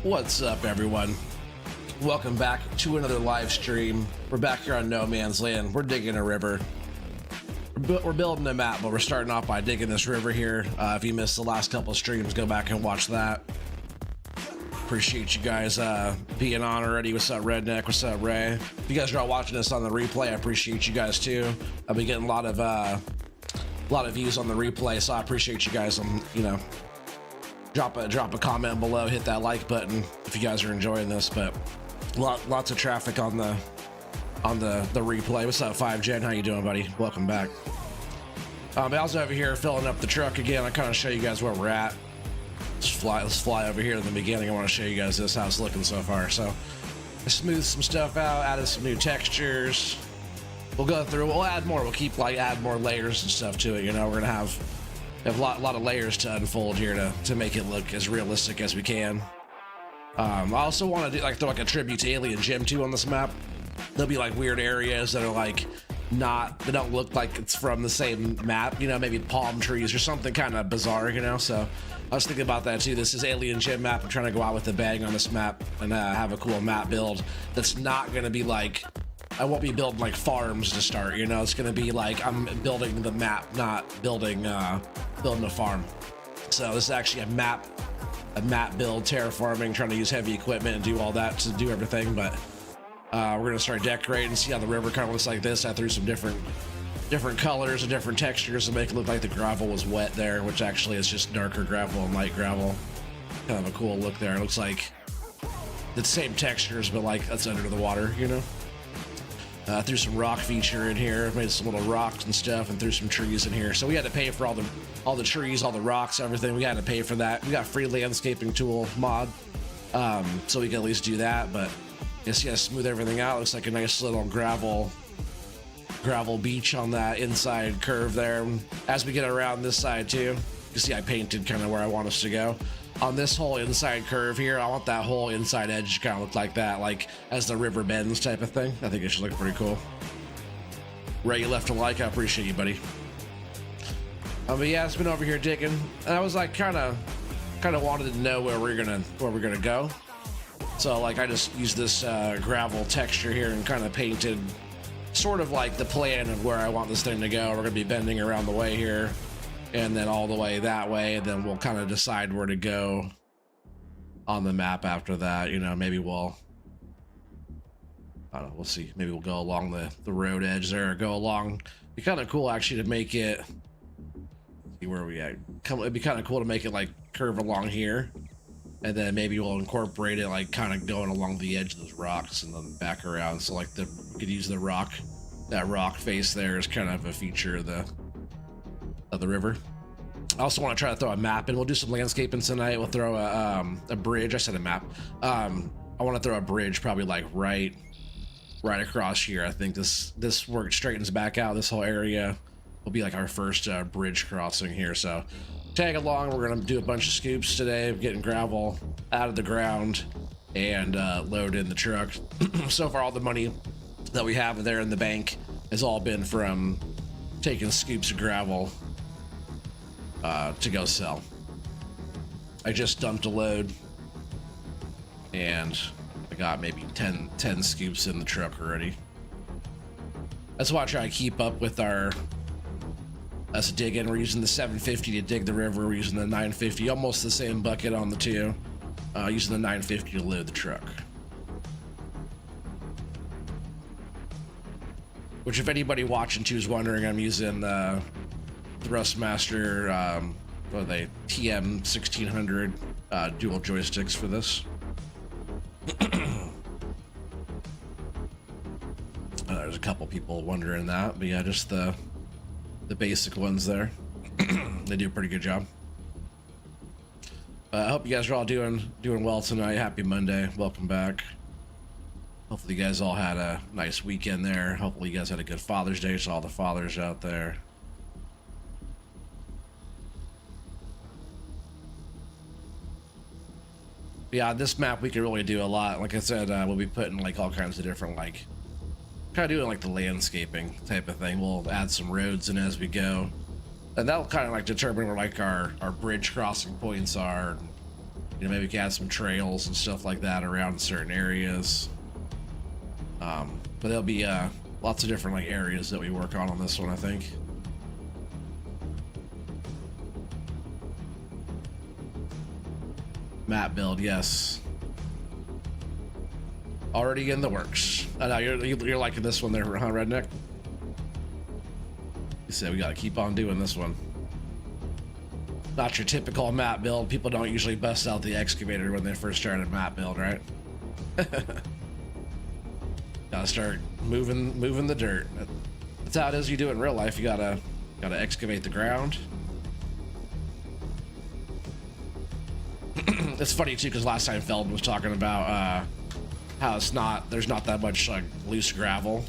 What's up, everyone? Welcome back to another live stream. We're back here on No Man's Land. We're digging a river. We're building a map, but we're starting off by digging this river here. If you missed the last couple of streams, go back and watch that. Appreciate you guys being on already. What's up, Redneck? What's up, Ray? If you guys are all watching this on the replay, I appreciate you guys too. I've been getting a lot of views on the replay, so I appreciate you guys. Drop a comment below, hit that like button if you guys are enjoying this. But lots of traffic on the replay. What's up, 5Gen? How you doing, buddy? Welcome back. I was over here filling up the truck again. I kind of show you guys where we're at. Let's fly over here in the beginning. I want to show you guys how it's looking so far. So I smoothed some stuff out, added some new textures. We'll go through, we'll add more. We'll keep add more layers and stuff to it. You know, we're gonna have a lot of layers to unfold here to make it look as realistic as we can. I also want to do throw a tribute to Alien Gym 2 on this map. There'll be weird areas that are they don't look like it's from the same map, you know, maybe palm trees or something kind of bizarre, you know. So I was thinking about that too. This is Alien Gym map. I'm trying to go out with a bang on this map and have a cool map build that's not going to be I won't be building farms to start, you know. It's going to be I'm building the map, not building a farm. So this is actually a map build, terraforming, trying to use heavy equipment and do all that to do everything. But we're going to start decorating and see how the river kind of looks like this. I threw some different colors and different textures to make it look like the gravel was wet there, which actually is just darker gravel and light gravel. Kind of a cool look there. It looks like the same textures, but that's under the water, you know. Threw some rock feature in here, made some little rocks and stuff, and threw some trees in here. So we had to pay for all the trees, all the rocks, everything. We had to pay for that. We got free landscaping tool mod, so we can at least do that. But just smooth everything out. Looks like a nice little gravel beach on that inside curve there. As we get around this side too, you see I painted kind of where I want us to go. On this whole inside curve here, I want that whole inside edge to kind of look like that, as the river bends type of thing. I think it should look pretty cool. Ray, you left a like. I appreciate you, buddy. But yeah, it's been over here digging, and I was kind of wanted to know where we're gonna go. So I just used this gravel texture here and kind of painted sort of the plan of where I want this thing to go. We're gonna be bending around the way here, and then all the way that way, and then we'll kind of decide where to go on the map after that. You know, maybe I don't know, we'll see. Maybe we'll go along the road edge there, or go along. It'd be kind of cool actually to make it, see where we at. It'd be kind of cool to make it curve along here, and then maybe we'll incorporate it kind of going along the edge of those rocks and then back around. So we could use that rock face there as kind of a feature of the river. I also want to try to throw a map in. We'll do some landscaping tonight. We'll throw a bridge. I said a map. I want to throw a bridge probably right across here. I think this work straightens back out. This whole area will be our first bridge crossing here. So tag along. We're gonna do a bunch of scoops today, getting gravel out of the ground and load in the truck. So far, all the money that we have there in the bank has all been from taking scoops of gravel to go sell. I just dumped a load and I got maybe 10 scoops in the truck already. That's why I try to keep up with us digging. We're using the 750 to dig the river. We're using the 950, almost the same bucket on the two. Using the 950 to load the truck. Which, if anybody watching too is wondering, I'm using the Thrustmaster, what are they, TM 1600 dual joysticks for this. There's a couple people wondering that, but yeah, just the basic ones there. They do a pretty good job. I hope you guys are all doing well tonight. Happy Monday. Welcome back. Hopefully you guys all had a nice weekend there. Hopefully you guys had a good Father's Day to all the fathers out there. Yeah, this map we can really do a lot. Like I said, we'll be putting all kinds of different kind of doing the landscaping type of thing. We'll add some roads in as we go. And that'll kind of like determine where like our bridge crossing points are, You know, maybe we can add some trails and stuff like that around certain areas. But there'll be lots of different like areas that we work on this one, I think. Map build, yes. Already in the works. I know you're liking this one there, huh, Redneck? You said we gotta keep on doing this one. Not your typical map build. People don't usually bust out the excavator when they first start a map build, right? Gotta start moving the dirt. That's how it is. You do it in real life. You gotta excavate the ground. It's funny too, because last time Feldon was talking about how there's not that much like loose gravel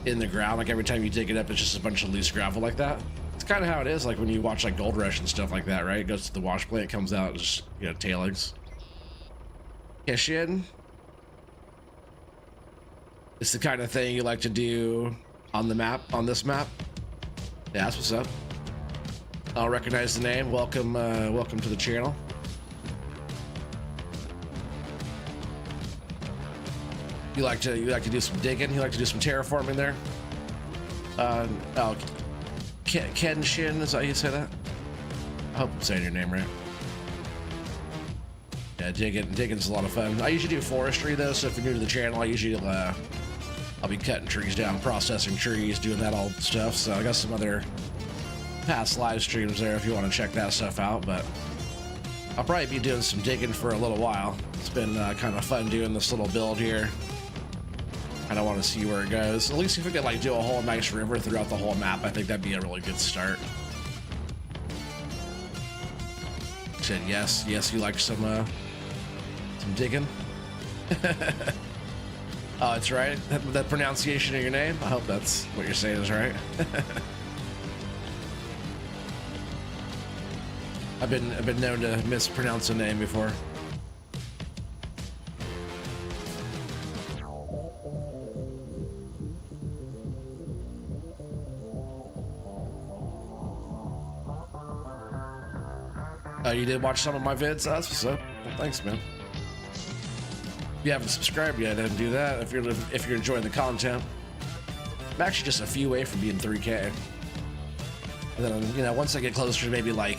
in the ground. Like every time you dig it up, it's just a bunch of loose gravel like that. It's kind of how it is like when you watch like Gold Rush and stuff like that, right? It goes to the wash plant, comes out, just, you know, tailings. Kishin. It's the kind of thing you like to do on the map, on this map. Yeah, that's what's up. I'll recognize the name. Welcome, welcome to the channel. You like to do some digging. You like to do some terraforming there. Oh, Kenshin, is that how you say that? I hope I'm saying your name right. Yeah, digging's a lot of fun. I usually do forestry though, so if you're new to the channel, I usually I'll be cutting trees down, processing trees, doing that all stuff. So I got some other past live streams there if you want to check that stuff out. But I'll probably be doing some digging for a little while. It's been kind of fun doing this little build here. I don't want to see where it goes. At least if we could like do a whole nice river throughout the whole map, I think that'd be a really good start. Said yes, you like some digging. Oh, it's right. That pronunciation of your name. I hope that's what you're saying is right. I've been known to mispronounce a name before. You did watch some of my vids? Oh, that's what's up. Well, thanks, man. If you haven't subscribed yet, then do that if you're enjoying the content. I'm actually just a few away from being 3K. And then, you know, once I get closer to maybe like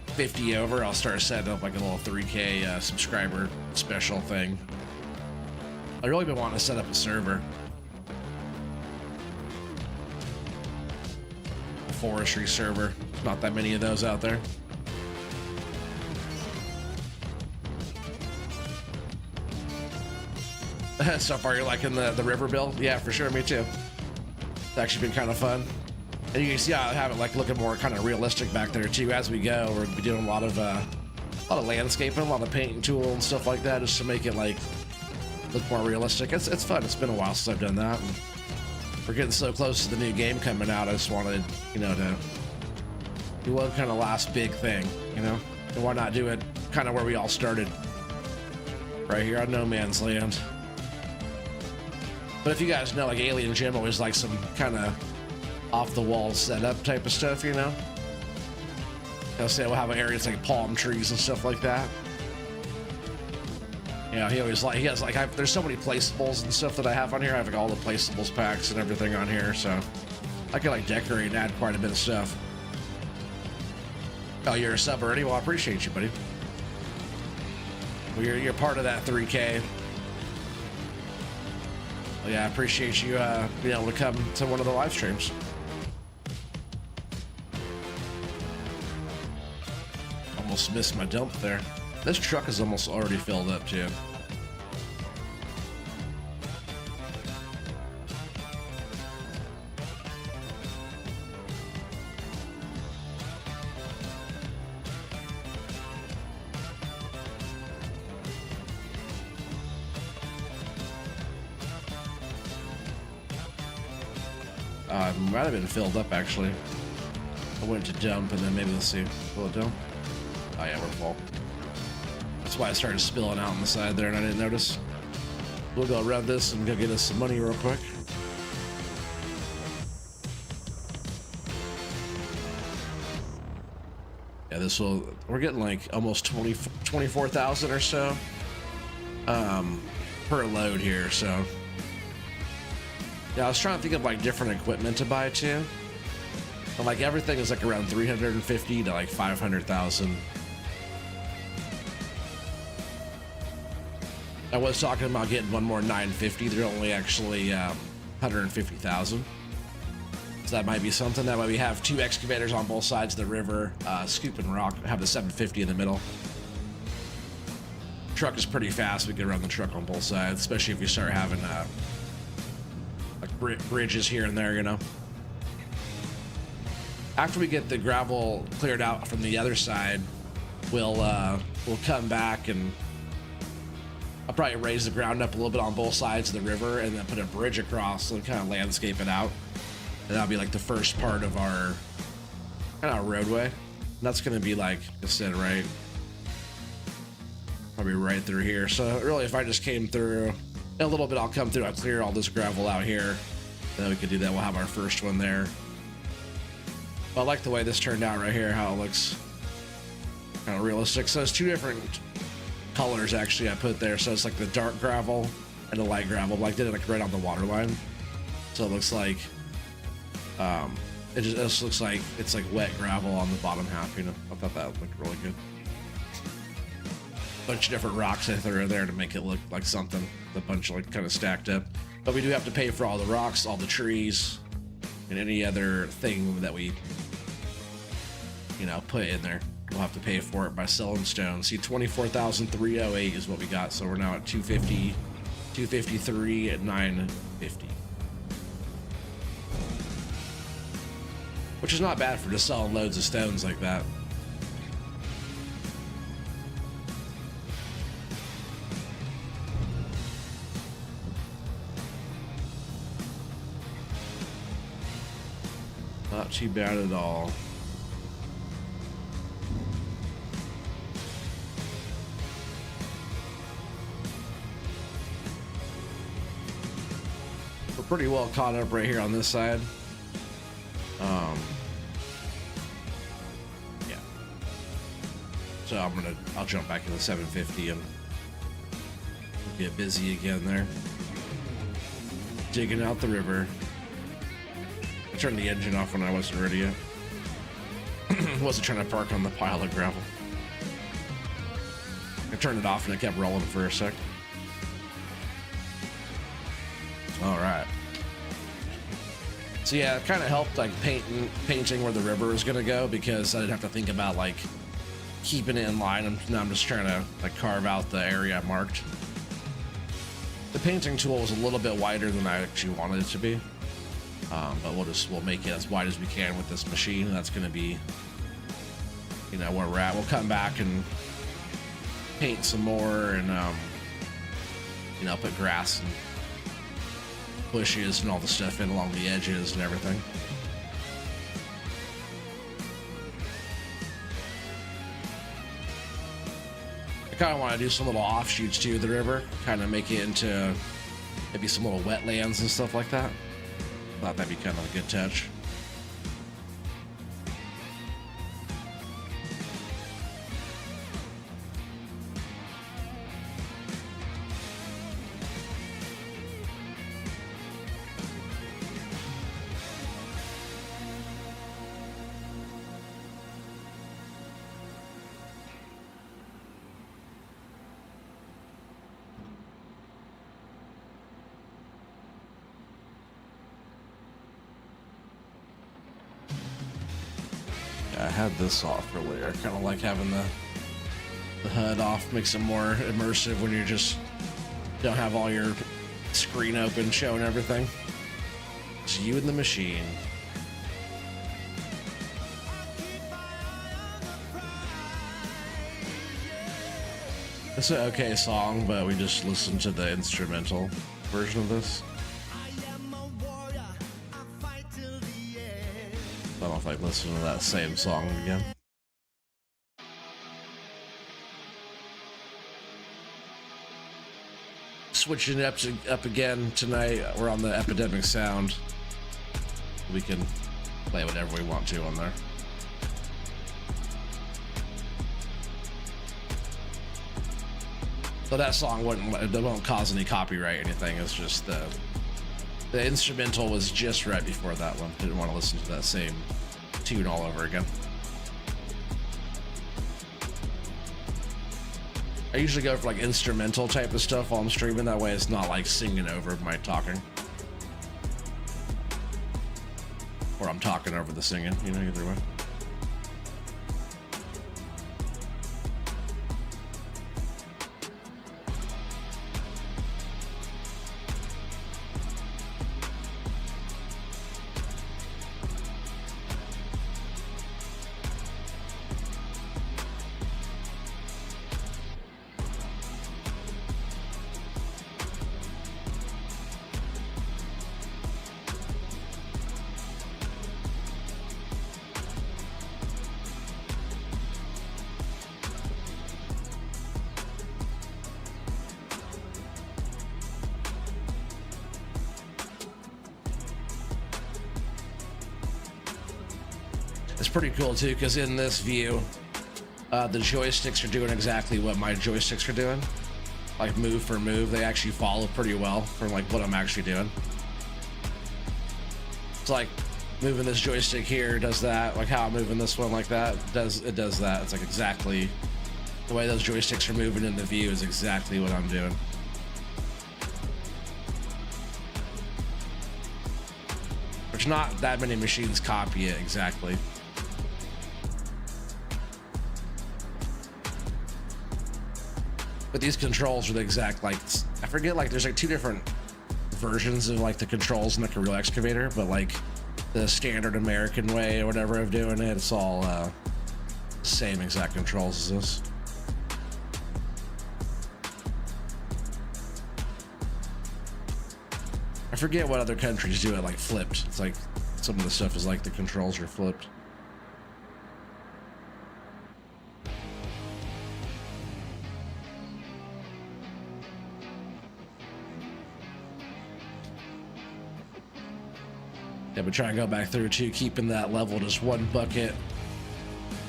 50 over, I'll start setting up like a little 3K subscriber special thing. I've really been wanting to set up a server. A forestry server. Not that many of those out there. So far you're liking the river build? Yeah, for sure, me too. It's actually been kind of fun. And you can see I have it like looking more kind of realistic back there too. As we go, we're be doing a lot of landscaping, a lot of painting tool and stuff like that, just to make it like look more realistic. It's fun. It's been a while since I've done that. And we're getting so close to the new game coming out. I just wanted, you know, to do one kind of last big thing, you know. And why not do it kind of where we all started, right here on No Man's Land. But if you guys know, like Alien Gym always like some kind of off-the-wall setup type of stuff, you know? I'll say we'll have areas like palm trees and stuff like that. Yeah, he has like, there's so many placeables and stuff that I have on here. I have like all the placeables packs and everything on here, so I can like decorate and add quite a bit of stuff. Oh, you're a sub already? Well, I appreciate you, buddy. Well, you're part of that 3K. Well, yeah, I appreciate you being able to come to one of the live streams. Almost missed my dump there. This truck is almost already filled up too. Might have been filled up actually. I went to dump and then maybe let's see. Will it dump? Oh yeah, we're full. That's why I started spilling out on the side there and I didn't notice. We'll go around this and go get us some money real quick. Yeah, we're getting like almost 24,000 or so per load here. So yeah, I was trying to think of like different equipment to buy too. But like everything is like around 350 to like 500,000. I was talking about getting one more 950. They're only actually 150,000. So that might be something. That way we have 2 excavators on both sides of the river, scooping rock. Have the 750 in the middle. Truck is pretty fast. We can run the truck on both sides, especially if you start having like bridges here and there, you know. After we get the gravel cleared out from the other side, we'll come back and I'll probably raise the ground up a little bit on both sides of the river and then put a bridge across and kind of landscape it out. And that'll be like the first part of our kind of roadway. And that's going to be like I said, right? Probably right through here. So really, if I just came through in a little bit, I'll come through. I'll clear all this gravel out here. Then we could do that. We'll have our first one there. But I like the way this turned out right here, how it looks kind of realistic. So it's 2 different colors actually I put there. So it's like the dark gravel and the light gravel. Like did it like right on the water line. So it looks like it just looks like it's like wet gravel on the bottom half, you know. I thought that looked really good. Bunch of different rocks I threw in there to make it look like something. A bunch of like kind of stacked up. But we do have to pay for all the rocks, all the trees, and any other thing that we, you know, put in there. We'll have to pay for it by selling stone. See, 24,308 is what we got. So we're now at 250, 253 at 950. Which is not bad for just selling loads of stones like that. Not too bad at all. We're pretty well caught up right here on this side. Yeah. So I'll jump back into 750 and we'll get busy again there. Digging out the river. I turned the engine off when I wasn't ready yet. Wasn't trying to park on the pile of gravel. I turned it off and it kept rolling for a sec. All right. So yeah, it kind of helped like painting where the river is gonna go because I didn't have to think about like keeping it in line. Now I'm just trying to like carve out the area I marked. The painting tool was a little bit wider than I actually wanted it to be, but we'll make it as wide as we can with this machine. That's gonna be, you know, where we're at. We'll come back and paint some more and you know, put grass and bushes and all the stuff in along the edges and everything. I kind of want to do some little offshoots to the river, kind of make it into maybe some little wetlands and stuff like that. Thought that'd be kind of a good touch. I had this off earlier. I kind of like having the HUD off. Makes it more immersive when you just don't have all your screen open showing everything. It's you and the machine. It's an okay song, but we just listened to the instrumental version of this. I don't know if I listen to that same song again. Switching it up again tonight. We're on the Epidemic Sound. We can play whatever we want to on there. So that song won't cause any copyright or anything. It's just the instrumental was just right before that one. Didn't want to listen to that same tune all over again. I usually go for like instrumental type of stuff while I'm streaming. That way it's not like singing over my talking. Or I'm talking over the singing, you know, either way. It's pretty cool too, because in this view, the joysticks are doing exactly what my joysticks are doing. Like move for move, they actually follow pretty well from like what I'm actually doing. It's like moving this joystick here does that, like how I'm moving this one like that, it does that. It's like exactly the way those joysticks are moving in the view is exactly what I'm doing. Which not that many machines copy it exactly. But these controls are the exact, like, I forget, like, there's like two different versions of like the controls in like a real excavator, but like the standard American way or whatever of doing it, it's all same exact controls as this. I forget what other countries do it like flipped. It's like some of the stuff is like the controls are flipped. Yeah, but try and go back through too, keeping that level just one bucket,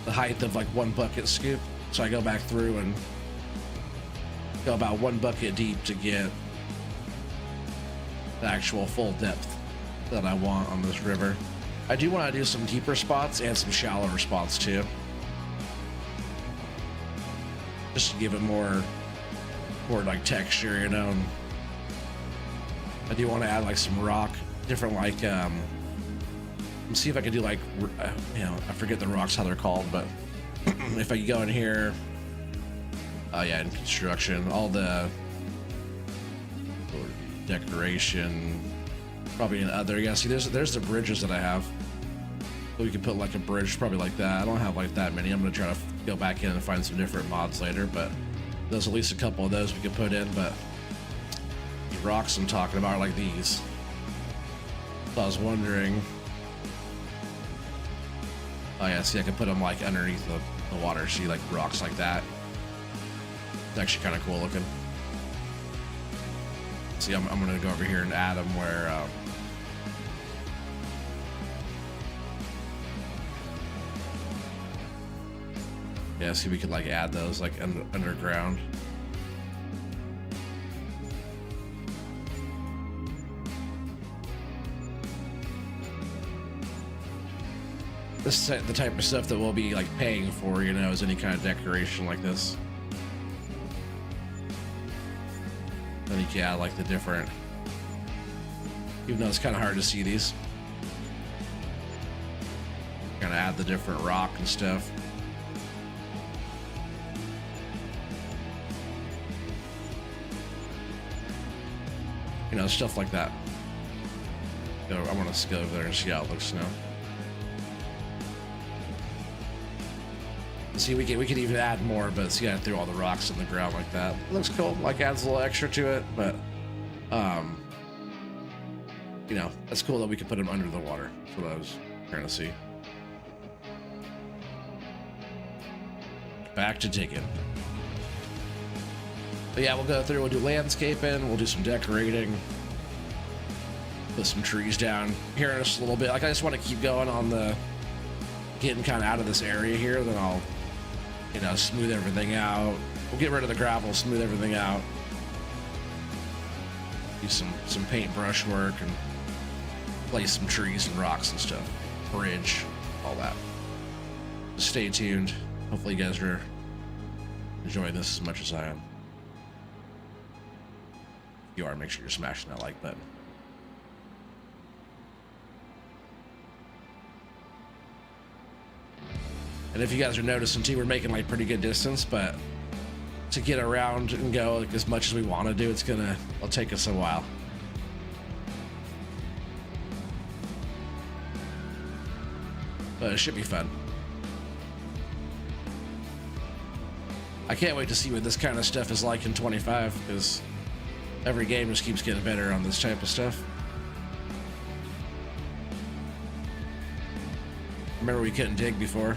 the height of like one bucket scoop. So I go back through and go about one bucket deep to get the actual full depth that I want on this river. I do want to do some deeper spots and some shallower spots too, just to give it more like texture, you know. And I do want to add like some rock, different like let's see if I can do like you know, I forget the rocks how they're called, but if I go in here, oh yeah, in construction, all the decoration, probably in other, yeah, see there's the bridges that I have. So we can put like a bridge probably like that. I don't have like that many. I'm gonna try to go back in and find some different mods later, but there's at least a couple of those we could put in. But the rocks I'm talking about are like these. So I was wondering, oh yeah, see I can put them like underneath the water. See, like rocks like that. It's actually kind of cool looking. See, I'm gonna go over here and add them where yeah, see, we could like add those like underground. This is the type of stuff that we'll be like paying for, you know, as any kind of decoration like this. Then you can add like the different, even though it's kind of hard to see these, kind of add the different rock and stuff. You know, stuff like that. So I want to go over there and see how it looks now. See, we could even add more, but see, I threw all the rocks in the ground like that. It looks cool, like adds a little extra to it, but you know, that's cool that we could put them under the water. That's what I was trying to see. Back to digging. But yeah, we'll go through, we'll do landscaping, we'll do some decorating, put some trees down here in just a little bit. Like, I just want to keep going on the getting kind of out of this area here, then I'll, you know, smooth everything out, We'll get rid of the gravel, smooth everything out. Do some paintbrush work and place some trees and rocks and stuff. Bridge, all that. Just stay tuned. Hopefully you guys are enjoying this as much as I am. If you are, make sure you're smashing that like button. And if you guys are noticing too, we're making like pretty good distance, but to get around and go like as much as we want to do, it'll take us a while. But it should be fun. I can't wait to see what this kind of stuff is like in 25, because every game just keeps getting better on this type of stuff. Remember we couldn't dig before.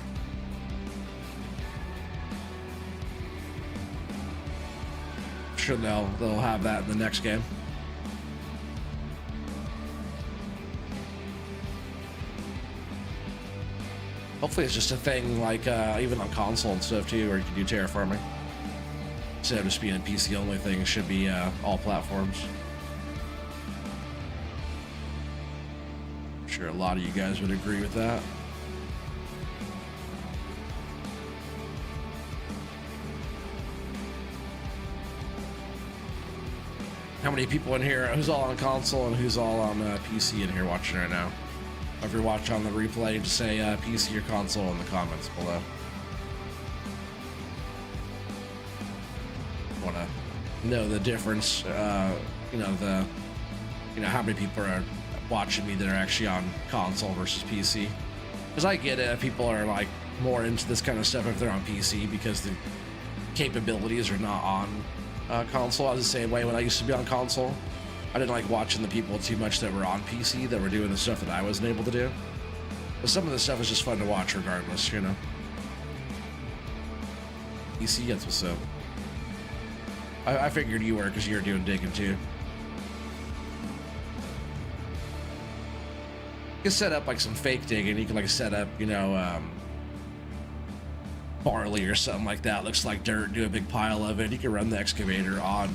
Sure they'll have that in the next game. Hopefully it's just a thing like even on console and stuff too, where you can do terraforming. Instead of just being a PC only thing, it should be all platforms. I'm sure a lot of you guys would agree with that. How many people in here, who's all on console and who's all on PC in here watching right now? If you're watching on the replay, just say PC or console in the comments below. Want to know the difference, how many people are watching me that are actually on console versus PC. Because I get it, if people are like more into this kind of stuff if they're on PC, because the capabilities are not on console. I was the same way when I used to be on console. I didn't like watching the people too much that were on PC that were doing the stuff that I wasn't able to do. But some of the stuff is just fun to watch regardless, you know. PC, that's what's up. I figured you were, because you were doing digging too. You can set up like some fake digging. You can like set up, barley or something like that. Looks like dirt, do a big pile of it. You can run the excavator on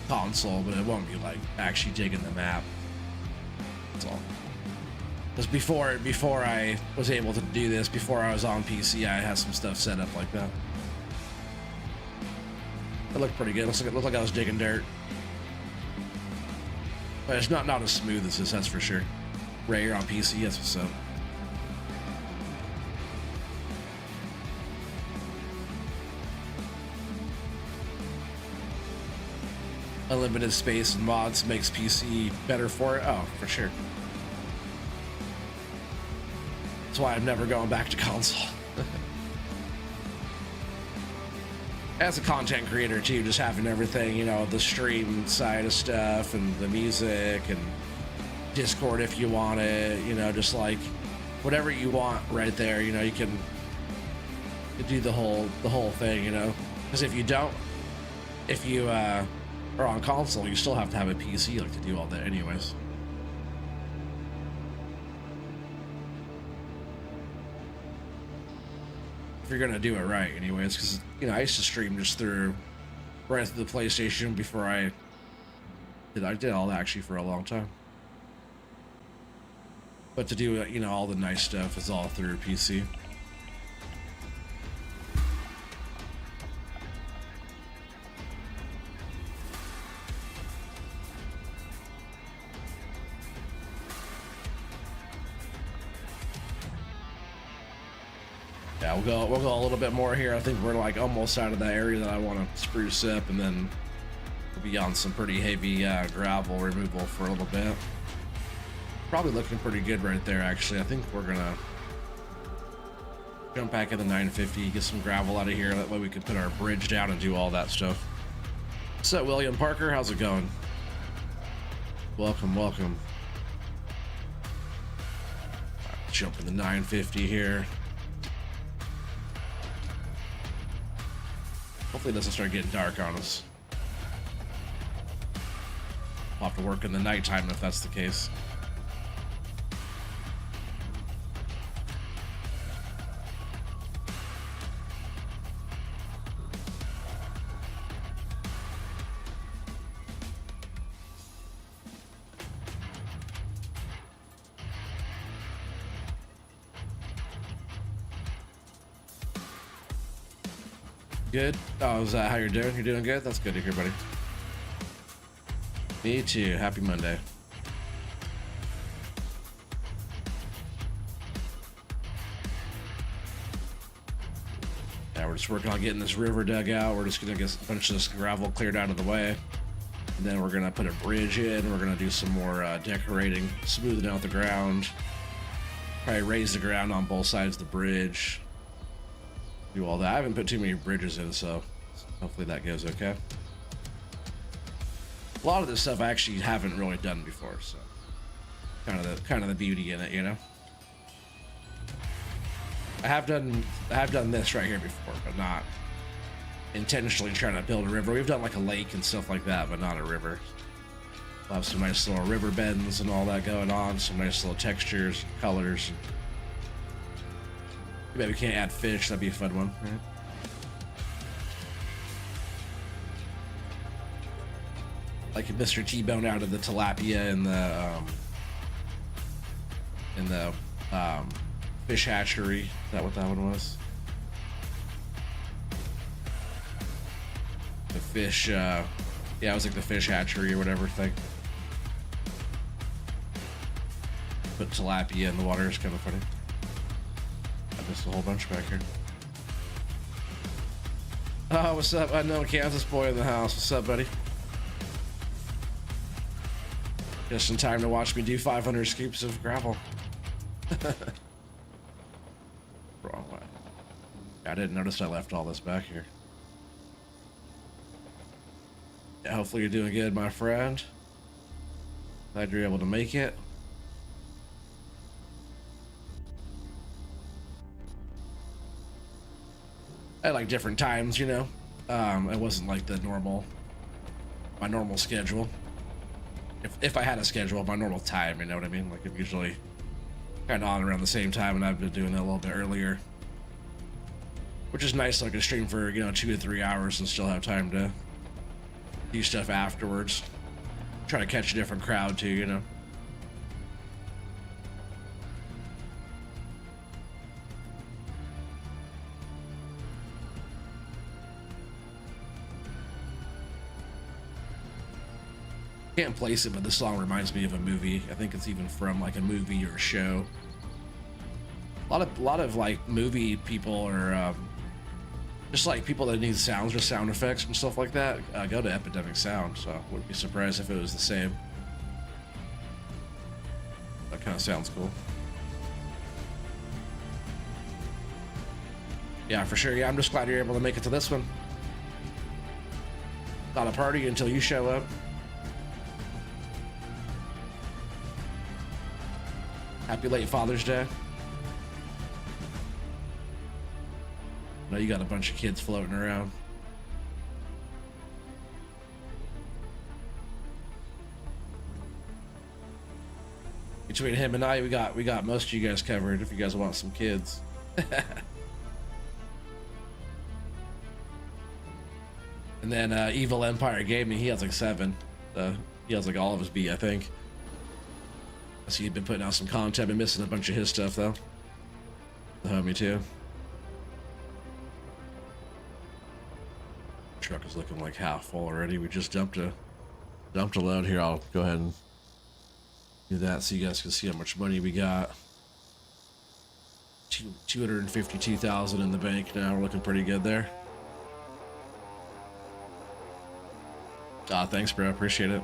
console, but it won't be like actually digging the map. That's all. Because before I was able to do this, before I was on PC, I had some stuff set up like that. It looked pretty good. It looked like I was digging dirt. But it's not as smooth as this, that's for sure. Ray, you're on PC, that's what's up. Unlimited space and mods makes PC better for it. Oh, for sure. That's why I'm never going back to console. As a content creator too, just having everything, the stream side of stuff and the music and Discord if you want it, just like whatever you want right there, you can do the whole thing, because if you are on console, you still have to have a PC to do all that anyways. If you're gonna do it right anyways, because I used to stream just right through the PlayStation before I did all that actually for a long time. But to do all the nice stuff is all through PC. Yeah, we'll go a little bit more here. I think we're like almost out of that area that I want to spruce up, and then we'll be on some pretty heavy gravel removal for a little bit. Probably looking pretty good right there, actually. I think we're gonna jump back in the 950, get some gravel out of here. That way we can put our bridge down and do all that stuff. What's up, William Parker? How's it going? Welcome. Jump in the 950 here. Hopefully it doesn't start getting dark on us. We'll have to work in the nighttime if that's the case. Good. Oh, is that how you're doing? You're doing good? That's good to hear, buddy. Me too. Happy Monday. Yeah, we're just working on getting this river dug out. We're just gonna get a bunch of this gravel cleared out of the way. And then we're gonna put a bridge in. We're gonna do some more decorating, smoothing out the ground. Probably raise the ground on both sides of the bridge. Do all that. I haven't put too many bridges in, so hopefully that goes okay. A lot of this stuff I actually haven't really done before, so kind of the beauty in it, you know. I have done this right here before, but not intentionally trying to build a river. We've done like a lake and stuff like that, but not a river. We'll have some nice little river bends and all that going on, some nice little textures, colors. Maybe we can't add fish, that'd be a fun one, right? Like Mr. T-Bone out of the tilapia and the fish hatchery. Is that what that one was? The fish, yeah, it was like the fish hatchery or whatever thing. Put tilapia in the water is kind of funny. I missed a whole bunch back here. Oh, what's up? I know Kansas boy in the house. What's up, buddy? Just in time to watch me do 500 scoops of gravel. Wrong way. I didn't notice I left all this back here. Yeah, hopefully you're doing good, my friend. Glad you're able to make it. At like different times, you know. It wasn't like my normal schedule. If I had a schedule, my normal time, you know what I mean? Like I'm usually kind of on around the same time, and I've been doing it a little bit earlier, which is nice. Like a stream for 2 to 3 hours and still have time to do stuff afterwards. Try to catch a different crowd too, you know. Can't place it, but this song reminds me of a movie. I think it's even from like a movie or a show. A lot of like movie people or just like people that need sounds or sound effects and stuff like that go to Epidemic Sound. So wouldn't be surprised if it was the same. That kind of sounds cool. Yeah, for sure. Yeah, I'm just glad you're able to make it to this one. Not a party until you show up. Happy late Father's Day. I know you got a bunch of kids floating around. Between him and I, we got most of you guys covered if you guys want some kids. And then Evil Empire Gaming, he has like 7. He has like all of his beat, I think. I see he'd been putting out some content and missing a bunch of his stuff though. The homie too. Truck is looking like half full already. We just dumped a load here. I'll go ahead and do that so you guys can see how much money we got. 252,000 in the bank now. We're looking pretty good there. Thanks, bro. Appreciate it.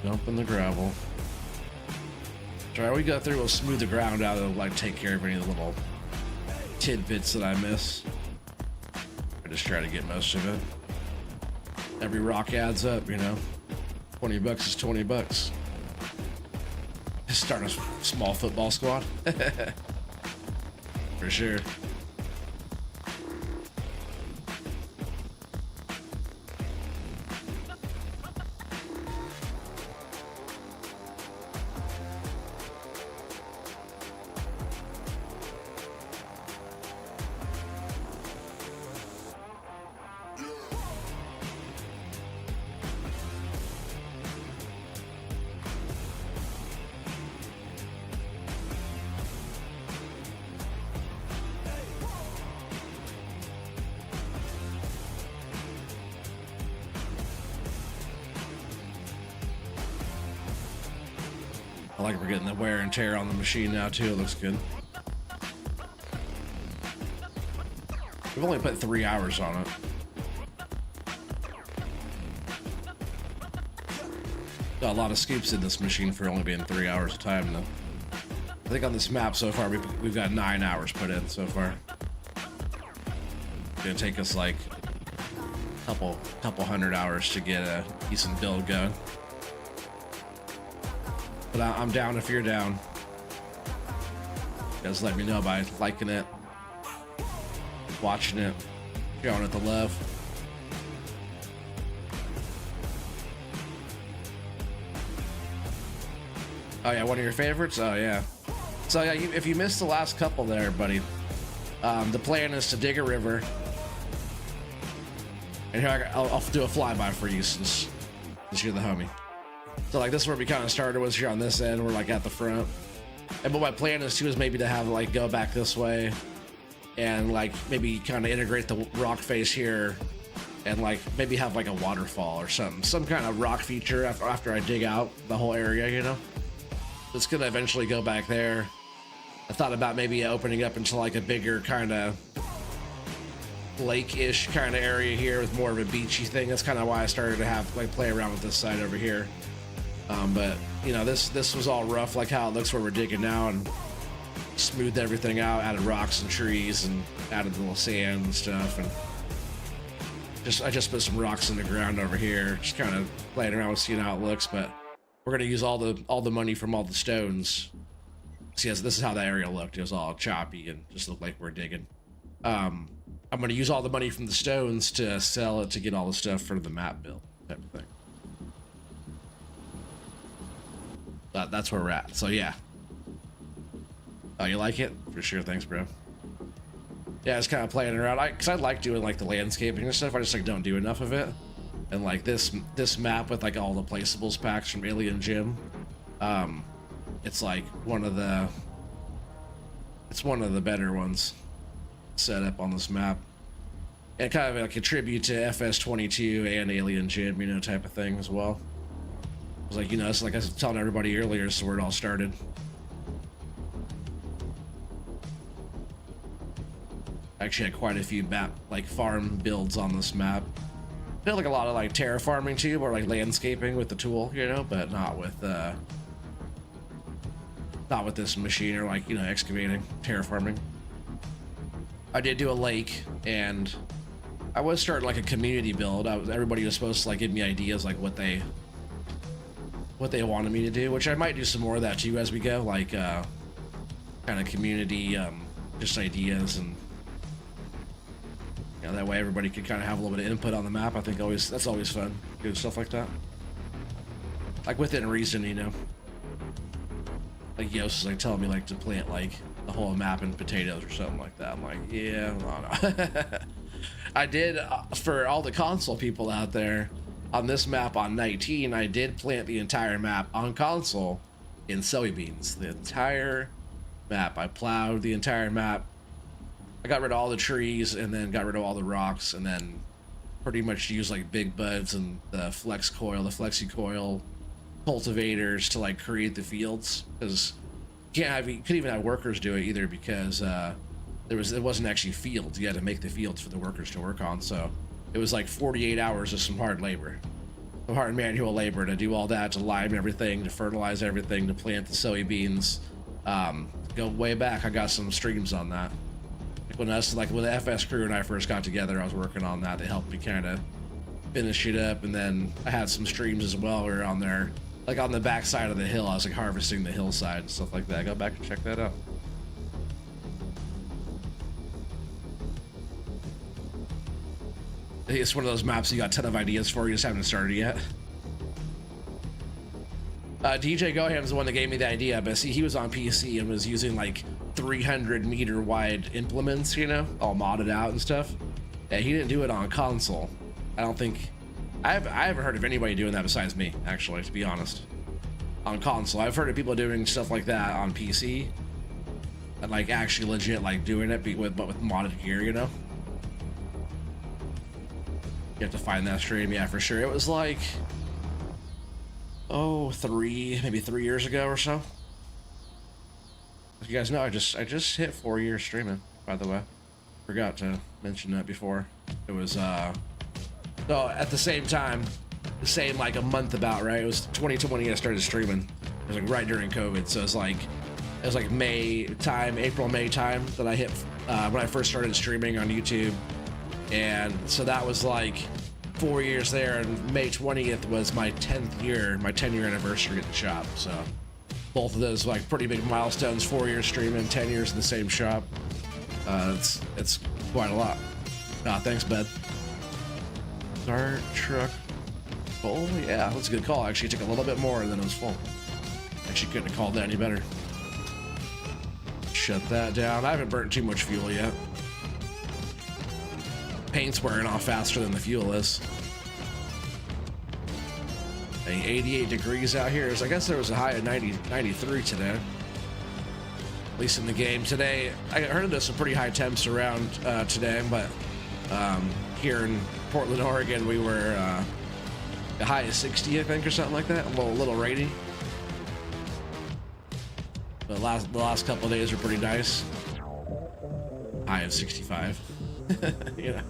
Dumping the gravel. Alright, we got through. We'll smooth the ground out. It'll like take care of any of the little tidbits that I miss. I just try to get most of it. Every rock adds up, you know. 20 bucks is 20 bucks. Just start a small football squad. For sure. like we're getting the wear and tear on the machine now too. It looks good. We've only put 3 hours on it. Got a lot of scoops in this machine for only being 3 hours of time though. I think on this map so far we've got 9 hours put in so far. It's gonna take us like a couple hundred hours to get a decent build going. But I'm down if you're down. You guys let me know by liking it, watching it, showing it the love. Oh yeah, one of your favorites? Oh yeah. So yeah, if you missed the last couple there, buddy, the plan is to dig a river. And here I'll do a flyby for you since you're the homie. So like this is where we kind of started, was here on this end. We're like at the front. And but my plan is too is maybe to have like go back this way and like maybe kind of integrate the rock face here and like maybe have like a waterfall or something, some kind of rock feature after I dig out the whole area, you know. It's gonna eventually go back there. I thought about maybe opening up into like a bigger kind of lake-ish kind of area here with more of a beachy thing. That's kind of why I started to have like play around with this side over here. But you know, this was all rough, like how it looks where we're digging now, and smoothed everything out, added rocks and trees, and added a little sand and stuff, and I just put some rocks in the ground over here, just kind of playing around with seeing how it looks. But we're gonna use all the money from all the stones. See, this is how that area looked. It was all choppy and just looked like we're digging. I'm gonna use all the money from the stones to sell it to get all the stuff for the map build type of thing. But that's where we're at. So yeah. Oh, you like it? For sure. Thanks, bro. Yeah, it's kind of playing around. Cause I like doing like the landscaping and stuff. I just like don't do enough of it. And like this map with like all the placeables packs from Alien Gym, it's like one of the better ones set up on this map, and kind of like a tribute to FS22 and Alien Gym, you know, type of thing as well. It was like, you know, it's like I was telling everybody earlier, it's where it all started. I actually had quite a few farm builds on this map. I did like a lot of like terraforming too, or like landscaping with the tool, you know, but not with this machine, or like, you know, excavating, terraforming. I did do a lake, and I was starting like a community build. Everybody was supposed to like give me ideas like what they wanted me to do, which I might do some more of that too as we go, like kind of community just ideas, and you know, that way everybody could kind of have a little bit of input on the map. I think that's always fun, doing stuff like that, like within reason, you know. Like Yost is like telling me like to plant like the whole map in potatoes or something like that. I'm like, yeah, no. I did for all the console people out there on this map on 19. I did plant the entire map on console in soybeans. The entire map. I plowed the entire map. I got rid of all the trees and then got rid of all the rocks, and then pretty much used like big buds and the flexi coil cultivators to like create the fields, because you couldn't even have workers do it either, because it wasn't actually fields. You had to make the fields for the workers to work on. So it was like 48 hours of some hard labor, some hard manual labor to do all that, to lime everything, to fertilize everything, to plant the soybeans. Go way back, I got some streams on that. When the FS crew and I first got together, I was working on that. They helped me kind of finish it up, and then I had some streams as well. We were on there, like on the back side of the hill. I was like harvesting the hillside and stuff like that. Go back and check that out. I think it's one of those maps you got a ton of ideas for, you just haven't started yet. DJ Goham's the one that gave me the idea, but see, he was on PC and was using like 300-meter wide implements, you know, all modded out and stuff. Yeah, he didn't do it on console. I don't think I haven't heard of anybody doing that besides me, actually, to be honest. On console, I've heard of people doing stuff like that on PC, and like actually legit like doing it, but with modded gear, you know. You have to find that stream, yeah, for sure. It was like, maybe 3 years ago or so. You guys know I just hit 4 years streaming, by the way. Forgot to mention that before. It was so at the same time, the same like a month about, right? It was 2020 I started streaming. It was like right during COVID, so it was like May time, April, May time that I hit when I first started streaming on YouTube. And so that was like 4 years there, and May 20th was my 10th year, my 10-year anniversary at the shop. So both of those like pretty big milestones, 4 years streaming, 10 years in the same shop. It's quite a lot. Thanks, bud. Start truck full? Yeah, that's a good call. Actually, it took a little bit more than it was full. Actually, couldn't have called that any better. Shut that down. I haven't burnt too much fuel yet. Paint's wearing off faster than the fuel is. 88 degrees out here. So I guess there was a high of 93 today. At least in the game today. I heard there's some pretty high temps around today, but here in Portland, Oregon, we were a high of 60, I think, or something like that. A little rainy. The last couple of days were pretty nice. High of 65. You know.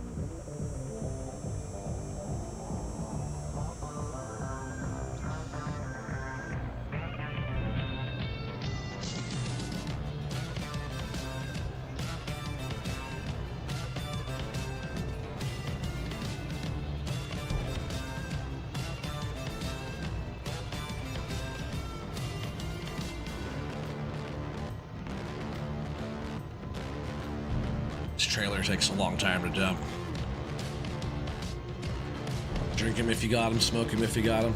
Trailer takes a long time to dump. Drink him if you got him, smoke him if you got him.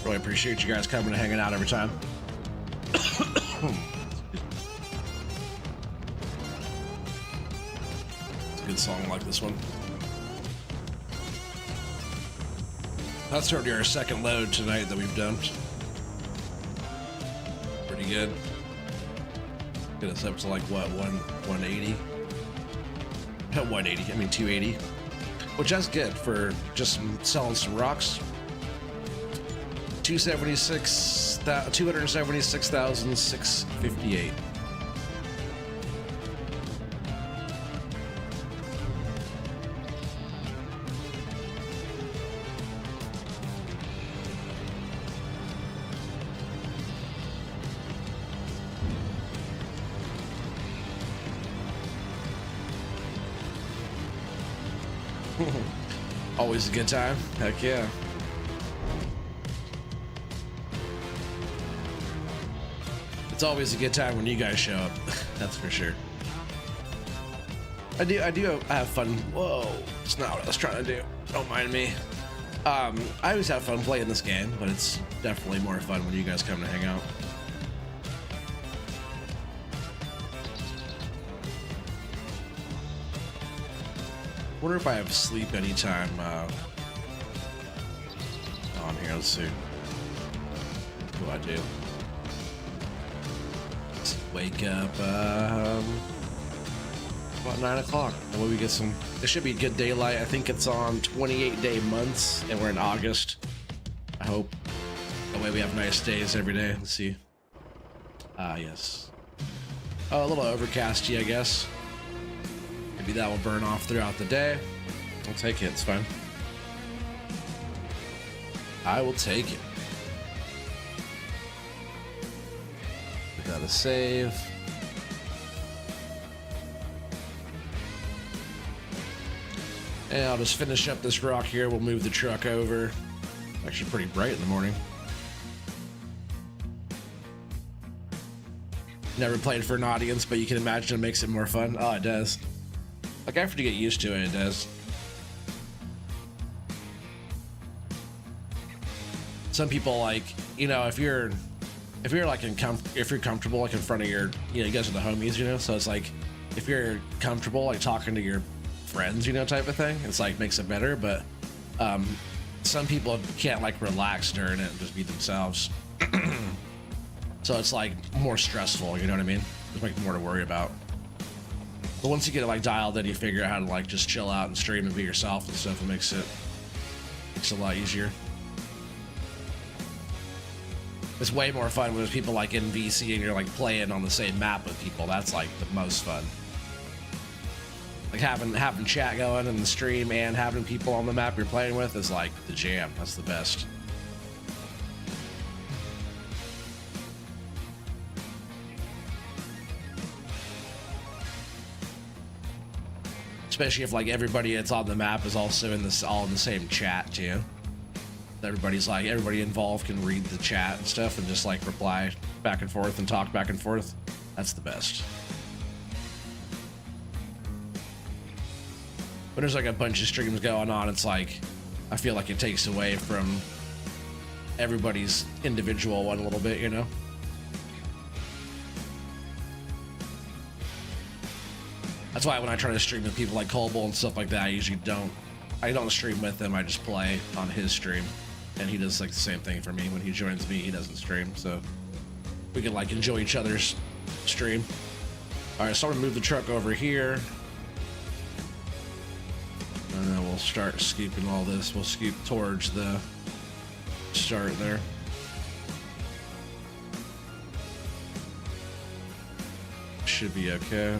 Really appreciate you guys coming and hanging out every time. It's a good song, I like this one. That's already our second load tonight that we've dumped. Pretty good. Get us up to like what, 180? Not 180, I mean 280. Which that's good for just selling some rocks. 276,658. Always a good time. Heck yeah. It's always a good time when you guys show up. That's for sure. I do have fun. Whoa, it's not what I was trying to do. Don't mind me. I always have fun playing this game, but it's definitely more fun when you guys come to hang out. Wonder if I have sleep anytime on here. Let's see. What do I do? Let's wake up about 9 o'clock. And when we get some, it should be good daylight. I think it's on 28-day months, and we're in August. I hope. That way we have nice days every day. Let's see. Yes. Oh, a little overcasty, I guess. Maybe that will burn off throughout the day. I'll take it, it's fine. I will take it. We gotta save. And I'll just finish up this rock here. We'll move the truck over. Actually pretty bright in the morning. Never played for an audience, but you can imagine it makes it more fun. Oh, it does. Like after you get used to it, it does. Some people like, you know, if you're like if you're comfortable like in front of your, you know, you guys are the homies, you know, so it's like if you're comfortable like talking to your friends, you know, type of thing, it's like makes it better. But some people can't like relax during it and just be themselves. So it's like more stressful, you know what I mean? There's like more to worry about. But once you get it like dialed in, you figure out how to like just chill out and stream and be yourself and stuff. It makes it a lot easier. It's way more fun when there's people like in VC and you're like playing on the same map with people. That's like the most fun. Like having chat going in the stream and having people on the map you're playing with is like the jam. That's the best. Especially if like everybody that's on the map is also all in the same chat too. Everybody involved can read the chat and stuff and just like reply back and forth and talk back and forth. That's the best. When there's like a bunch of streams going on, it's like I feel like it takes away from everybody's individual one a little bit, you know? That's why when I try to stream with people like Colbull and stuff like that, I don't stream with him. I just play on his stream, and he does like the same thing for me. When he joins me, he doesn't stream, so we can like enjoy each other's stream. All right, so I'm gonna move the truck over here, and then we'll start scooping all this. We'll scoop towards the start there. Should be okay.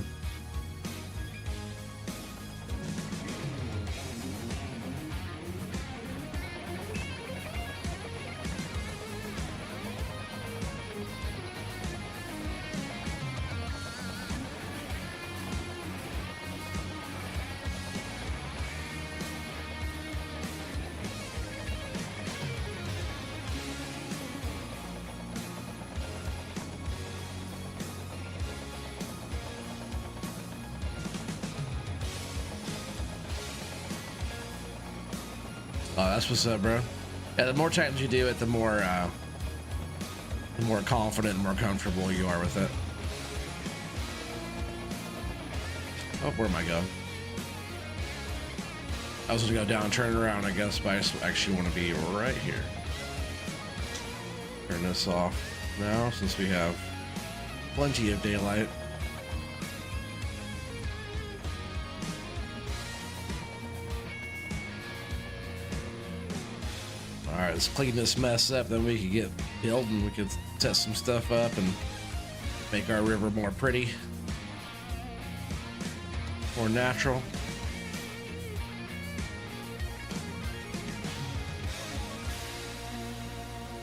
Oh, that's what's up, bro. Yeah, the more times you do it, the more confident and more comfortable you are with it. Oh, where am I going? I was gonna go down and turn around, I guess, but I actually want to be right here. Turn this off now, since we have plenty of daylight. Alright, let's clean this mess up, then we can get building, we can set some stuff up and make our river more pretty, more natural.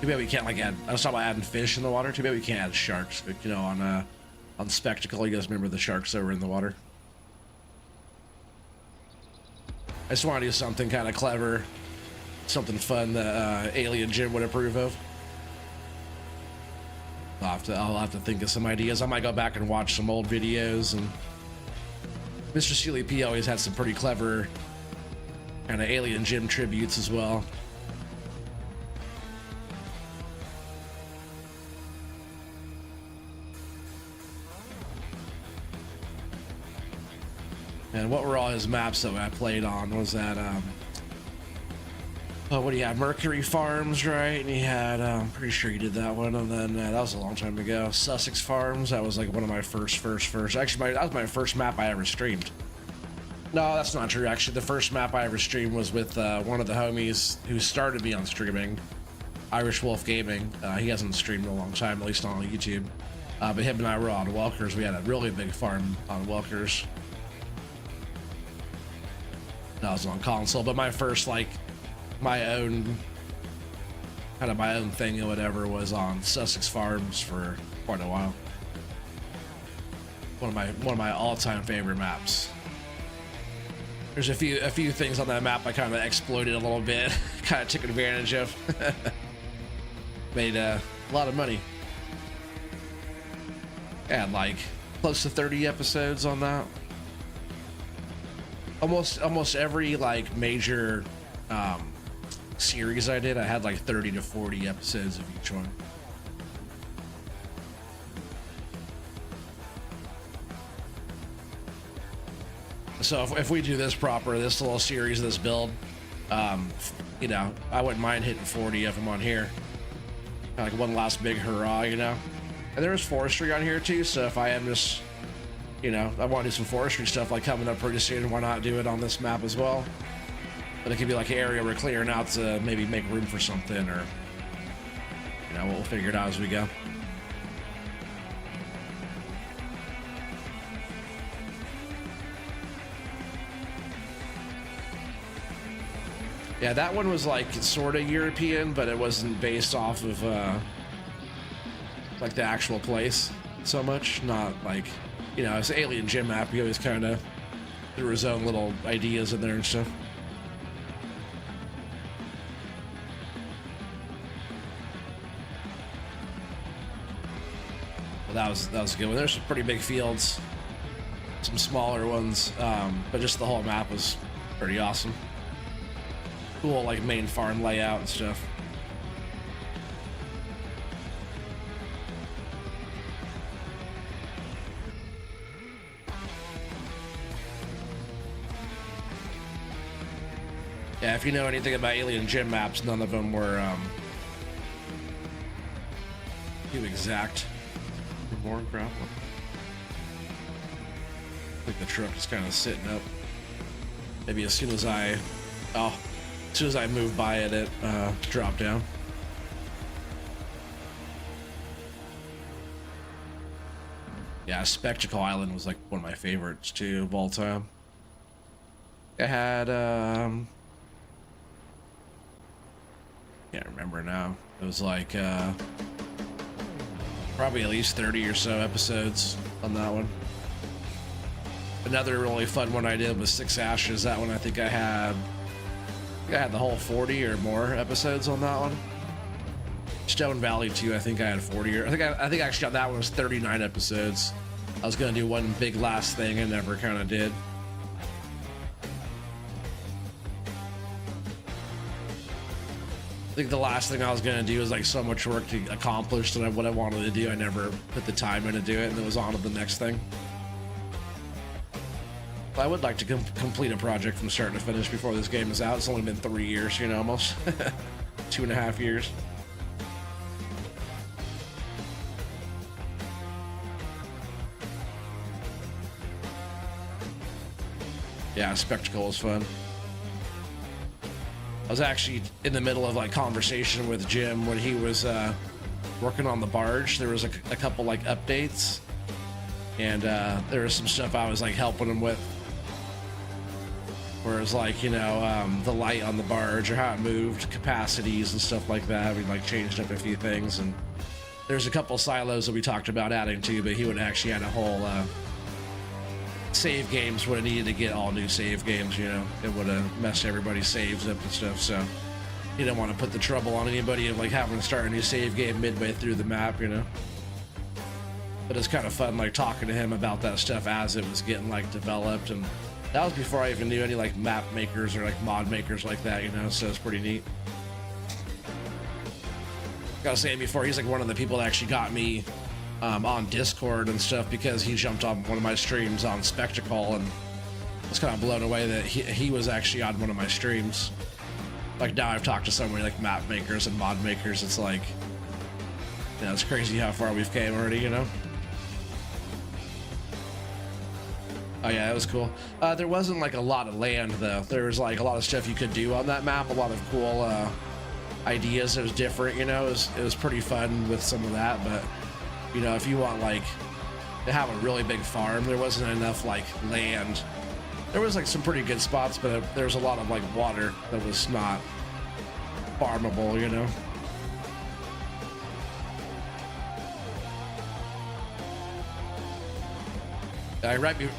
Too bad we can't like add, I was talking about adding fish in the water, too bad we can't add sharks, but you know, on Spectacle, you guys remember the sharks that were in the water? I just want to do something kind of clever, something fun that Alien Jim would approve of. I'll have to think of some ideas. I might go back and watch some old videos, and Mr. Sealy P always had some pretty clever kind of Alien Jim tributes as well. And what were all his maps that I played on? Was that oh, what do you have? Mercury Farms, right? And he had, I'm pretty sure he did that one. And then that was a long time ago. Sussex Farms. That was like one of my first. Actually, that was my first map I ever streamed. No, that's not true. Actually, the first map I ever streamed was with one of the homies who started me on streaming, Irish Wolf Gaming. He hasn't streamed in a long time, at least not on YouTube. But him and I were on Welkers. We had a really big farm on Welkers. That was on console, but my first like my own thing or whatever was on Sussex Farms for quite a while. One of my all-time favorite maps. There's a few things on that map I kind of exploited a little bit, kind of took advantage of. Made a lot of money. Had like close to 30 episodes on that. Almost every like major series I did, I had like 30 to 40 episodes of each one. So if we do this proper, this little series, this build, you know, I wouldn't mind hitting 40 of them on here. Kind of like one last big hurrah, you know. And there's forestry on here too, so if I am just, You know, I want to do some forestry stuff like coming up pretty soon. Why not do it on this map as well? But it could be like an area we're clearing out to maybe make room for something, or you know, we'll figure it out as we go. Yeah, that one was like sort of European, but it wasn't based off of like the actual place so much. Not like, you know, it's an Alien Gym map. He always kind of threw his own little ideas in there and stuff. Well, that was a good one. There's some pretty big fields, some smaller ones, but just the whole map was pretty awesome. Cool, like main farm layout and stuff. Yeah, if you know anything about Alien Gym maps, none of them were too exact. More crap. I think the truck is kind of sitting up. Maybe as soon as I move by it, dropped down. Yeah, Spectacle Island was like one of my favorites too of all time. I had can't remember now. It was like probably at least 30 or so episodes on that one. Another really fun one I did was Six Ashes. That one I think I had the whole 40 or more episodes on that one. Stone Valley 2, I think I had 40 or I think actually on that one was 39 episodes. I was gonna do one big last thing and never kind of did. I think the last thing I was gonna do was like so much work to accomplish that what I wanted to do. I never put the time in to do it, and it was on to the next thing. But I would like to complete a project from start to finish before this game is out. It's only been 3 years, you know, almost 2.5 years. Yeah, Spectacle was fun. I was actually in the middle of like conversation with Jim when he was working on the barge. There was a couple like updates, and there was some stuff I was like helping him with. Where it was like, you know, the light on the barge or how it moved, capacities and stuff like that. We like changed up a few things, and there's a couple silos that we talked about adding to, but he would actually add a whole save games would have needed to get all new save games, you know. It would have messed everybody's saves up and stuff, so he didn't want to put the trouble on anybody of like having to start a new save game midway through the map, you know. But it's kind of fun like talking to him about that stuff as it was getting like developed, and that was before I even knew any like map makers or like mod makers like that, you know, so it's pretty neat. Gotta say before, he's like one of the people that actually got me on Discord and stuff, because he jumped on one of my streams on Spectacle, and I was kind of blown away that he was actually on one of my streams. Like now I've talked to so many like map makers and mod makers, it's like, you know, it's crazy how far we've came already, you know. Oh yeah, that was cool. There wasn't like a lot of land though. There was like a lot of stuff you could do on that map, a lot of cool ideas. It was different, you know. It was pretty fun with some of that, but you know, if you want like to have a really big farm, there wasn't enough like land. There was like some pretty good spots, but there was a lot of like water that was not farmable, you know.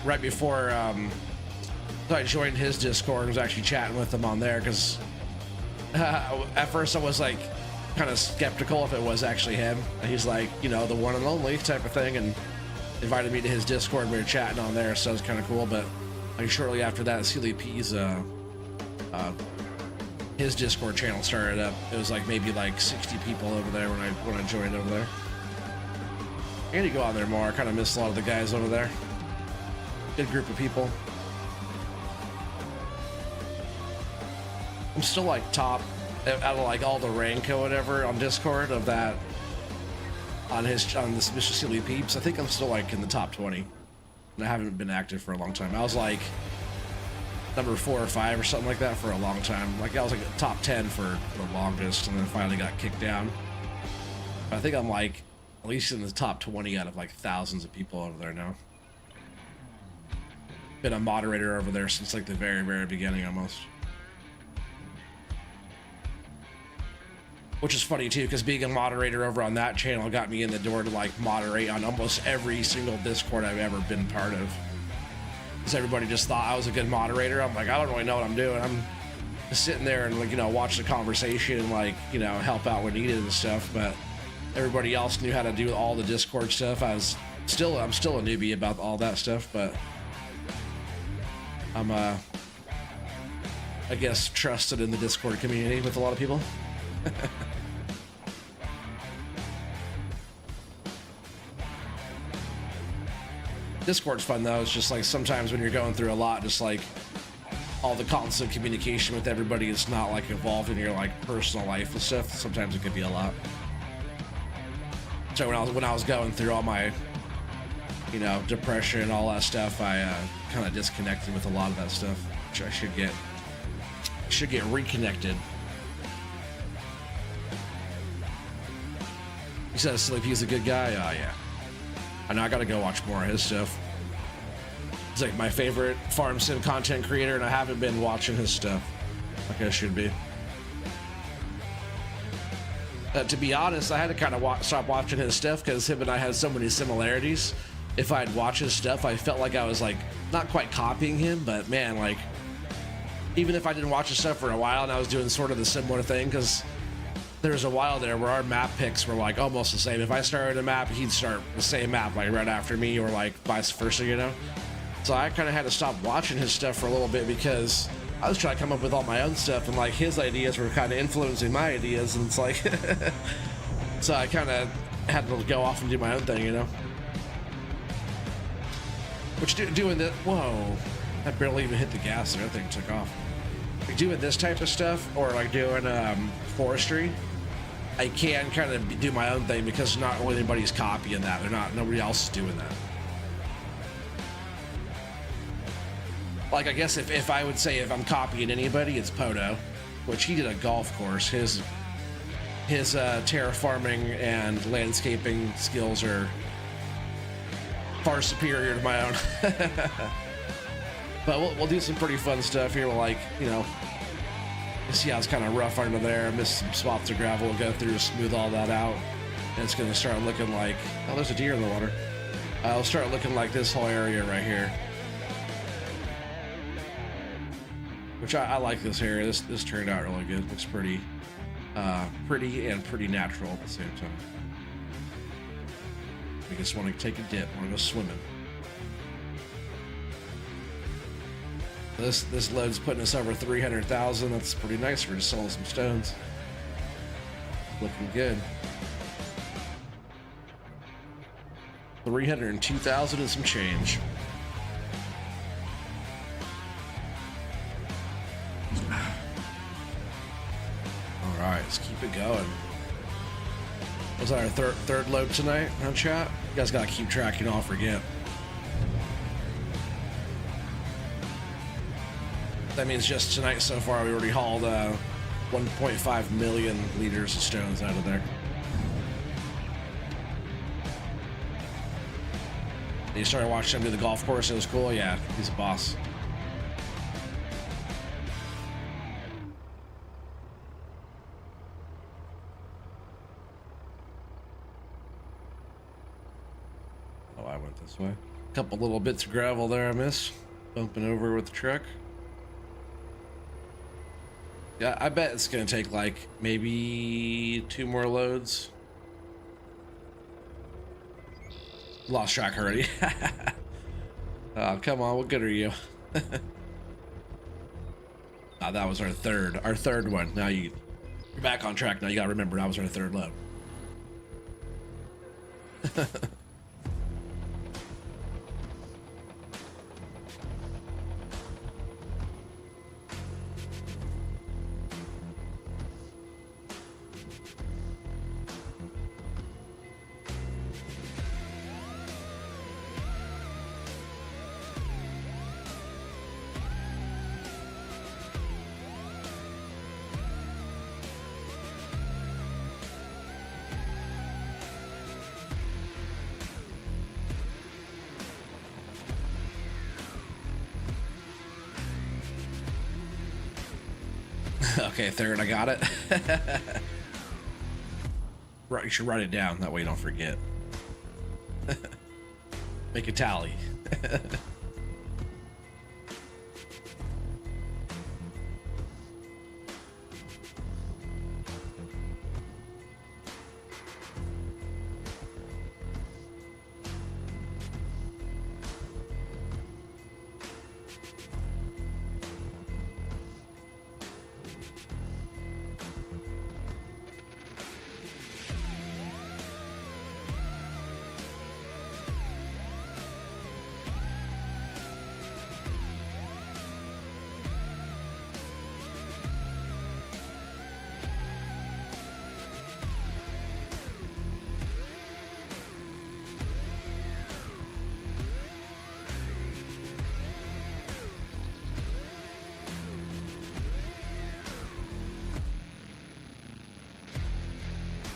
Right before I joined his Discord, I was actually chatting with him on there, because at first I was like kind of skeptical if it was actually him. And he's like, you know, the one and only type of thing, and invited me to his Discord. We were chatting on there, so it was kind of cool. But like shortly after that, Sealy P's his Discord channel started up. It was like maybe like 60 people over there when I joined over there. I need to go on there more. I kind of miss a lot of the guys over there. Good group of people. I'm still like top out of like all the rank or whatever on Discord of that on this Mr. Silly Peeps. I think I'm still like in the top 20. and I haven't been active for a long time. I was like number 4 or 5 or something like that for a long time. Like I was like top 10 for the longest, and then finally got kicked down. I think I'm like at least in the top 20 out of like thousands of people over there now. Been a moderator over there since like the very beginning almost. Which is funny too, because being a moderator over on that channel got me in the door to like moderate on almost every single Discord I've ever been part of. Because everybody just thought I was a good moderator. I'm like, I don't really know what I'm doing. I'm just sitting there and like, you know, watch the conversation and like, you know, help out when needed and stuff. But everybody else knew how to do all the Discord stuff. I'm still a newbie about all that stuff, but I'm I guess trusted in the Discord community with a lot of people. Discord's fun though. It's just like sometimes when you're going through a lot, just like all the constant communication with everybody is not like involved in your like personal life and stuff. Sometimes it could be a lot. So when I was going through all my, you know, depression and all that stuff, I kind of disconnected with a lot of that stuff, which I should get reconnected. He says Sleepy's a good guy. Oh yeah. I know I gotta go watch more of his stuff. He's like my favorite farm sim content creator, and I haven't been watching his stuff like I should be. To be honest, I had to kind of stop watching his stuff because him and I had so many similarities. If I'd watch his stuff, I felt like I was like not quite copying him, but man, like even if I didn't watch his stuff for a while and I was doing sort of the similar thing, because there was a while there where our map picks were like almost the same. If I started a map, he'd start the same map like right after me, or like vice versa, you know? So I kind of had to stop watching his stuff for a little bit because I was trying to come up with all my own stuff, and like his ideas were kind of influencing my ideas, and it's like so I kind of had to go off and do my own thing, you know? Which doing that, whoa, I barely even hit the gas there, that thing took off. Like doing this type of stuff, or like doing forestry, I can kind of do my own thing because not really anybody's copying that. Nobody else is doing that. Like, I guess if I would say if I'm copying anybody, it's Poto, which he did a golf course. His terraforming and landscaping skills are far superior to my own. But we'll do some pretty fun stuff here. We'll, like, you know, see how it's kind of rough under there. Miss some spots of gravel. We'll go through to smooth all that out. And it's going to start looking like, oh, there's a deer in the water. It'll start looking like this whole area right here. Which I like this area. This turned out really good. Looks pretty and pretty natural at the same time. We just want to take a dip. Want to go swimming. This load's putting us over 300,000. That's pretty nice for just selling some stones. Looking good. 302,000 and some change. All right, let's keep it going. Was that our third load tonight on chat? You guys gotta keep track, you know, I'll forget. That means just tonight so far we already hauled 1.5 million liters of stones out of there. You started watching him do the golf course, it was cool. Yeah, he's a boss. Oh, I went this way. A couple little bits of gravel there I missed. Bumping over with the truck. Yeah, I bet it's gonna take like maybe 2 more loads. Lost track already. Oh, come on, what good are you? Oh, that was our third one. Now you're back on track. Now you gotta remember that was our third load. Okay, third, I got it. Right, you should write it down. That way you don't forget. Make a tally.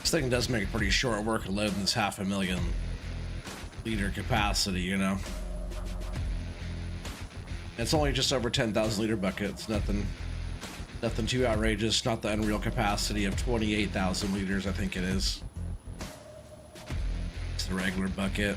This thing does make pretty short work of loading this 500,000 liter capacity, you know. It's only just over 10,000 liter bucket. It's nothing too outrageous. Not the unreal capacity of 28,000 liters, I think it is. It's the regular bucket.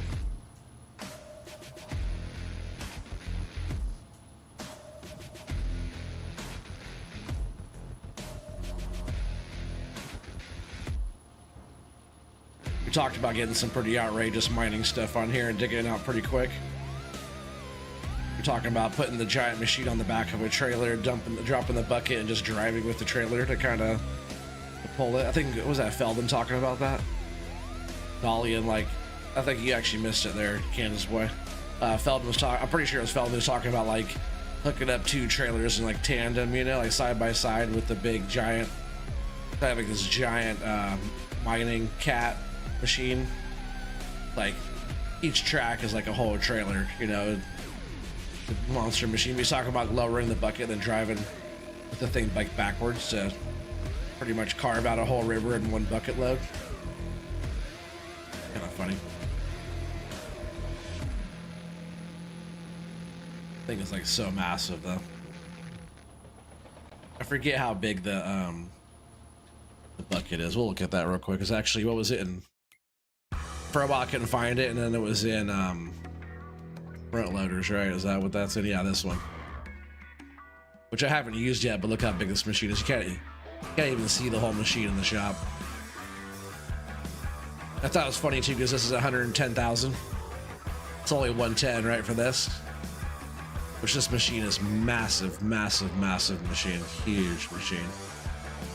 Talked about getting some pretty outrageous mining stuff on here and digging it out pretty quick. We're talking about putting the giant machine on the back of a trailer, dropping the bucket and just driving with the trailer to kind of pull it. I think, was that Feldman talking about that? Dolly and like, I think you actually missed it there, Kansas boy. Feldman was talking, I'm pretty sure it was Feldman was talking about like hooking up two trailers in like tandem, you know, like side by side with the big giant, having this giant mining cat machine. Like each track is like a whole trailer, you know, the monster machine. He's talking about lowering the bucket and driving with the thing like backwards to pretty much carve out a whole river in one bucket load. Kind of funny. Thing is like so massive though. I forget how big the bucket is. We'll look at that real quick. It's actually, what was it in? For a while I couldn't find it, and then it was in front loaders, right? Is that what that's in? Yeah, this one, which I haven't used yet, but look how big this machine is. You can't even see the whole machine in the shop. I thought it was funny too because this is 110,000. It's only 110, right, for this, which this machine is massive machine, huge machine,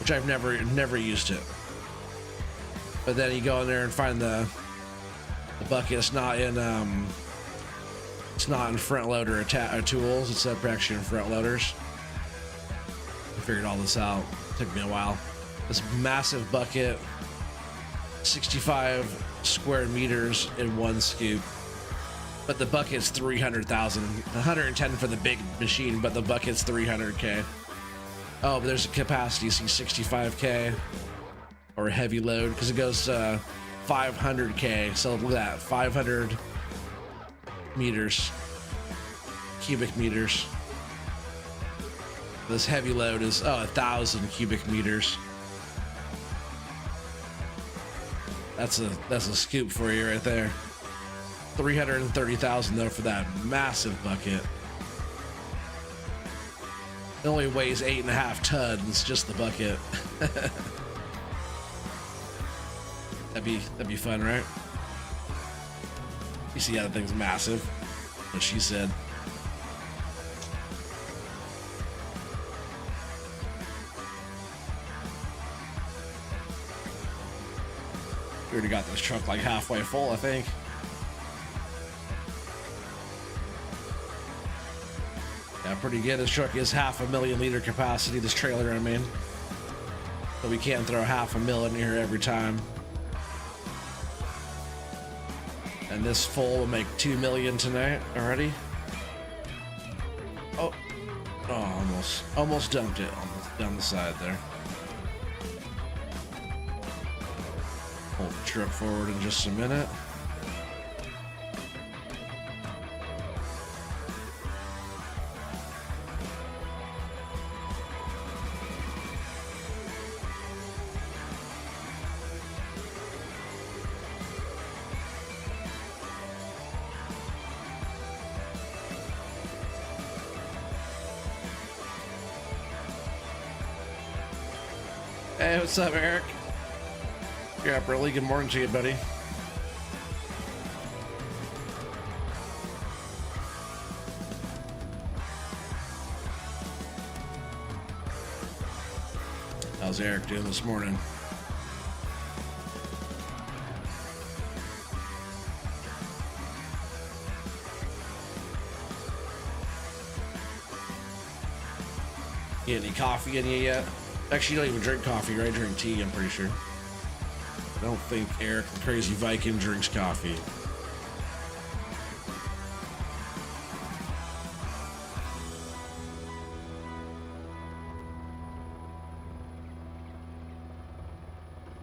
which I've never used it. But then you go in there and find the bucket. It's not in front loader tools. It's actually in front loaders. I figured all this out. It took me a while. This massive bucket, 65 square meters in one scoop. But the bucket's 300,000. 110 for the big machine, but the bucket's 300K. Oh, but there's a capacity. See, 65K. Or a heavy load, because it goes 500K. So look at that, 500 meters, cubic meters. This heavy load is 1,000 cubic meters. That's a scoop for you right there. 330,000 though for that massive bucket. It only weighs 8.5 tons, just the bucket. That'd be fun, right? You see how the thing's massive. What she said. We already got this truck like halfway full, I think. Yeah, pretty good. This truck is 500,000 liter capacity, this trailer, I mean. But we can't throw 500,000 in here every time. And this full will make 2 million tonight already. Oh, almost dumped it down the side there. Hold the truck forward in just a minute. Hey, what's up, Eric? You're up early. Good morning to you, buddy. How's Eric doing this morning? Get any coffee in you yet? Actually, you don't even drink coffee, right? Drink tea, I'm pretty sure. I don't think Eric, the crazy Viking, drinks coffee.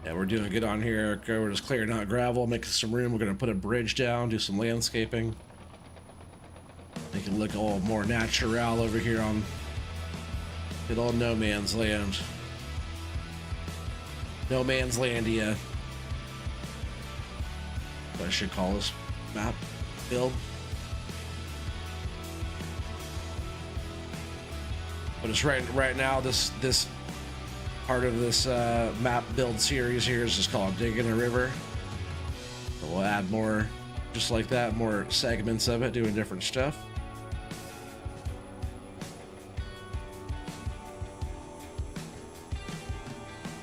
Yeah, we're doing good on here, Eric. We're just clearing out gravel, making some room. We're going to put a bridge down, do some landscaping. Make it look a little more natural over here on good old No Man's Land. No Man's Landia. What I should call this map build. But it's right now, this part of this map build series here is just called Digging a River. So we'll add more just like that, more segments of it, doing different stuff.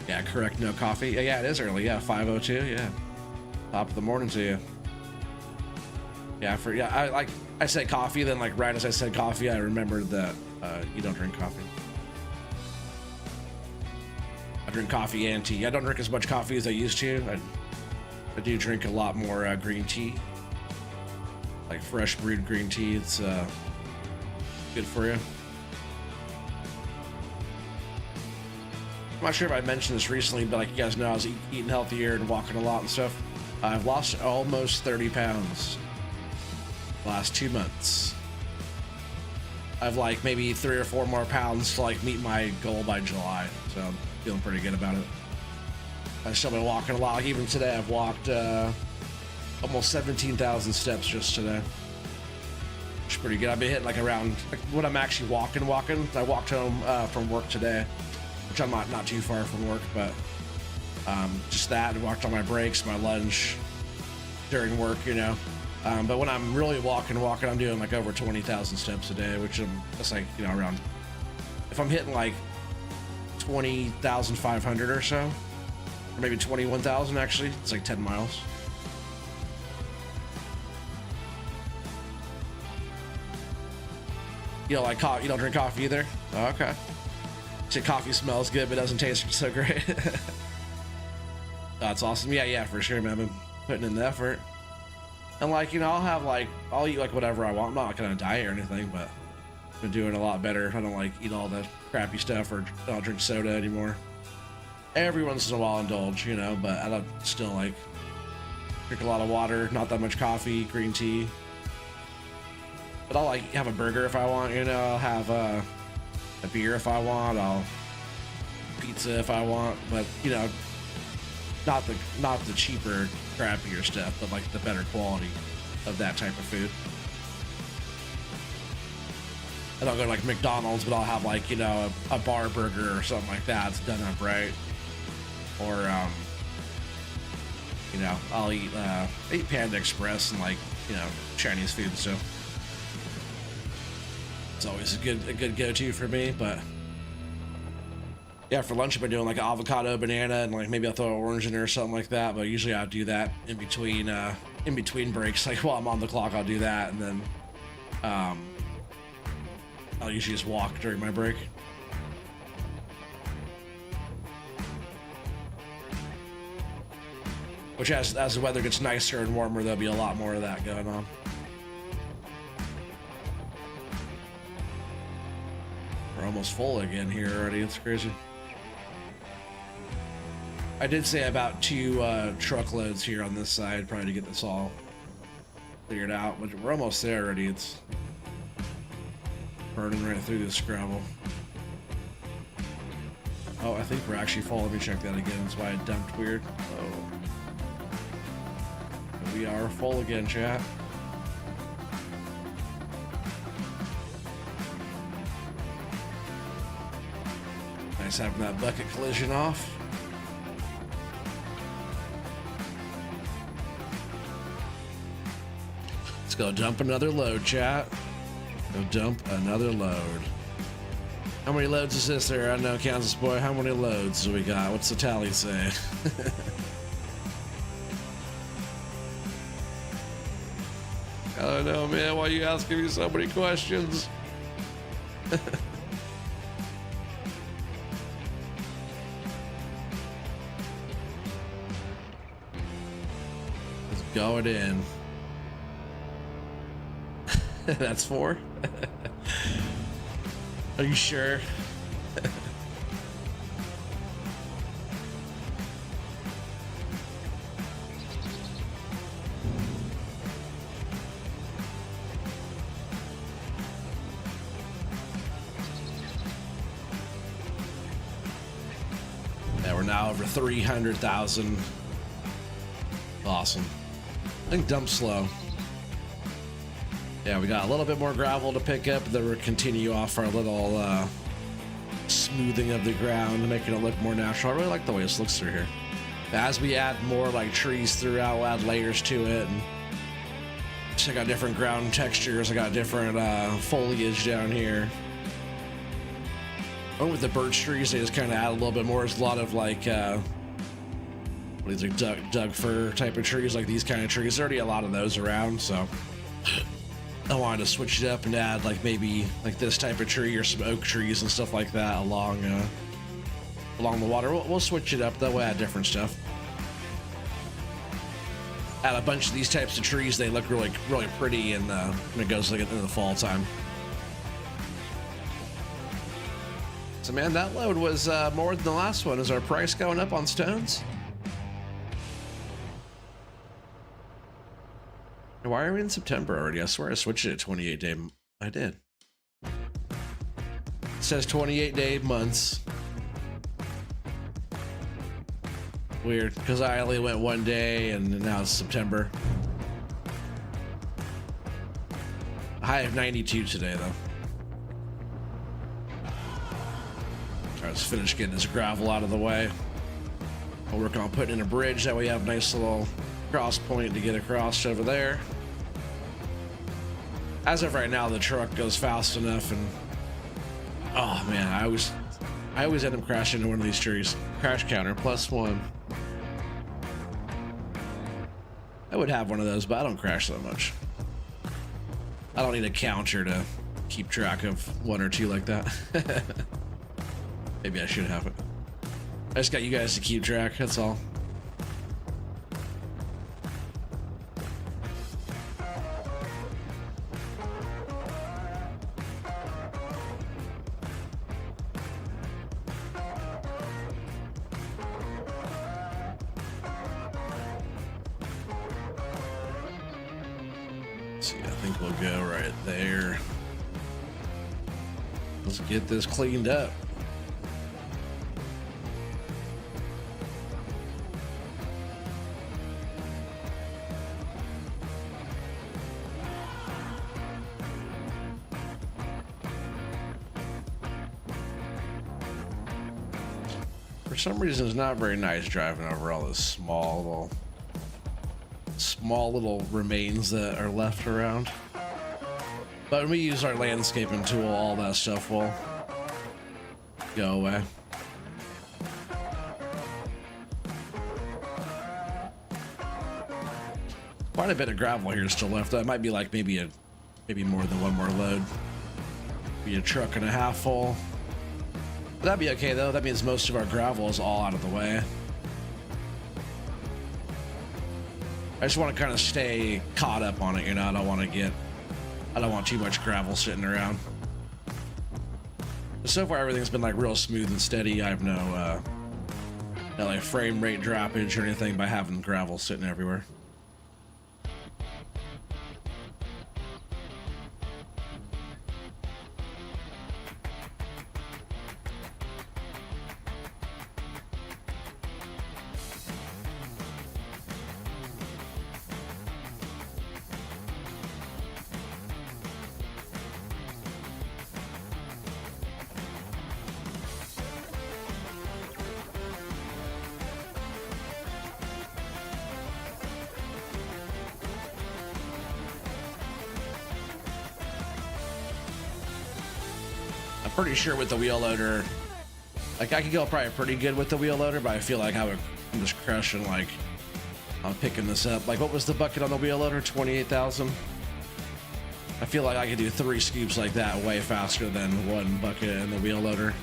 Yeah, correct. No coffee. Yeah, it is early. Yeah, 5:02. Yeah, top of the morning to you. Yeah, I said coffee. Then like right as I said coffee, I remembered that you don't drink coffee. I drink coffee and tea. I don't drink as much coffee as I used to. I do drink a lot more green tea, like fresh brewed green tea. It's good for you. I'm not sure if I mentioned this recently, but like you guys know, I was eating healthier and walking a lot and stuff. I've lost almost 30 pounds the last 2 months. I've like maybe 3 or 4 more pounds to like meet my goal by July, so I'm feeling pretty good about it. I've still been walking a lot. Like even today, I've walked almost 17,000 steps just today. Which is pretty good. I've been hitting like around like, when I'm actually walking. I walked home from work today, which I'm not too far from work, but just that. I walked on my breaks, my lunch during work, you know. But when I'm really walking, I'm doing like over 20,000 steps a day, which that's like, you know, around, if I'm hitting like 20,500 or so, or maybe 21,000 actually, it's like 10 miles. You don't like coffee? You don't drink coffee either? Oh, okay. So coffee smells good, but doesn't taste so great. That's awesome. Yeah, for sure, man. I've been putting in the effort. And like, you know, I'll eat like whatever I want. I'm not gonna diet or anything, but I've been doing a lot better. I don't like eat all the crappy stuff or I don't drink soda anymore. Every once in a while indulge, you know, but I don't still like drink a lot of water, not that much coffee, green tea. But I'll like have a burger if I want, you know, I'll have a beer if I want, I'll pizza if I want, but you know, not the cheaper, crappier stuff, but like the better quality of that type of food. I don't go to like McDonald's, but I'll have like, you know, a bar burger or something like that. It's done up right. Or, you know, I'll eat Panda Express and like, you know, Chinese food and stuff. It's always a good go-to for me, but yeah, for lunch I've been doing like avocado, banana, and like maybe I'll throw an orange in there or something like that. But usually I'll do that in between breaks. Like while I'm on the clock, I'll do that, and then I'll usually just walk during my break. Which as the weather gets nicer and warmer, there'll be a lot more of that going on. We're almost full again here already. It's crazy. I did say about 2 truckloads here on this side, probably to get this all cleared out, but we're almost there already. It's burning right through this gravel. Oh, I think we're actually full. Let me check that again. That's why I dumped weird. Oh. We are full again, chat. Nice having that bucket collision off. Let's go dump another load, chat. Go dump another load. How many loads is this there? I know, Kansas boy. How many loads do we got? What's the tally say? I don't know, man. Why are you asking me so many questions? Let's go it in. That's 4. Are you sure? Yeah, we're now over 300,000. Awesome. I think dump slow. Yeah, we got a little bit more gravel to pick up, then we'll continue off our little smoothing of the ground, making it look more natural. I really like the way this looks through here. As we add more like trees throughout, we'll add layers to it, and check out different ground textures. I got different foliage down here. Oh, with the birch trees, they just kind of add a little bit more. There's a lot of like what is it, Doug fir type of trees, like these kind of trees. There's already a lot of those around, so I wanted to switch it up and add like maybe like this type of tree or some oak trees and stuff like that along the water. We'll switch it up that way, add different stuff. Add a bunch of these types of trees. They look really pretty, and when it goes like into the fall time. So man, that load was more than the last one. Is our price going up on stones? Why are we in September already? I swear I switched it to 28 day. I did. It says 28 day months. Weird, because I only went 1 day and now it's September. High of 92 today though. All right, let's finish getting this gravel out of the way. I'll work on putting in a bridge, that way we have a nice little cross point to get across over there. As of right now, the truck goes fast enough, and oh man, I always end up crashing into one of these trees. Crash counter +1. I would have one of those, but I don't crash that much. I don't need a counter to keep track of 1 or 2 like that. Maybe I should have it. I just got you guys to keep track, that's all. Go right there. Let's get this cleaned up. For some reason, it's not very nice driving over all this small little remains that are left around. But when we use our landscaping tool, all that stuff will go away. Quite a bit of gravel here still left. That might be like maybe more than one more load. Be a truck and a half full. But that'd be okay though. That means most of our gravel is all out of the way. I just want to kind of stay caught up on it, you know. I don't want too much gravel sitting around. So far, everything's been like real smooth and steady. I have no like frame rate droppage or anything by having gravel sitting everywhere. pretty sure with the wheel loader, like I could go probably pretty good with the wheel loader, but I feel like I would just crush and like I'm picking this up. Like what was the bucket on the wheel loader? 28,000. I feel like I could do 3 scoops like that way faster than 1 bucket in the wheel loader.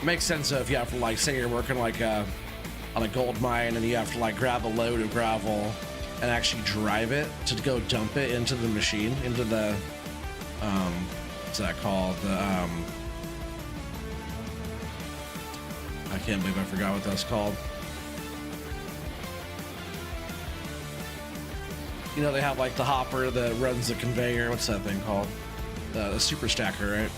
Makes sense though if you have to like say you're working like on a gold mine and you have to like grab a load of gravel and actually drive it to go dump it into the machine, into the what's that called, the I can't believe I forgot what that's called. You know, they have like the hopper that runs the conveyor. What's that thing called? The super stacker, right?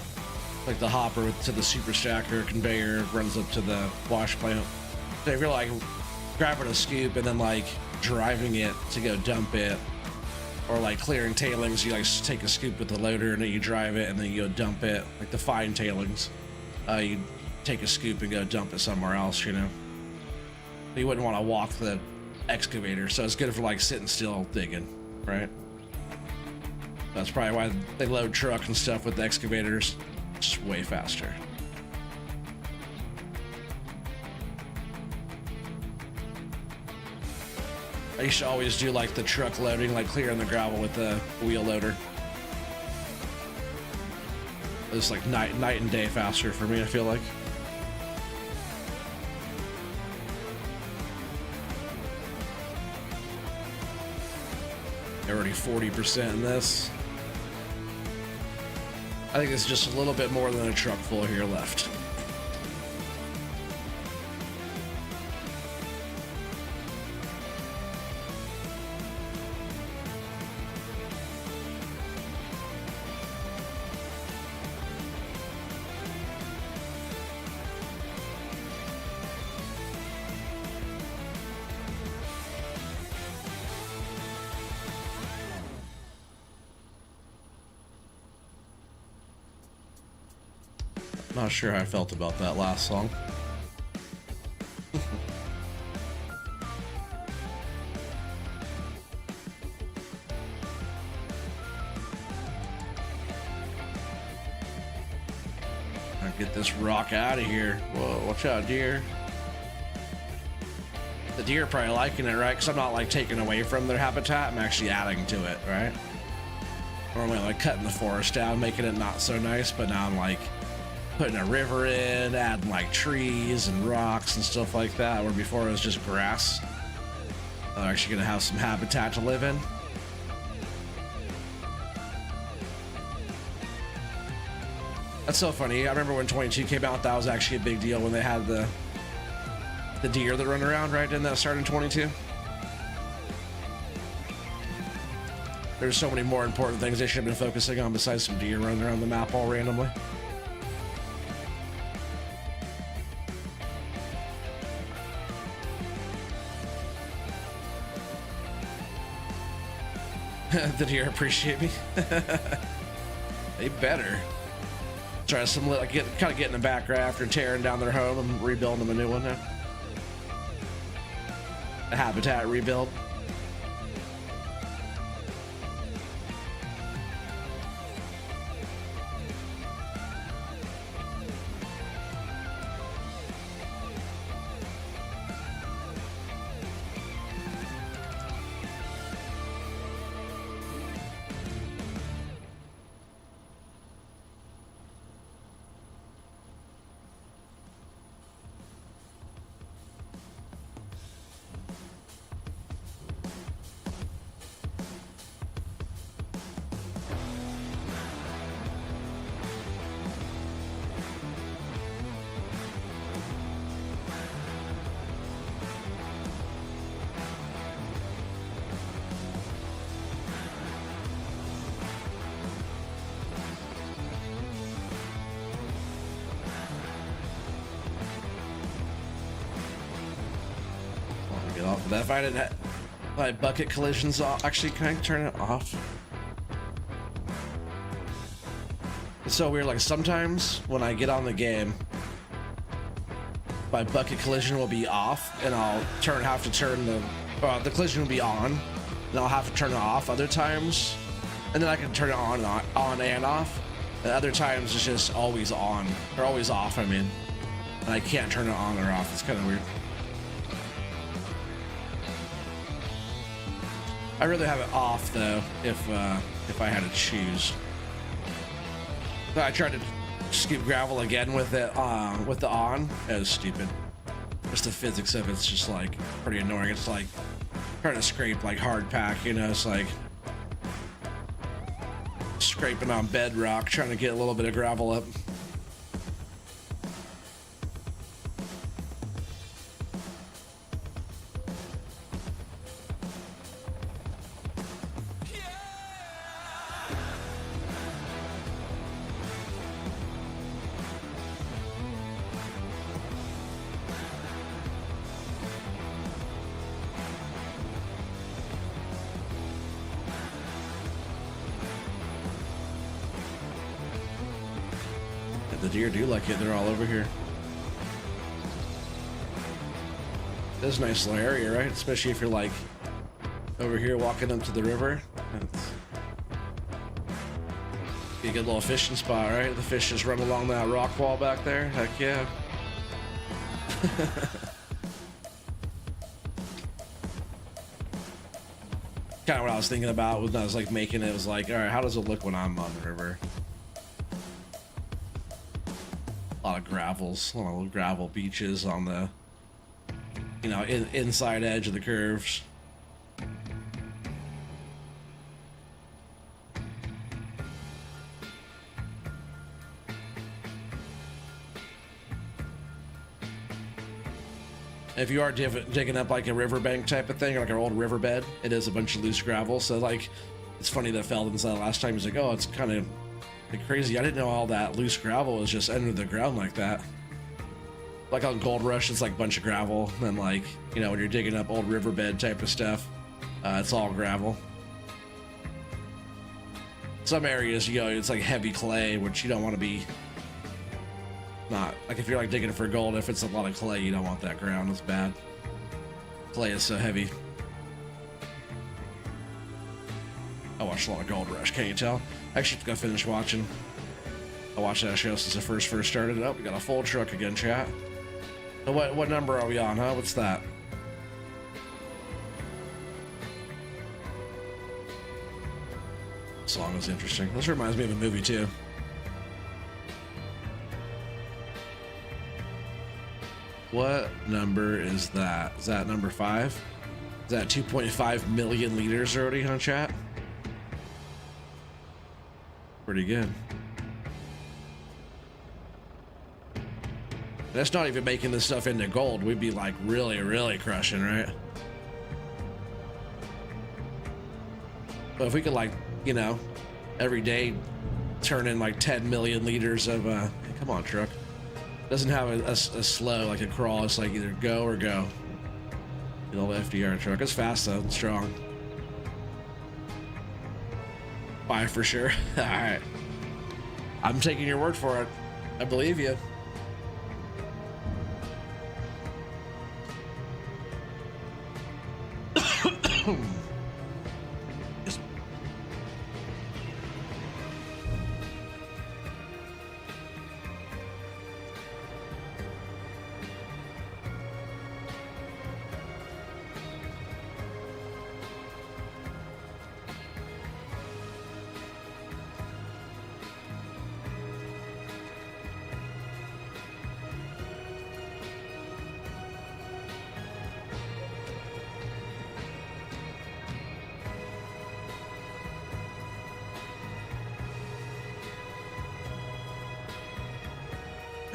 Like the hopper to the super stacker conveyor runs up to the wash plant. So if you're like grabbing a scoop and then like driving it to go dump it, or like clearing tailings, you like take a scoop with the loader and then you drive it and then you go dump it, like the fine tailings. You take a scoop and go dump it somewhere else, you know. You wouldn't want to walk the excavator, so it's good for like sitting still digging, right? That's probably why they load truck and stuff with the excavators. Just way faster. I used to always do like the truck loading, like clearing the gravel with the wheel loader. It's like night and day faster for me, I feel like. Already 40% in this. I think it's just a little bit more than a truck full here left. Not sure how I felt about that last song. I'll get this rock out of here. Whoa, watch out, deer. The deer are probably liking it, right? Because I'm not like taking away from their habitat, I'm actually adding to it, right? Normally like cutting the forest down, making it not so nice, but now I'm like putting a river in, adding like trees and rocks and stuff like that, where before it was just grass. I'm actually gonna have some habitat to live in. That's so funny. I remember when 22 came out, that was actually a big deal when they had the deer that run around, right? Didn't that start in 22? There's so many more important things they should have been focusing on besides some deer running around the map all randomly. The deer appreciate me. They better. Try some like kind of getting them back right after tearing down their home and rebuilding them a new one now. A habitat rebuild. Off of that. If I didn't have my bucket collisions off, actually, can I turn it off? It's so weird. Like sometimes when I get on the game, my bucket collision will be off, and I'll have to turn the collision will be on, and I'll have to turn it off other times, and then I can turn it on and off. And other times it's just always on, or always off, I mean. And I can't turn it on or off. It's kind of weird. I'd rather have it off though, if I had to choose. So I tried to scoop gravel again with it with the on. It was stupid. Just the physics of it's just like pretty annoying. It's like trying to scrape like hard pack, you know, it's like scraping on bedrock, trying to get a little bit of gravel up. The deer do like it. They're all over here. This is a nice little area, right? Especially if you're like over here walking up to the river. Be a good little fishing spot, right? The fish just run along that rock wall back there. Heck yeah. Kind of what I was thinking about when I was like making it. It was like, all right, how does it look when I'm on the river? A lot of gravels, a lot of gravel beaches on the, you know, inside edge of the curves. If you are digging up like a riverbank type of thing, or like an old riverbed, it is a bunch of loose gravel. So like, it's funny that Feldon said last time, he's like, oh, it's kind of like crazy. I didn't know all that loose gravel was just under the ground like that. Like on Gold Rush, it's like a bunch of gravel. And like, you know, when you're digging up old riverbed type of stuff, it's all gravel. Some areas, you know, it's like heavy clay, which you don't want to be. Not like if you're like digging for gold, if it's a lot of clay, you don't want that ground. It's bad. Clay is so heavy. I watched a lot of Gold Rush, can't you tell? I actually have to go finish watching. I watched that show since it first started. Oh, we got a full truck again, chat. So what number are we on, huh? What's that? This song is interesting. This reminds me of a movie too. What number is that? Is that number 5? Is that 2.5 million liters already, huh, chat? Pretty good. That's not even making this stuff into gold. We'd be like really, really crushing, right? But if we could like, you know, every day turn in like 10 million liters of, hey, come on, truck. Doesn't have a slow, like a crawl. It's like either go or go. The old FDR truck. It's fast though, it's strong. Buy for sure. All right. I'm taking your word for it. I believe you.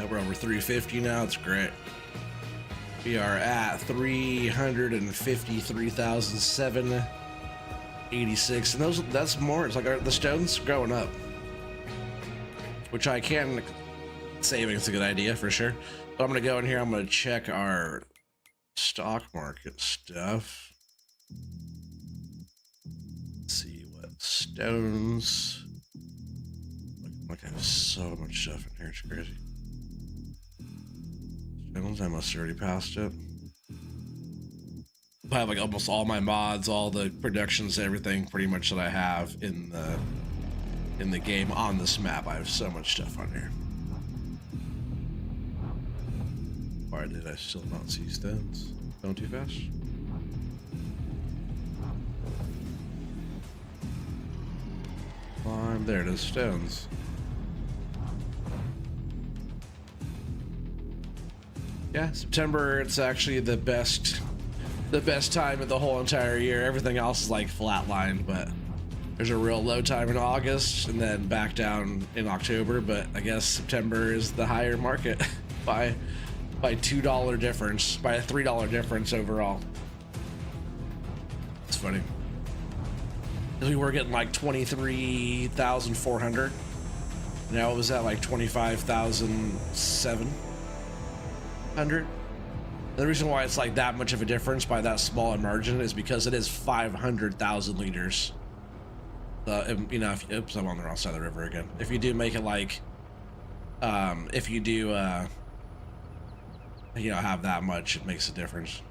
We're over 350 now. It's great. We are at 353,786, and that's more. It's like the stone's growing up, which I can saving is a good idea for sure. But I'm gonna go in here. I'm gonna check our stock market stuff. Let's see what stones. Like I have so much stuff in here, it's crazy. Channels, I must have already passed it. I have like almost all my mods, all the productions, everything pretty much that I have in the game on this map. I have so much stuff on here. Why did I still not see stones? Going too fast? Climb, there it is, stones. Yeah, September, it's actually the best time of the whole entire year. Everything else is like flatlined, but there's a real low time in August and then back down in October. But I guess September is the higher market by $2 difference, by a $3 difference overall. It's funny. We were getting like 23,400. Now it was at like 25,700. The reason why it's like that much of a difference by that small a margin is because it is 500,000 liters. You know, oops, I'm on the wrong side of the river again. If you do make it like, if you do, you know, have that much, it makes a difference.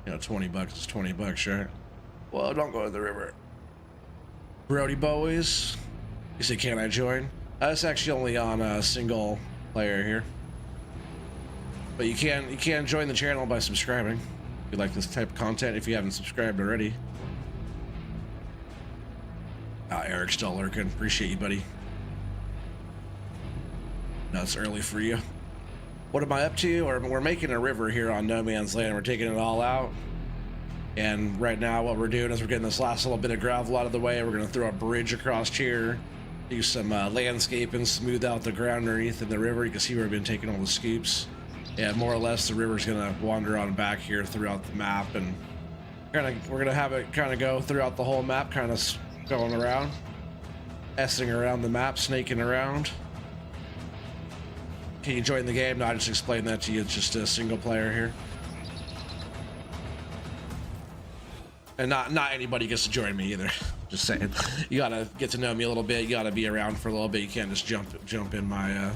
You know, 20 bucks is 20 bucks, right? Well, don't go to the river. Brody Boys, you say, can I join? It's actually only on a single player here. But you can join the channel by subscribing if you like this type of content, if you haven't subscribed already. Eric's still lurking. Appreciate you, buddy. No, it's early for you. What am I up to? We're making a river here on No Man's Land. We're taking it all out. And right now what we're doing is we're getting this last little bit of gravel out of the way. We're going to throw a bridge across here. Do some landscaping, smooth out the ground underneath in the river. You can see where we've been taking all the scoops. Yeah, more or less the river's gonna wander on back here throughout the map, and we're gonna have it kind of go throughout the whole map, kind of going around, S-ing around the map, snaking around. Can you join the game? No, I just explained that to you. It's just a single player here, and not anybody gets to join me either. Just saying, you gotta get to know me a little bit. You gotta be around for a little bit. You can't just jump in my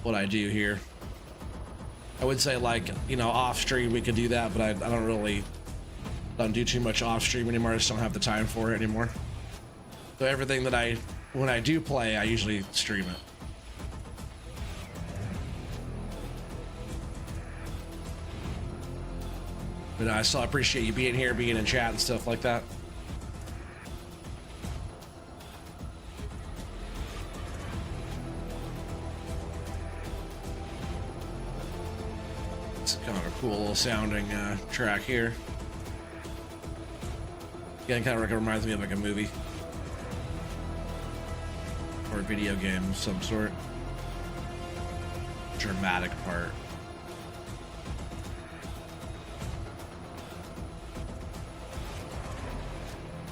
what I do here. I would say, like, you know, off stream we could do that, but I don't do too much off stream anymore. I just don't have the time for it anymore. So everything that when I do play, I usually stream it. But I still appreciate you being here, being in chat and stuff like that. It's kind of a cool little sounding track here. Again, kind of reminds me of like a movie or a video game of some sort. Dramatic part.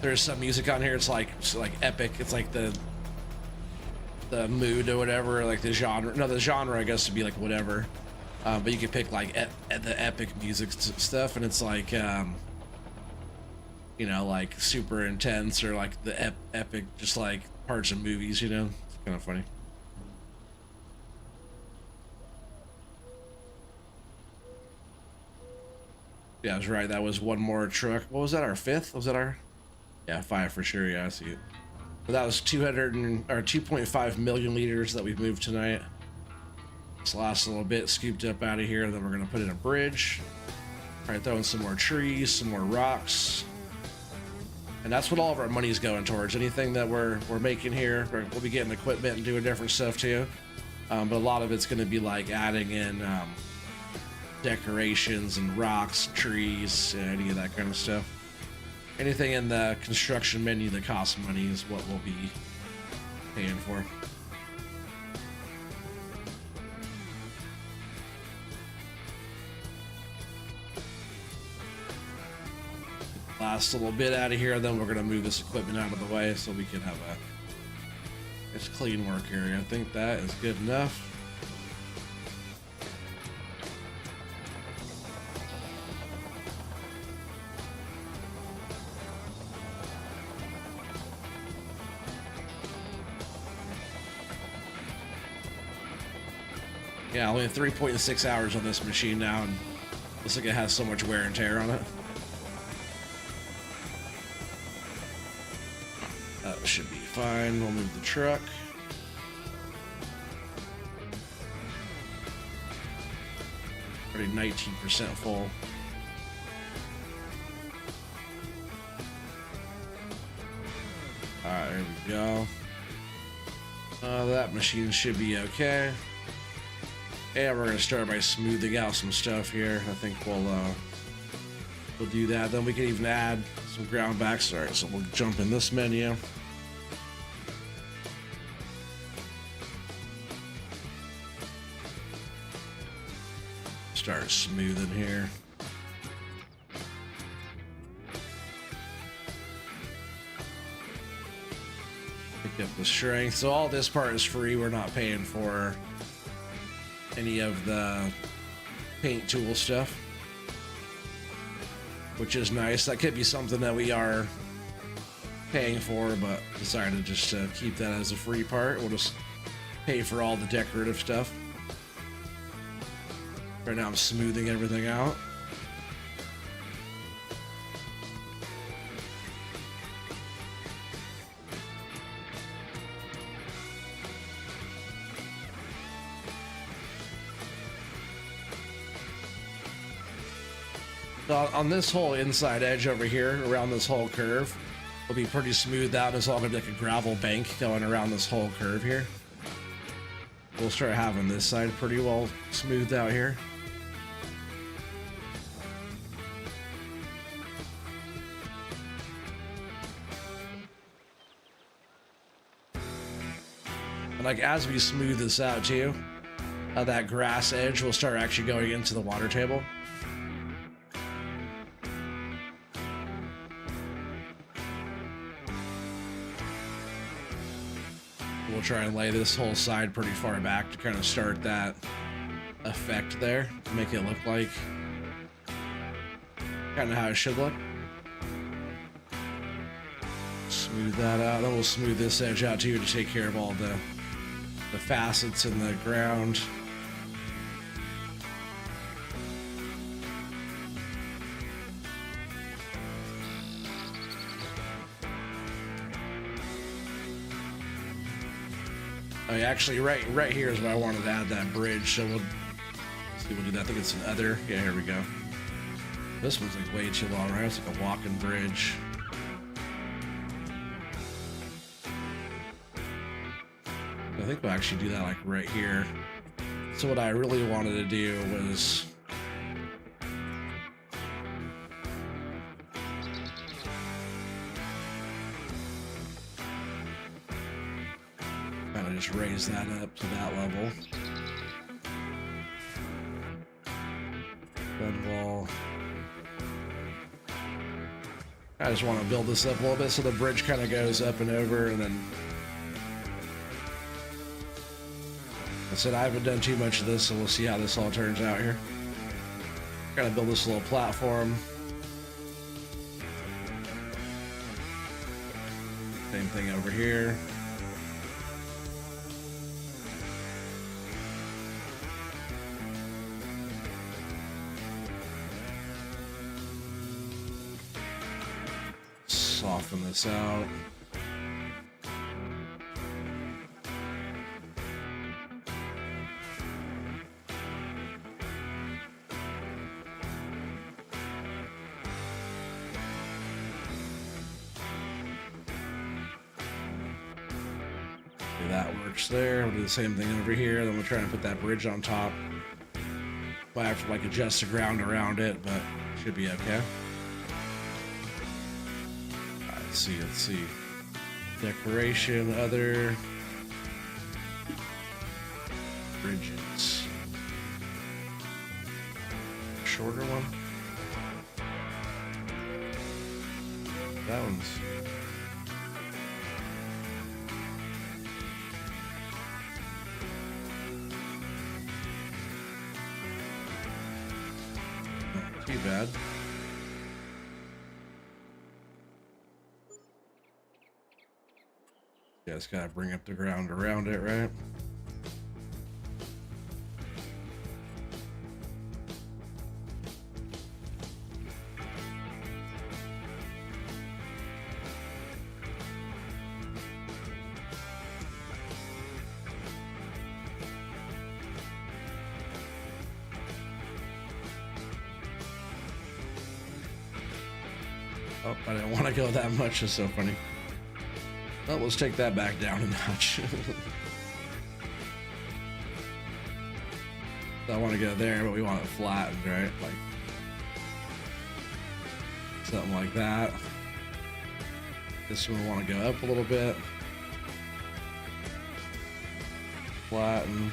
There's some music on here. It's like epic. It's like the mood or whatever, like the genre. No, the genre I guess would be like whatever. But you can pick like the epic music stuff, and it's like you know, like super intense, or like the epic, just like parts of movies. You know, it's kind of funny. Yeah, I was right. That was one more truck. What was that? Our fifth? Was that our? Yeah, 5 for sure. Yeah, I see it. So that was 2.5 million liters that we've moved tonight. This last little bit scooped up out of here. Then we're gonna put in a bridge. All right, throw in some more trees, some more rocks, and that's what all of our money is going towards. Anything that we're making here, we'll be getting equipment and doing different stuff too. But a lot of it's gonna be like adding in decorations and rocks, trees, and any of that kind of stuff. Anything in the construction menu that costs money is what we'll be paying for. Last little bit out of here, then we're going to move this equipment out of the way so we can have a clean work area. I think that is good enough. Yeah, only 3.6 hours on this machine now, and looks like it has so much wear and tear on it. That should be fine. We'll move the truck. Already 19% full. Alright, there we go. That machine should be okay. And we're gonna start by smoothing out some stuff here. I think we'll do that. Then we can even add some ground backs. Alright, so we'll jump in this menu. Start smoothing here. Pick up the strength. So all this part is free. We're not paying for any of the paint tool stuff, which is nice. That could be something that we are paying for, but decided just to keep that as a free part. We'll just pay for all the decorative stuff. Right now I'm smoothing everything out. So on this whole inside edge over here, around this whole curve, will be pretty smoothed out. It's all gonna be like a gravel bank going around this whole curve here. We'll start having this side pretty well smoothed out here. And like as we smooth this out too, that grass edge will start actually going into the water table. We'll try and lay this whole side pretty far back to kind of start that effect there, to make it look like kind of how it should look. Smooth that out. Then we'll smooth this edge out too to take care of all the facets in the ground. Oh, yeah, actually, right here is where I wanted to add that bridge. So we'll do that. I think it's an other. Yeah, here we go. This one's like way too long, right? It's like a walking bridge. I think we'll actually do that like right here. So what I really wanted to do was kind of just raise that up to that level. Then we'll... I just want to build this up a little bit so the bridge kind of goes up and over, and then I said I haven't done too much of this, so we'll see how this all turns out here. Gotta build this little platform. Same thing over here. Soften this out. Okay, that works there. We'll do the same thing over here. Then we'll try and put that bridge on top. Might have to like adjust the ground around it, but should be okay. Let's see. Decoration, other bridges. Shorter one. That one's. Not too bad. Yeah, it's gotta bring up the ground around it, right? Oh, I didn't want to go that much. It's so funny. Well, let's take that back down a notch. I want to go there, but we want it flattened, right? Like something like that. This one we want to go up a little bit. Flatten.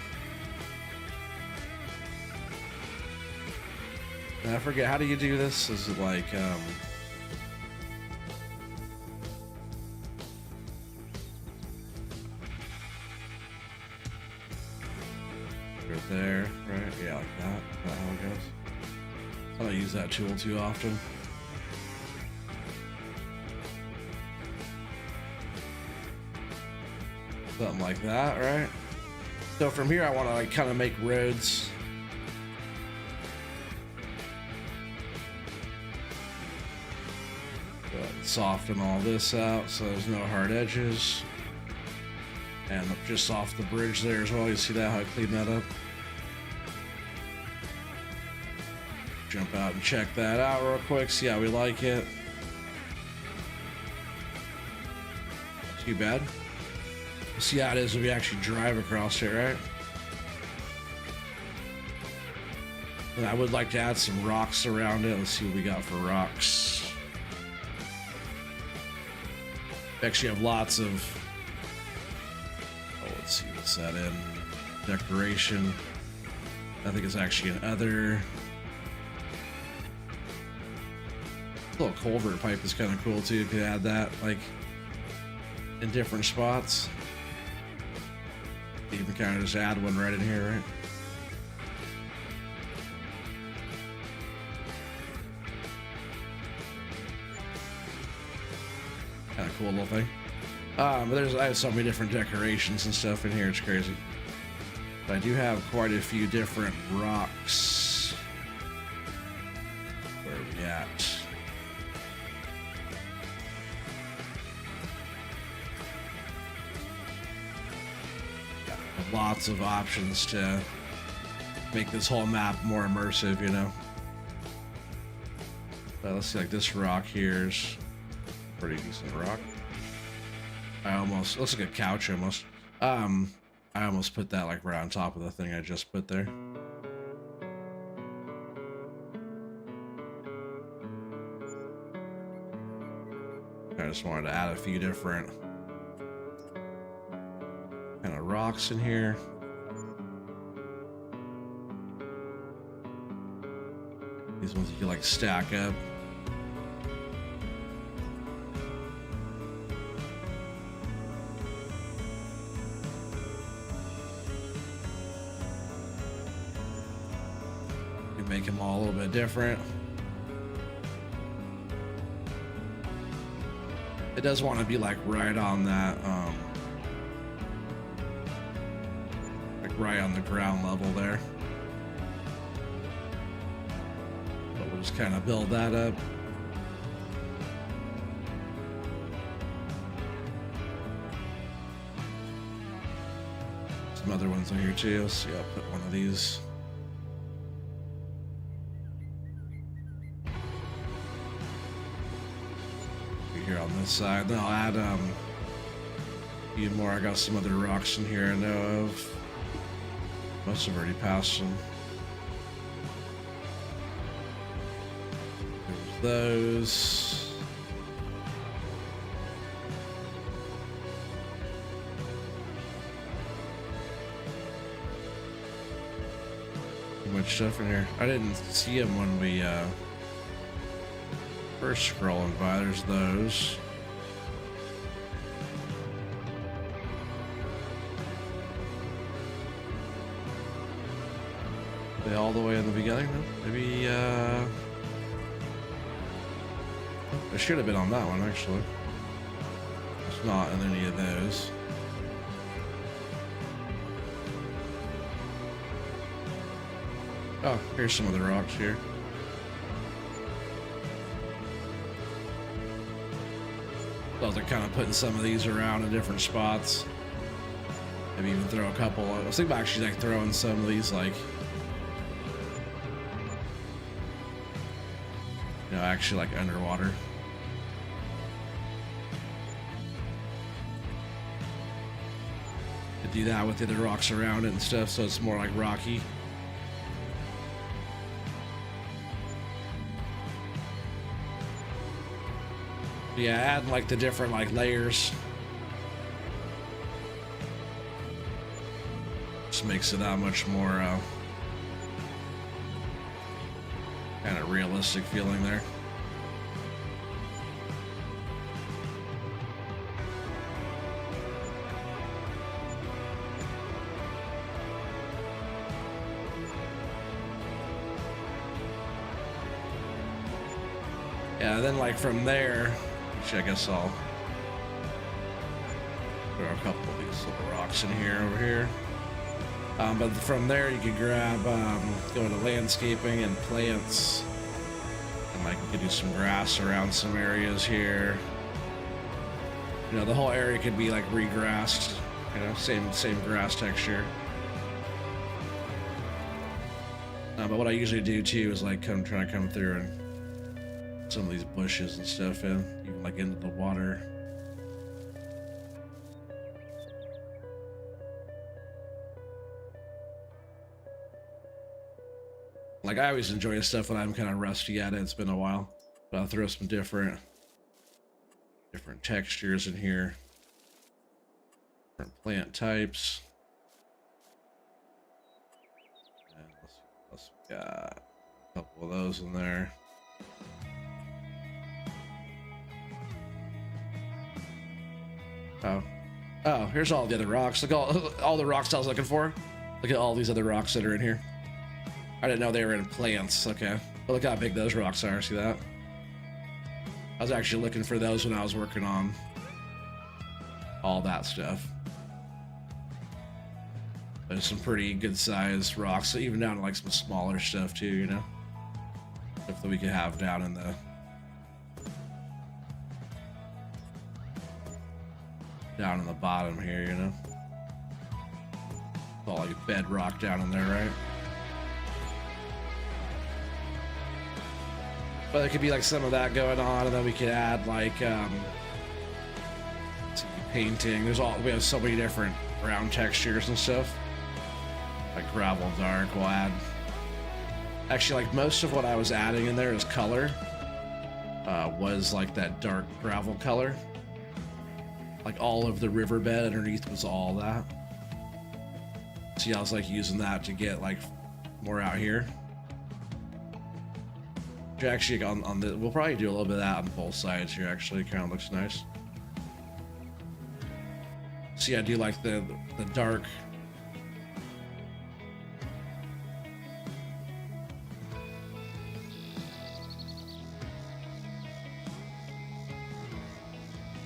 And I forget, how do you do this? Is it like right there, right? Yeah, like that. Is that how it goes? I don't use that tool too often. Something like that, right? So from here, I want to like kind of make roads. Soften all this out so there's no hard edges. And just off the bridge there as well. You see that, how I clean that up? Jump out and check that out real quick. See how we like it. Not too bad. See how it is if we actually drive across it, right? And I would like to add some rocks around it. Let's see what we got for rocks. We actually have lots of, oh, let's see, what's that in? Decoration. I think it's actually an other. Little culvert pipe is kind of cool too. You could add that like in different spots. You can kind of just add one right in here, right? Kind of cool little thing. But I have so many different decorations and stuff in here, it's crazy. But I do have quite a few different rocks. Where are we at? Lots of options to make this whole map more immersive, you know. But let's see, like this rock here's pretty decent rock. Looks like a couch almost. I almost put that like right on top of the thing I just put there. I just wanted to add a few different kind of rocks in here. These ones you can like stack up. You make them all a little bit different. It does want to be like right on that right on the ground level there. But we'll just kind of build that up. Some other ones in here too. So yeah, I'll put one of these. Here on this side. Then I'll add a few more. I got some other rocks in here I know of. Must have already passed them. There's those. Too much stuff in here. I didn't see them when we first scrolling by. There's those. All the way in the beginning, no? Maybe there should have been on that one actually. It's not in any of those. Oh, here's some of the rocks here. So they're kind of putting some of these around in different spots. Maybe even throw a couple. I was thinking about actually like throwing some of these like, you know, actually like underwater. do that with the other rocks around it and stuff, so it's more like rocky. Yeah, adding like the different like layers just makes it that much more kind of realistic feeling there. Yeah, then like from there, which I guess I'll throw a couple of these little rocks in here over here. But from there you could grab, go to landscaping and plants, and like you could do some grass around some areas here. You know, the whole area could be like regrassed, you know, same grass texture. But what I usually do too is like try to come through and some of these bushes and stuff in, even like into the water. Like I always enjoy stuff when I'm kind of rusty at it. It's been a while, but I'll throw some different textures in here, different plant types. And let's got a couple of those in there. Oh, here's all the other rocks. Look all the rocks I was looking for. Look at all these other rocks that are in here. I didn't know they were in plants. Okay, but look how big those rocks are. See that? I was actually looking for those when I was working on all that stuff. There's some pretty good sized rocks, even down to like some smaller stuff too, you know, stuff that we could have down in the bottom here, you know. It's all like bedrock down in there, right? But there could be like some of that going on, and then we could add like painting. We have so many different ground textures and stuff. Like gravel dark, we'll add. Actually, like most of what I was adding in there as color was like that dark gravel color. Like all of the riverbed underneath was all that. See, I was like using that to get like more out here. Which actually on the, we'll probably do a little bit of that on both sides here. Actually, kind of looks nice. See, I do like the dark.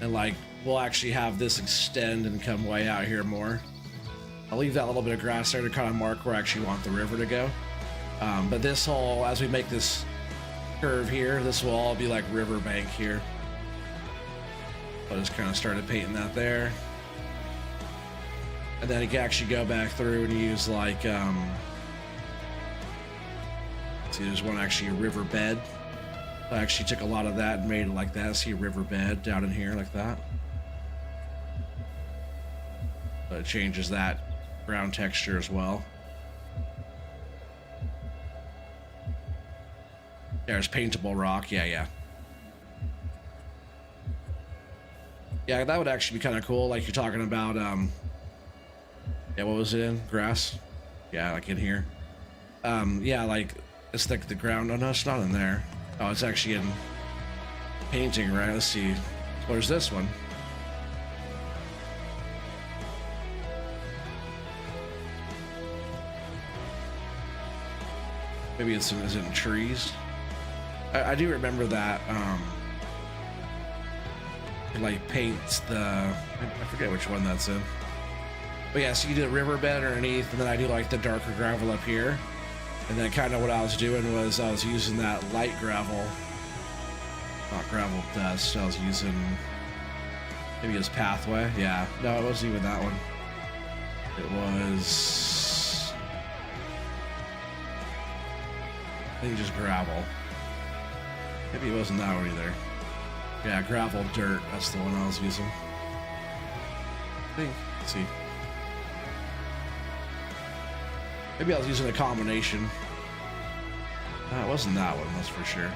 And like, we'll actually have this extend and come way out here more. I'll leave that little bit of grass there to kind of mark where I actually want the river to go. But this whole, as we make this curve here, this will all be like riverbank here. I just kind of started painting that there. And then you can actually go back through and use like, see, there's one actually a riverbed. I actually took a lot of that and made it like that. See a riverbed down in here like that. But it changes that ground texture as well. There's paintable rock. Yeah, that would actually be kind of cool. Like you're talking about, yeah, what was it in? Grass? Yeah, like in here. Yeah, like it's like the ground. Oh no, it's not in there. Oh, it's actually in painting, right? Let's see. Where's this one? Maybe it's in, is it in trees? I do remember that. It like paints the, I forget which one that's in. But yeah, so you do the riverbed underneath, and then I do like the darker gravel up here. And then kind of what I was doing was I was using that light gravel, not gravel dust. I was using, maybe it was pathway. Yeah, no, it wasn't even that one. It was, I think just gravel. Maybe it wasn't that one either. Yeah, gravel dirt. That's the one I was using. I think. Let's see. Maybe I was using a combination. It wasn't that one, that's for sure.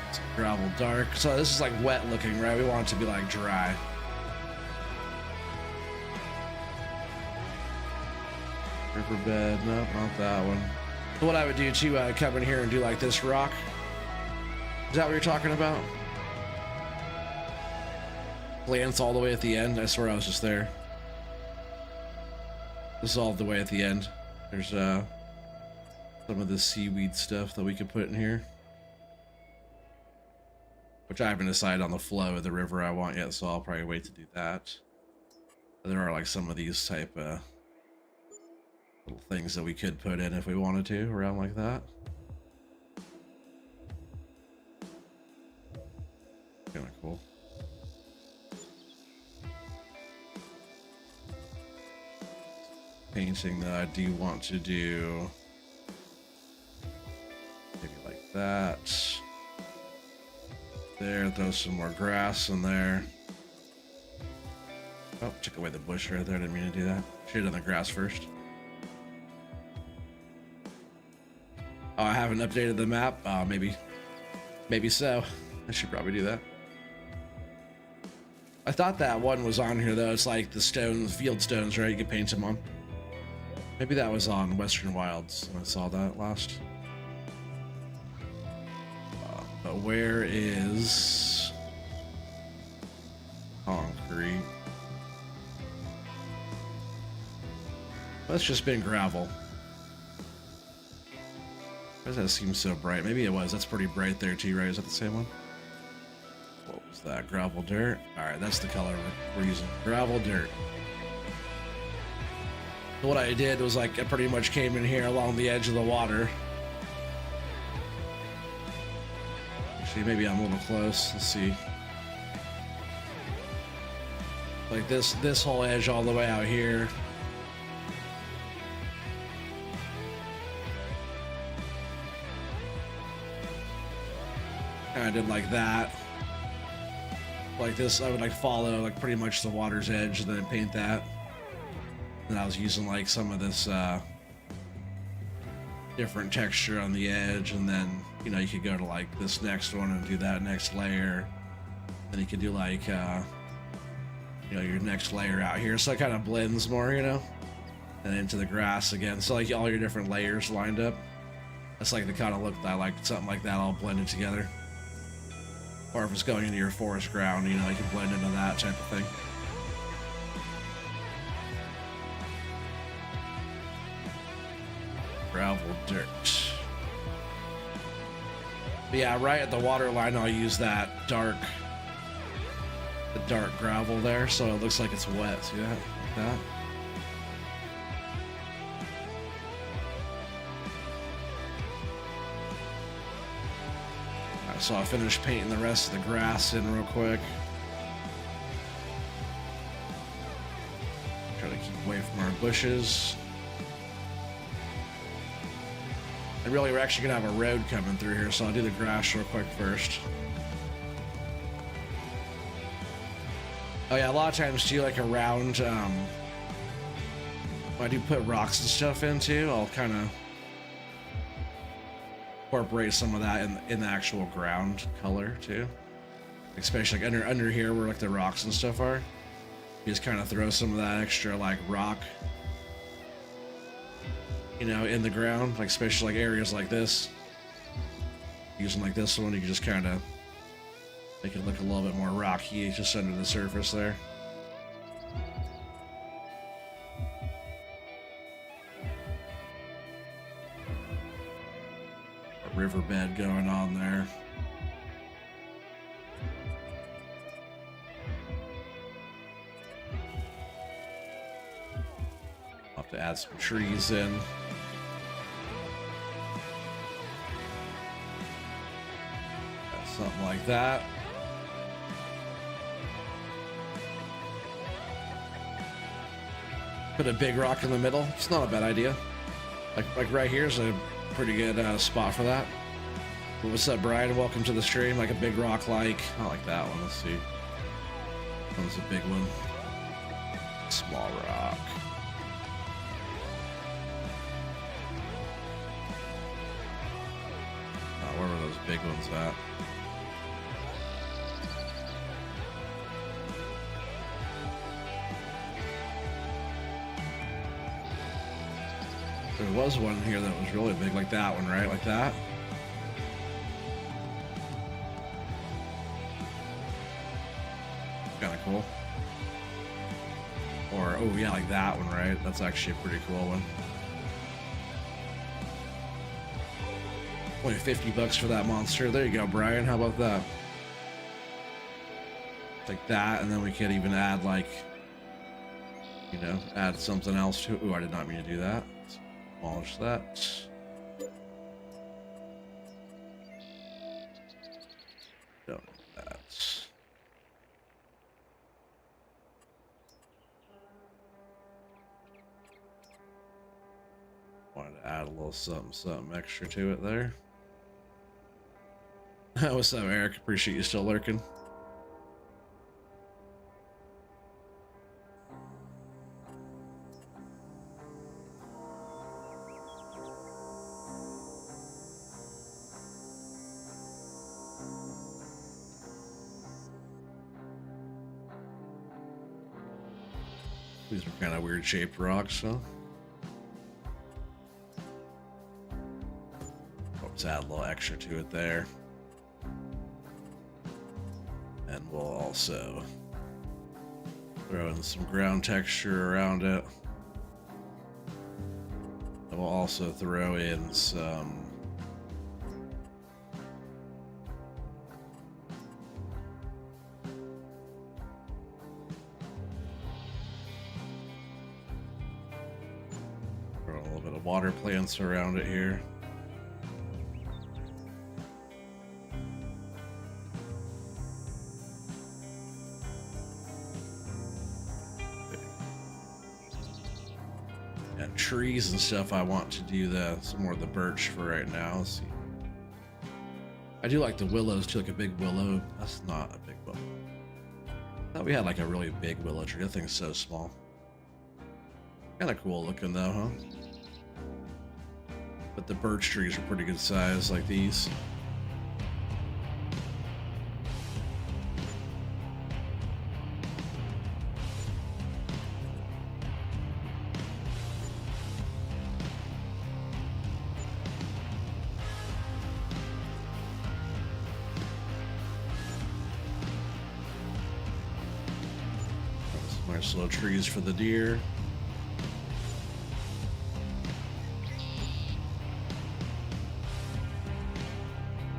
It's gravel dark. So this is like wet looking, right? We want it to be like dry. Riverbed, nope, not that one. So what I would do too, come in here and do like this rock. Is that what you're talking about? Glance all the way at the end. I swear I was just there. This is all the way at the end. There's some of the seaweed stuff that we could put in here, which I haven't decided on the flow of the river I want yet, so I'll probably wait to do that. There are like some of these type of little things that we could put in if we wanted to around like that. Kind of cool. Painting that I do want to do maybe like that. There, throw some more grass in there. Oh, took away the bush right there. I didn't mean to do that. Should have done the grass first. Oh, I haven't updated the map. Maybe so. I should probably do that. I thought that one was on here though. It's like the stones, field stones, right? You can paint them on. Maybe that was on Western Wilds when I saw that last. But where is concrete? That's just been gravel. Why does that seem so bright? Maybe it was. That's pretty bright there too, right? Is that the same one? What was that? Gravel dirt? Alright, that's the color we're using. Gravel dirt. So what I did was like I pretty much came in here along the edge of the water. Actually, maybe I'm a little close. Let's see. Like this whole edge all the way out here. Kind of did like that. Like this, I would like follow like pretty much the water's edge and then paint that. And I was using like some of this different texture on the edge, and then you know you could go to like this next one and do that next layer. Then you could do like you know your next layer out here, so it kind of blends more, you know, and into the grass again. So like all your different layers lined up. That's like the kind of look that I like, something like that all blended together. Or if it's going into your forest ground, you know, you can blend into that type of thing. Gravel dirt. But yeah, right at the water line, I'll use that the dark gravel there, so it looks like it's wet. See that? Like that. Alright, so I'll finish painting the rest of the grass in real quick. Try to keep away from our bushes. And really, we're actually gonna have a road coming through here, so I'll do the grass real quick first. Oh yeah, a lot of times too, like around, when I do put rocks and stuff into, I'll kind of incorporate some of that in the actual ground color too. Especially like under here where like the rocks and stuff are. You just kind of throw some of that extra like rock, you know, in the ground, like especially like areas like this. Using like this one, you can just kind of make it look a little bit more rocky just under the surface there. A riverbed going on there. I'll have to add some trees in. Something like that. Put a big rock in the middle. It's not a bad idea. Like right here is a pretty good spot for that. What's up, Brian? Welcome to the stream. Like a big rock, like I like that one. Let's see. That was a big one. Small rock. those big ones at? There was one here that was really big, like that one, right? Like that. Kind of cool. Or, oh yeah, like that one, right? That's actually a pretty cool one. Only 50 bucks for that monster. There you go, Brian. How about that? Like that, and then we could even add, like, you know, add something else to it. Ooh, I did not mean to do that. Let's demolish that. Don't do that. Wanted to add a little something extra to it there. What's up, Eric? Appreciate you still lurking. These are kind of weird shaped rocks, huh? Let's add a little extra to it there. And we'll also throw in some ground texture around it. And we'll also throw in some water plants around it here. And trees and stuff, I want to do some more of the birch for right now. Let's see. I do like the willows too, like a big willow. That's not a big willow. I thought we had like a really big willow tree. That thing's so small. Kind of cool looking though, huh? But the birch trees are pretty good size, like these. Some nice little trees for the deer.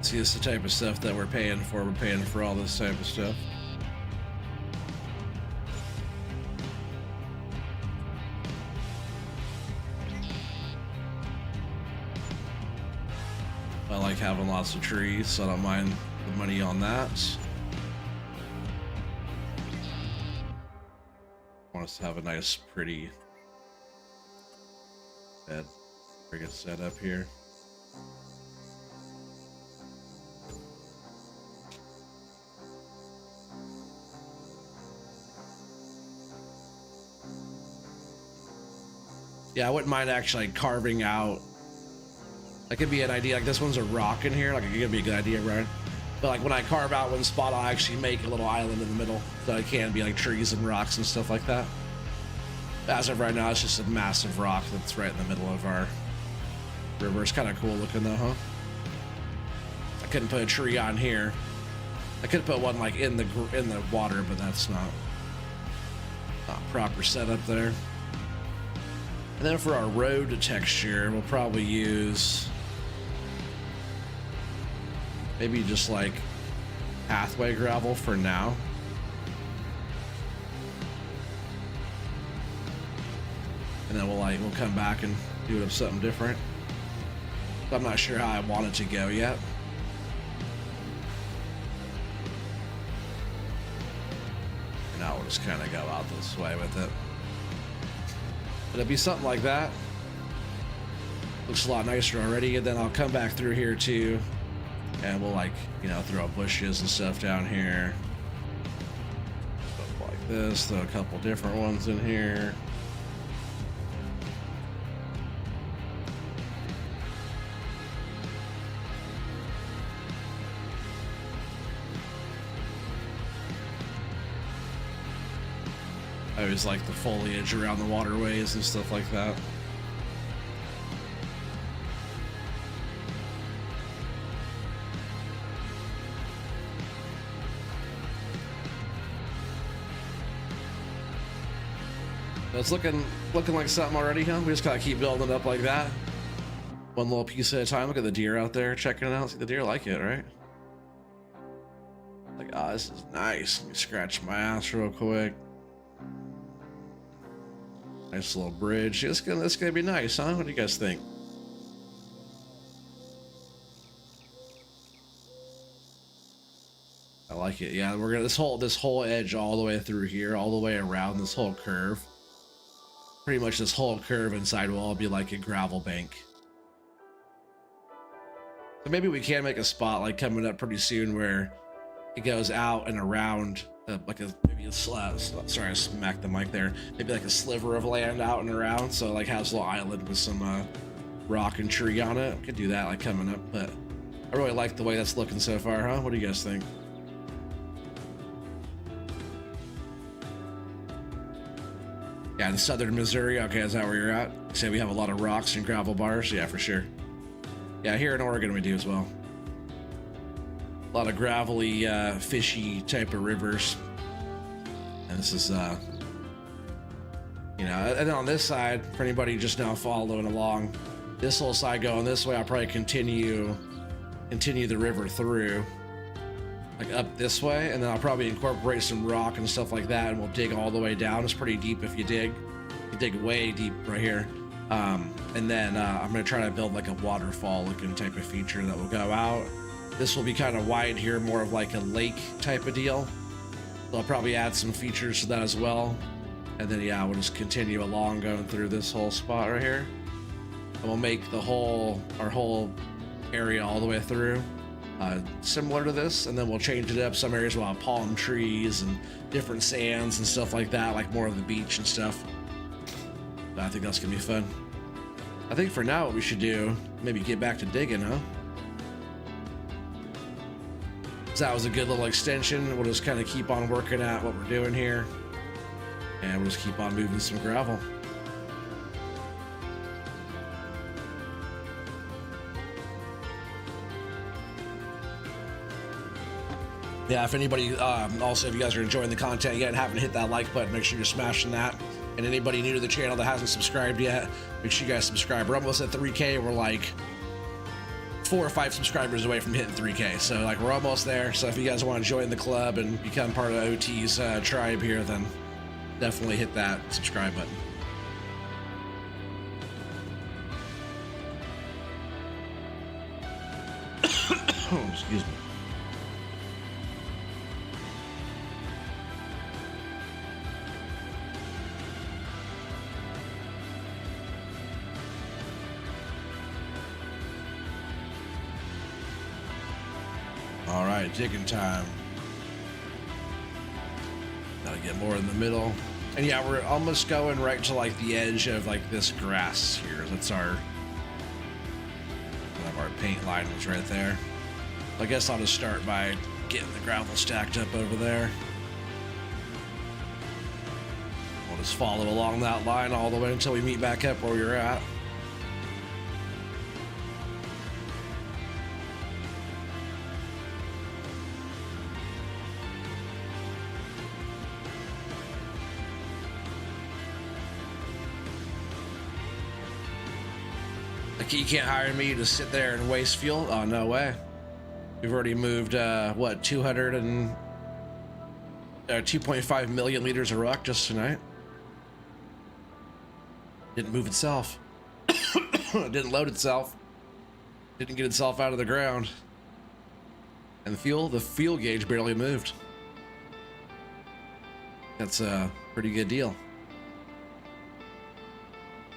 See, it's the type of stuff that we're paying for. We're paying for all this type of stuff. I like having lots of trees, so I don't mind the money on that. I want us to have a nice, pretty bed. Bring it set up here. Yeah, I wouldn't mind actually like carving out. That could be an idea. Like this one's a rock in here. Like it could be a good idea, right? But like when I carve out one spot, I'll actually make a little island in the middle, so it can be like trees and rocks and stuff like that. As of right now, it's just a massive rock that's right in the middle of our river. It's kind of cool looking though, huh? I couldn't put a tree on here. I could put one like in the water, but that's not proper setup there. And then for our road texture, we'll probably use maybe just like pathway gravel for now. And then we'll come back and do it with something different. I'm not sure how I want it to go yet. Now we'll just kind of go out this way with it. It'll be something like that. Looks a lot nicer already, and then I'll come back through here too, and we'll like, you know, throw bushes and stuff down here. Stuff like this, throw a couple different ones in here. I always like the foliage around the waterways and stuff like that. It's looking like something already, huh? We just gotta keep building it up like that. One little piece at a time. Look at the deer out there checking it out. See, the deer like it, right? Like, ah, oh, this is nice. Let me scratch my ass real quick. Nice little bridge. It's gonna be nice, huh? What do you guys think? I like it. Yeah, we're gonna this whole edge all the way through here, all the way around this whole curve. Pretty much this whole curve inside will all be like a gravel bank. So maybe we can make a spot like coming up pretty soon where it goes out and around like maybe a sorry, I smacked the mic there. Maybe like a sliver of land out and around, so like has a little island with some rock and tree on it. We could do that like coming up, but I really like the way that's looking so far, huh? What do you guys think? Yeah, in southern Missouri. Okay, is that where you're at? You say we have a lot of rocks and gravel bars? Yeah, for sure. Yeah, here in Oregon we do as well. A lot of gravelly, fishy type of rivers. And this is, you know, and on this side, for anybody just now following along, this little side going this way, I'll probably continue the river through, like up this way, and then I'll probably incorporate some rock and stuff like that, and we'll dig all the way down. It's pretty deep if you dig. You dig way deep right here. And then I'm gonna try to build like a waterfall looking type of feature that will go out. This will be kind of wide here, more of like a lake type of deal. So I'll probably add some features to that as well. And then yeah, we'll just continue along going through this whole spot right here. And we'll make our whole area all the way through similar to this, and then we'll change it up. Some areas will have palm trees and different sands and stuff like that, like more of the beach and stuff. But I think that's gonna be fun. I think for now what we should do, maybe get back to digging, huh? So that was a good little extension. We'll just kind of keep on working at what we're doing here, and we'll just keep on moving some gravel. Yeah, if anybody, also if you guys are enjoying the content yet and haven't hit that like button, make sure you're smashing that. And anybody new to the channel that hasn't subscribed yet, make sure you guys subscribe. We're almost at 3K. We're like 4 or 5 subscribers away from hitting 3K. So like we're almost there. So if you guys want to join the club and become part of OT's tribe here, then definitely hit that subscribe button. Oh, excuse me. All right, digging time. Gotta get more in the middle. And yeah, we're almost going right to like the edge of like this grass here. That's our paint line was right there. I guess I'll just start by getting the gravel stacked up over there. We'll just follow along that line all the way until we meet back up where we were at. You can't hire me to sit there and waste fuel? Oh, no way. We've already moved, what, 2.5 million liters of rock just tonight. Didn't move itself. Didn't load itself. Didn't get itself out of the ground. And the fuel gauge barely moved. That's a pretty good deal.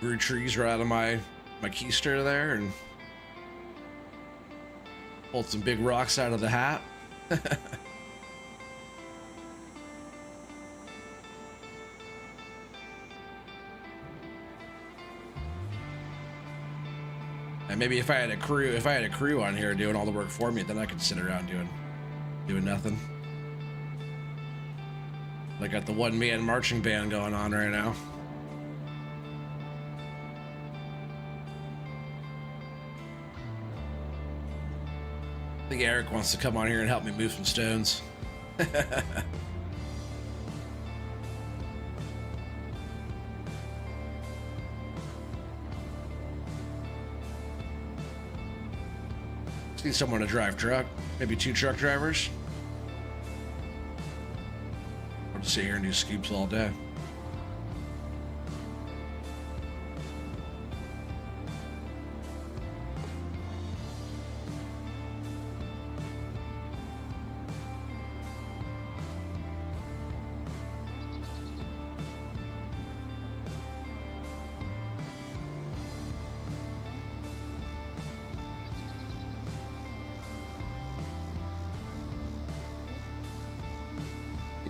Grew trees right out of my keister there and pulled some big rocks out of the hat. And maybe if I had a crew on here doing all the work for me, then I could sit around doing nothing. They got the one-man marching band going on right now. I think Eric wants to come on here and help me move some stones. Just need someone to drive truck. Maybe 2 truck drivers. I'll just sit here and do scoops all day.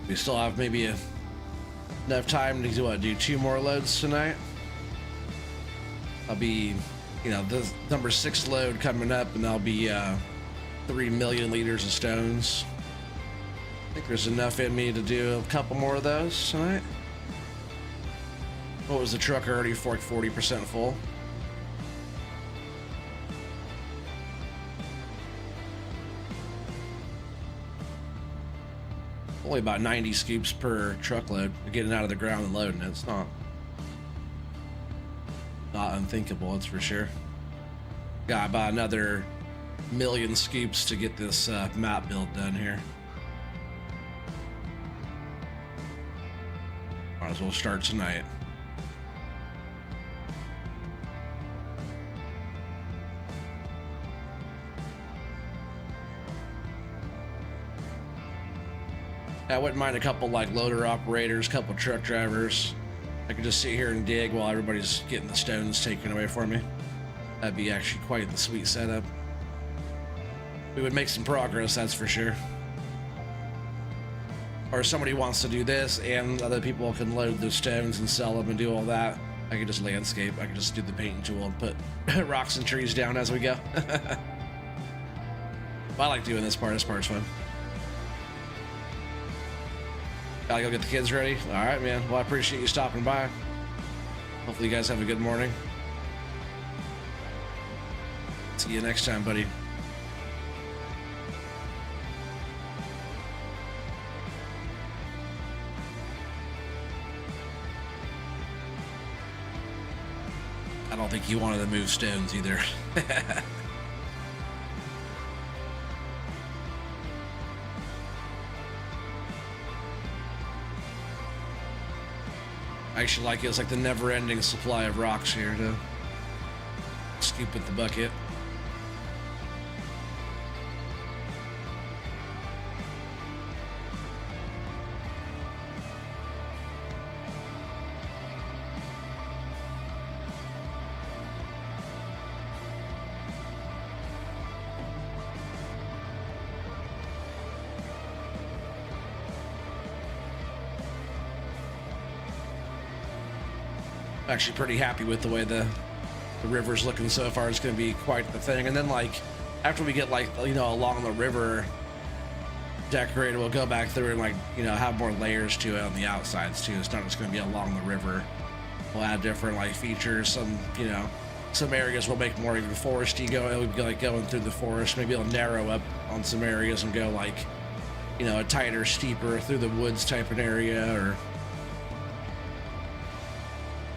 We still have maybe enough time to do 2 more loads tonight. I'll be, the number 6 load coming up, and that'll be 3 million liters of stones. I think there's enough in me to do a couple more of those tonight. What was the truck already 40% full? Only about 90 scoops per truckload, getting out of the ground and loading it. It's not unthinkable, that's for sure. Got about another 1 million scoops to get this map build done here. Might as well start tonight. I wouldn't mind a couple like loader operators, couple truck drivers. I could just sit here and dig while everybody's getting the stones taken away for me. That'd be actually quite the sweet setup. We would make some progress, that's for sure. Or if somebody wants to do this and other people can load the stones and sell them and do all that, I could just landscape. I could just do the painting tool and put rocks and trees down as we go. I like doing this part. This part's fun. Gotta go get the kids ready. All right, man. Well, I appreciate you stopping by. Hopefully you guys have a good morning. See you next time, buddy. I don't think you wanted to move stones either. I actually like it. It's like the never-ending supply of rocks here to scoop with the bucket. Actually pretty happy with the way the river's looking so far. It's going to be quite the thing. And then like after we get like along the river decorated, we'll go back through and like have more layers to it on the outsides too. It's not just going to be along the river. We'll add different like features. Some areas will make more even foresty. It'll be like going through the forest. Maybe it'll narrow up on some areas and go like a tighter, steeper through the woods type of area, or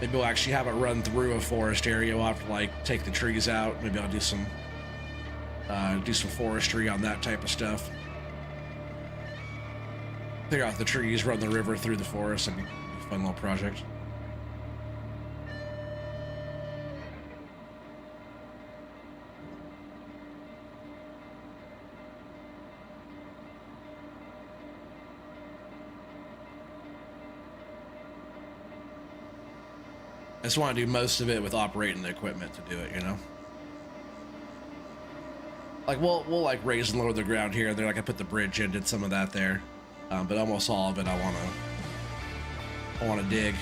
maybe we'll actually have it run through a forest area. We'll have to like take the trees out. Maybe I'll do some forestry on that type of stuff. Clear out the trees, run the river through the forest. That'd be a fun little project. I just want to do most of it with operating the equipment to do it, Like we'll like raise and lower the ground here and there. Like I put the bridge in, did some of that there, but almost all of it I want to dig.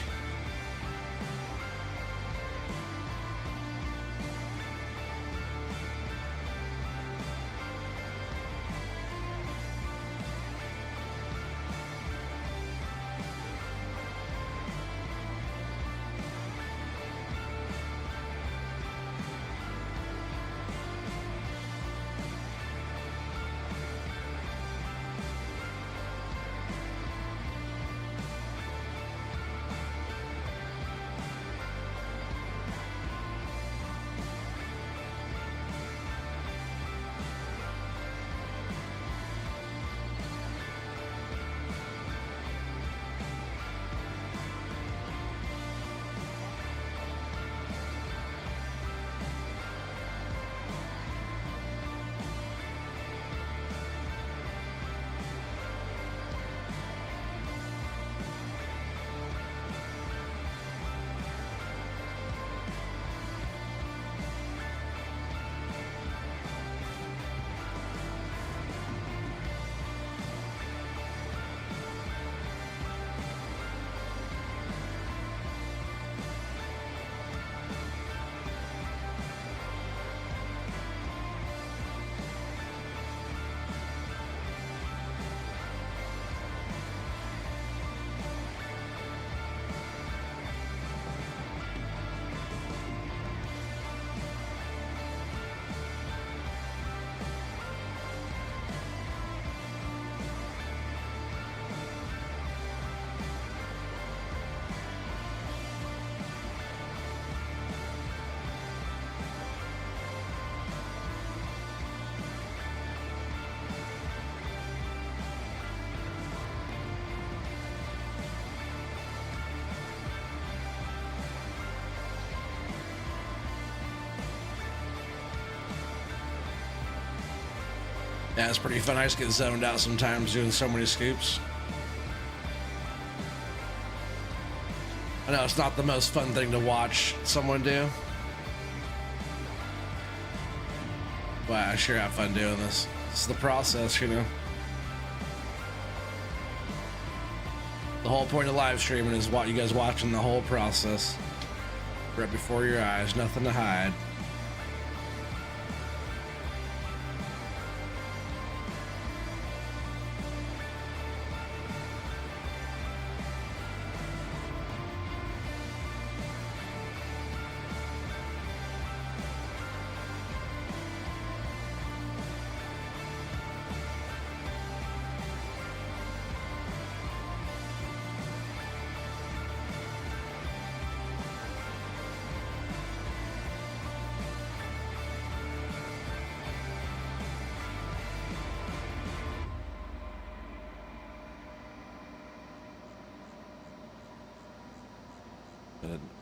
Yeah, it's pretty fun. I just get zoned out sometimes doing so many scoops. I know it's not the most fun thing to watch someone do, but I sure have fun doing this. It's the process, you know. The whole point of live streaming is what you guys watching the whole process right before your eyes, nothing to hide.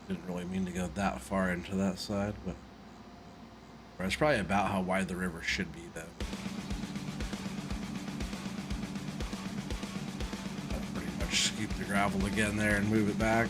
Didn't really mean to go that far into that side, but it's probably about how wide the river should be, though. I'll pretty much scoop the gravel again there and move it back.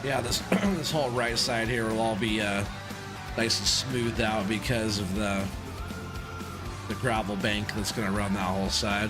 Yeah, this whole right side here will all be nice and smoothed out because of the gravel bank that's going to run that whole side.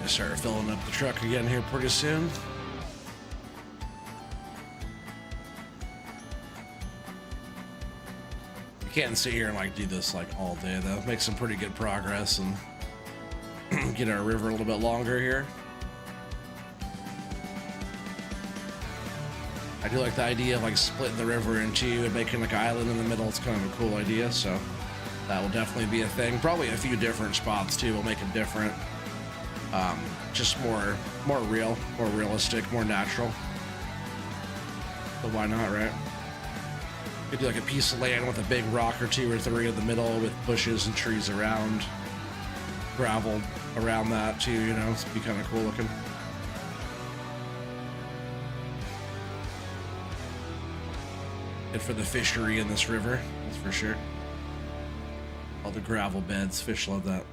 Start filling up the truck again here pretty soon. You can't sit here and like do this like all day though. Make some pretty good progress and get our river a little bit longer here. I do like the idea of like splitting the river in two and making like an island in the middle. It's kind of a cool idea, so that will definitely be a thing. Probably a few different spots too will make them different. Just more real, more realistic, more natural. But why not, right? Could do like a piece of land with a big rock or two or three in the middle with bushes and trees around, gravel around that too, you know, it'd be kind of cool looking. Good for the fishery in this river, that's for sure. All the gravel beds, fish love that.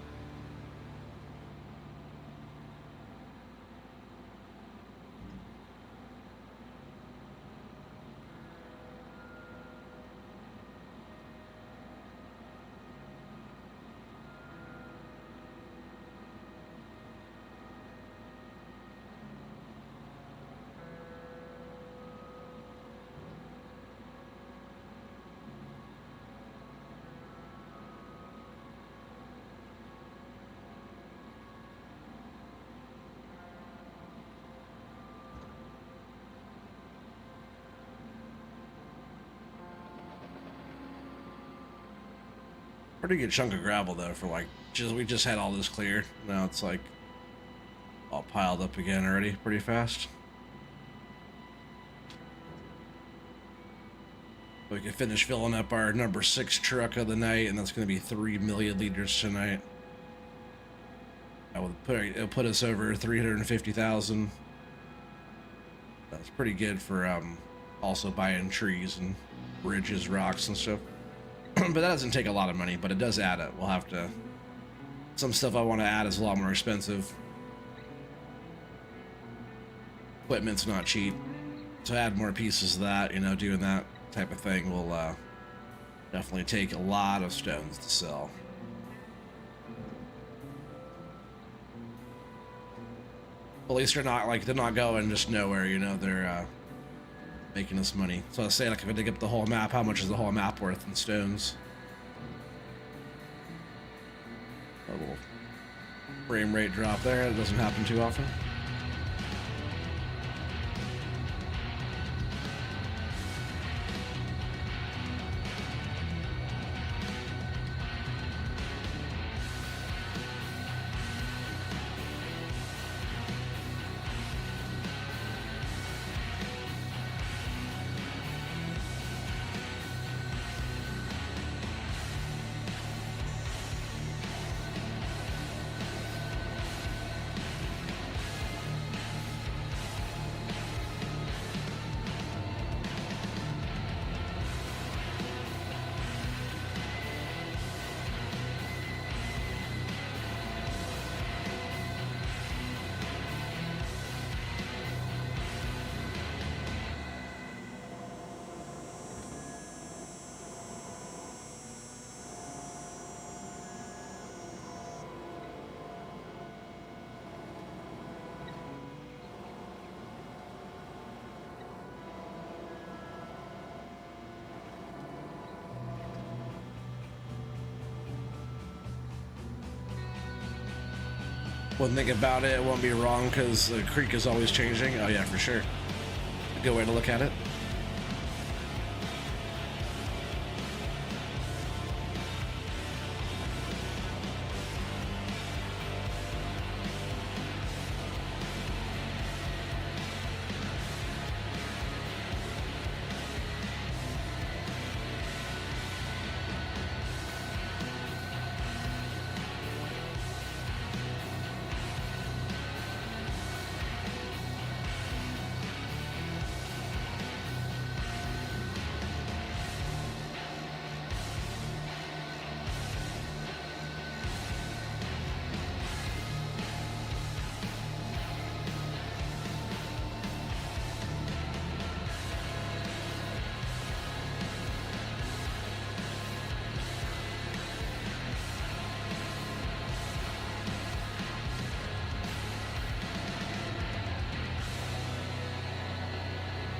Pretty good chunk of gravel though for like we just had all this clear. Now it's like all piled up again already pretty fast. We can finish filling up our number 6 truck of the night, and that's going to be 3 million liters tonight. It'll put us over 350,000. That's pretty good for also buying trees and bridges, rocks and stuff. But that doesn't take a lot of money, but it does add up. We'll have to. Some stuff I want to add is a lot more expensive. Equipment's not cheap, so add more pieces of that. You know, doing that type of thing will definitely take a lot of stones to sell. At least they're not going just nowhere, you know, they're making us money. So I was saying, like, if I dig up the whole map, how much is the whole map worth in stones? A little frame rate drop there, it doesn't happen too often. One thing about it won't be wrong because the creek is always changing. Oh yeah, for sure. A good way to look at it.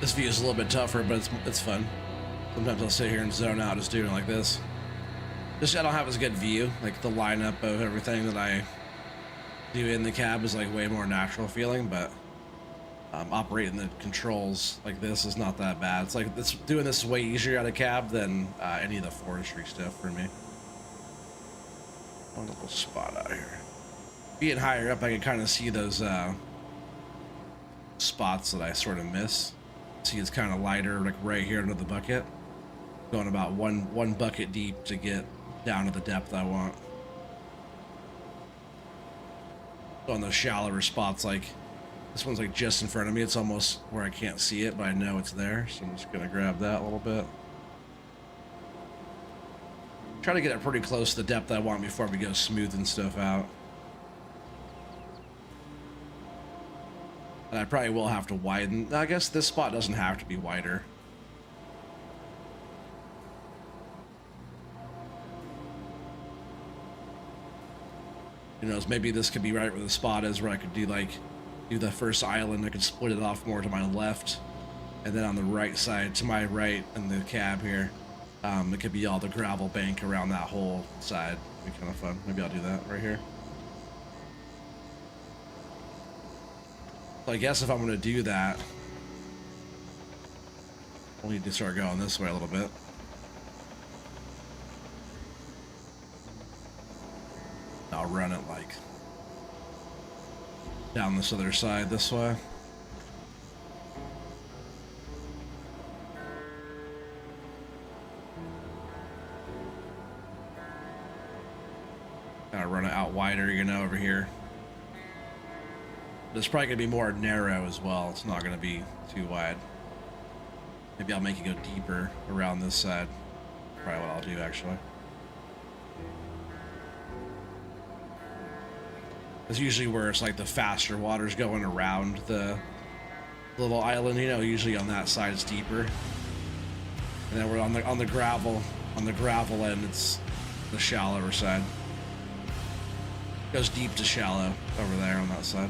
This view is a little bit tougher, but it's fun. Sometimes I'll sit here and zone out just doing it like this. Just I don't have as good view. Like the lineup of everything that I do in the cab is like way more natural feeling, but operating the controls like this is not that bad. It's like doing this is way easier out of cab than any of the forestry stuff for me. One little spot out here. Being higher up, I can kind of see those spots that I sort of miss. See, it's kind of lighter, like right here under the bucket. Going about one bucket deep to get down to the depth I want. So on those shallower spots, like this one's like just in front of me. It's almost where I can't see it, but I know it's there. So I'm just gonna grab that a little bit. Try to get it pretty close to the depth I want before we go smoothing stuff out. And I probably will have to widen. I guess this spot doesn't have to be wider. Who knows, maybe this could be right where the spot is, where I could do the first island. I could split it off more to my left, and then on the right side, to my right in the cab here, it could be all the gravel bank around that whole side. It'd be kind of fun. Maybe I'll do that right here. So I guess if I'm going to do that, we'll need to start going this way a little bit. I'll run it like down this other side this way. Kind of run it out wider, you know, over here. It's probably gonna be more narrow as well. It's not gonna be too wide. Maybe I'll make it go deeper around this side. Probably what I'll do, actually. It's usually where it's like the faster water's going around the little island, you know, usually on that side it's deeper. And then we're on the gravel end, it's the shallower side. It goes deep to shallow over there on that side.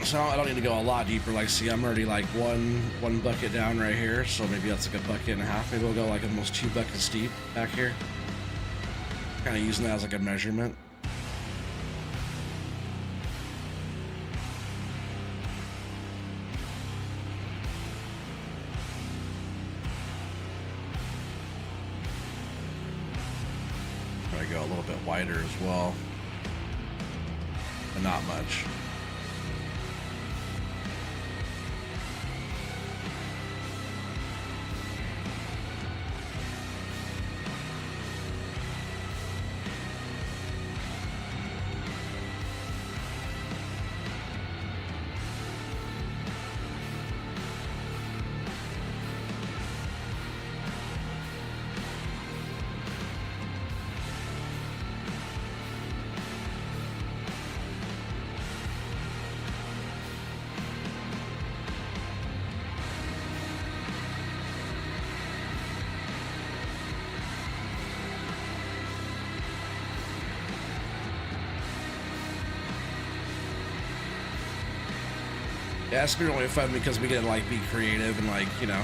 So I don't need to go a lot deeper. Like, see, I'm already like one bucket down right here, so maybe that's like a bucket and a half. Maybe we'll go like almost 2 buckets deep back here. Kind of using that as like a measurement. Try to go a little bit wider as well, but not much. Yeah, it's been really fun because we get to like be creative and like, you know,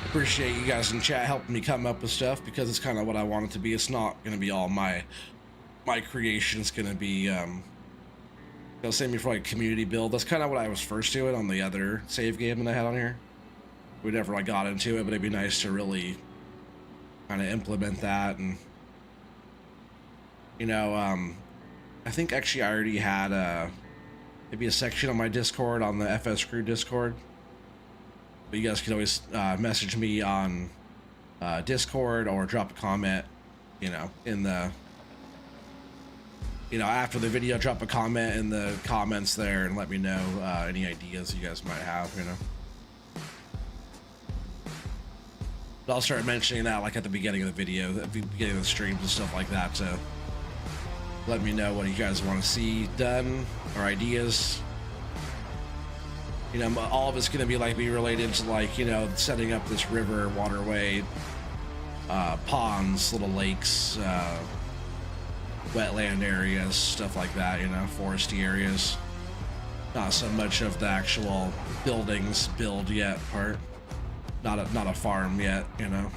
appreciate you guys in chat helping me come up with stuff because it's kind of what I want it to be. It's not going to be all my creation. It's going to be, same before like community build. That's kind of what I was first doing on the other save game that I had on here. We never like got into it, but it'd be nice to really kind of implement that. And, you know, I think actually I already had maybe a section on my Discord, on the FS Crew Discord. But you guys can always message me on Discord or drop a comment, you know, in the, you know, after the video, drop a comment in the comments there and let me know any ideas you guys might have, you know. But I'll start mentioning that like at the beginning of the video, at the beginning of the streams and stuff like that to let me know what you guys want to see done or ideas. You know, all of it's going to be like related to like, you know, setting up this river, waterway, ponds, little lakes, wetland areas, stuff like that, you know, foresty areas. Not so much of the actual buildings build yet part. Not a farm yet, you know.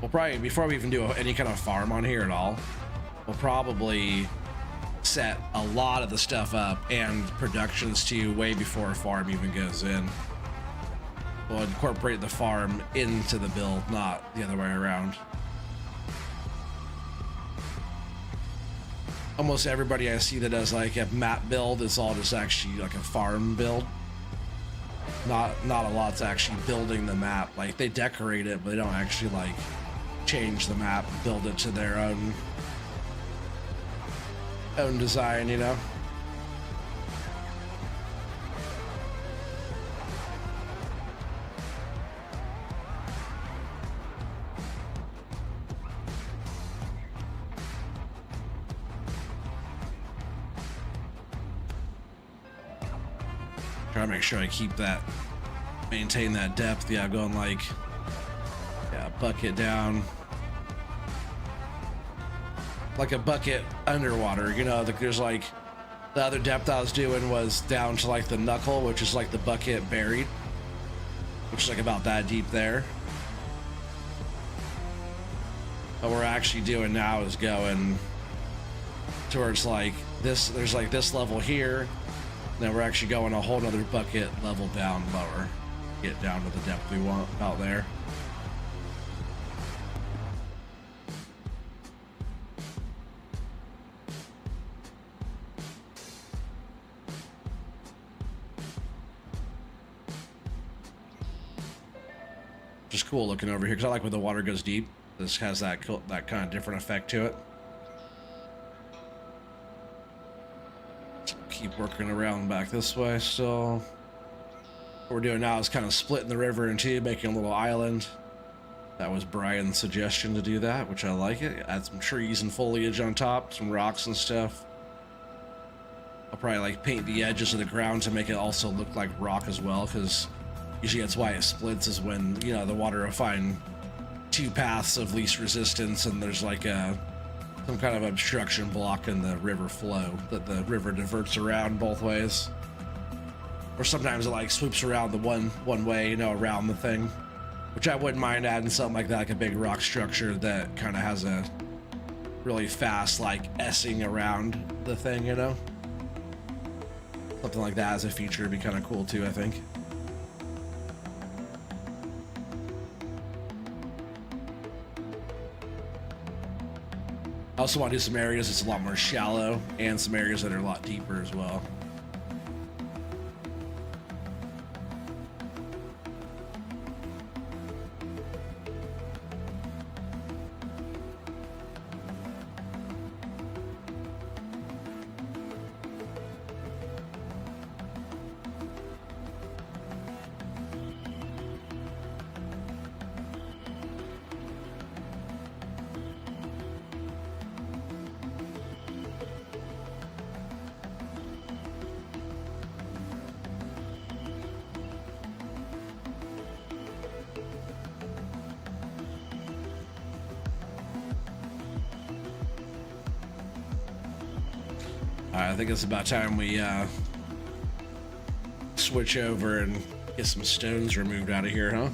We'll probably, before we even do any kind of farm on here at all, we'll probably set a lot of the stuff up and productions to way before a farm even goes in. We'll incorporate the farm into the build, not the other way around. almost everybody I see that does like a map build is all just actually like a farm build. Not a lot's actually building the map. Like they decorate it, but they don't actually like change the map, build it to their own design, you know. Try to make sure I keep that, maintain that depth. Yeah, going like, yeah, bucket down. Like a bucket underwater, you know, there's like, the other depth I was doing was down to like the knuckle, which is like the bucket buried, which is like about that deep there. What we're actually doing now is going towards like this, there's like this level here. Then we're actually going a whole nother bucket level down lower. Get down to the depth we want out there. Just cool looking over here because I like when the water goes deep. This has that kind of different effect to it. Keep working around back this way. So what we're doing now is kind of splitting the river in two, making a little island. That was Brian's suggestion to do that, which I like it. Add some trees and foliage on top, some rocks and stuff. I'll probably like paint the edges of the ground to make it also look like rock as well, because usually that's why it splits, is when, you know, the water will find two paths of least resistance and there's like some kind of obstruction blocking the river flow, that the river diverts around both ways. Or sometimes it like swoops around the one way, you know, around the thing. Which I wouldn't mind adding something like that, like a big rock structure that kind of has a really fast like S-ing around the thing, you know? Something like that as a feature would be kind of cool too, I think. I also want to do some areas that's a lot more shallow and some areas that are a lot deeper as well. I think it's about time we switch over and get some stones removed out of here, huh?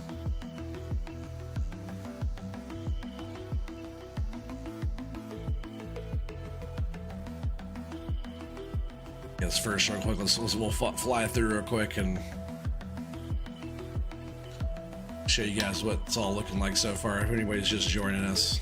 Yes, first real quick, we'll fly through real quick and show you guys what it's all looking like so far, if anybody's just joining us.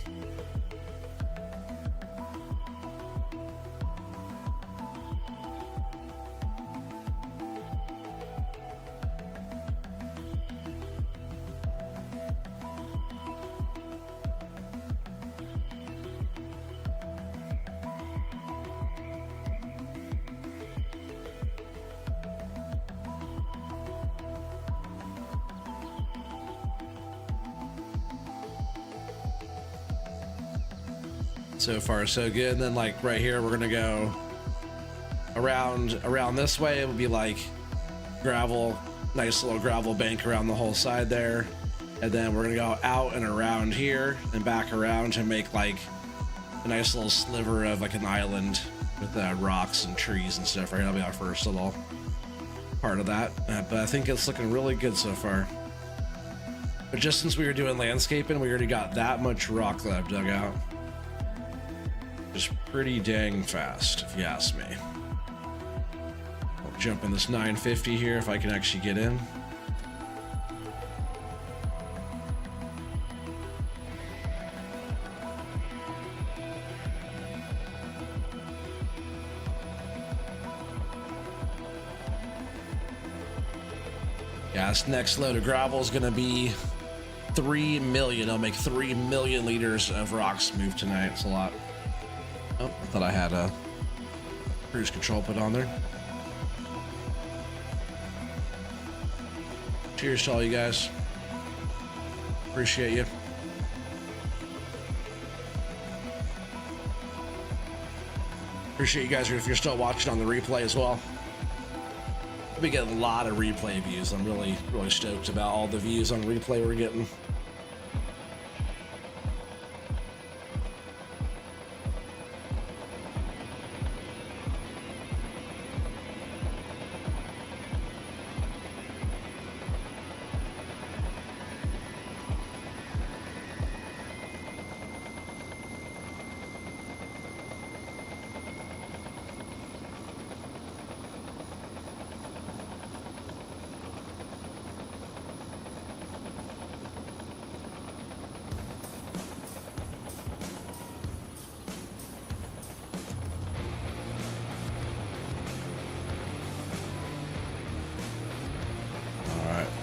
So far so good. And then like right here we're gonna go around this way. It will be like gravel, nice little gravel bank around the whole side there, and then we're gonna go out and around here and back around to make like a nice little sliver of like an island with rocks and trees and stuff. Right, that'll be our first little part of that, but I think it's looking really good so far. But just since we were doing landscaping, we already got that much rock that I've dug out. Just pretty dang fast, if you ask me. I'll jump in this 950 here if I can actually get in. Yeah, this next load of gravel is gonna be 3 million. I'll make 3 million liters of rocks move tonight. It's a lot. Oh, I thought I had a cruise control put on there. Cheers to all you guys. Appreciate you. Appreciate you guys if you're still watching on the replay as well. We get a lot of replay views. I'm really stoked about all the views on replay we're getting.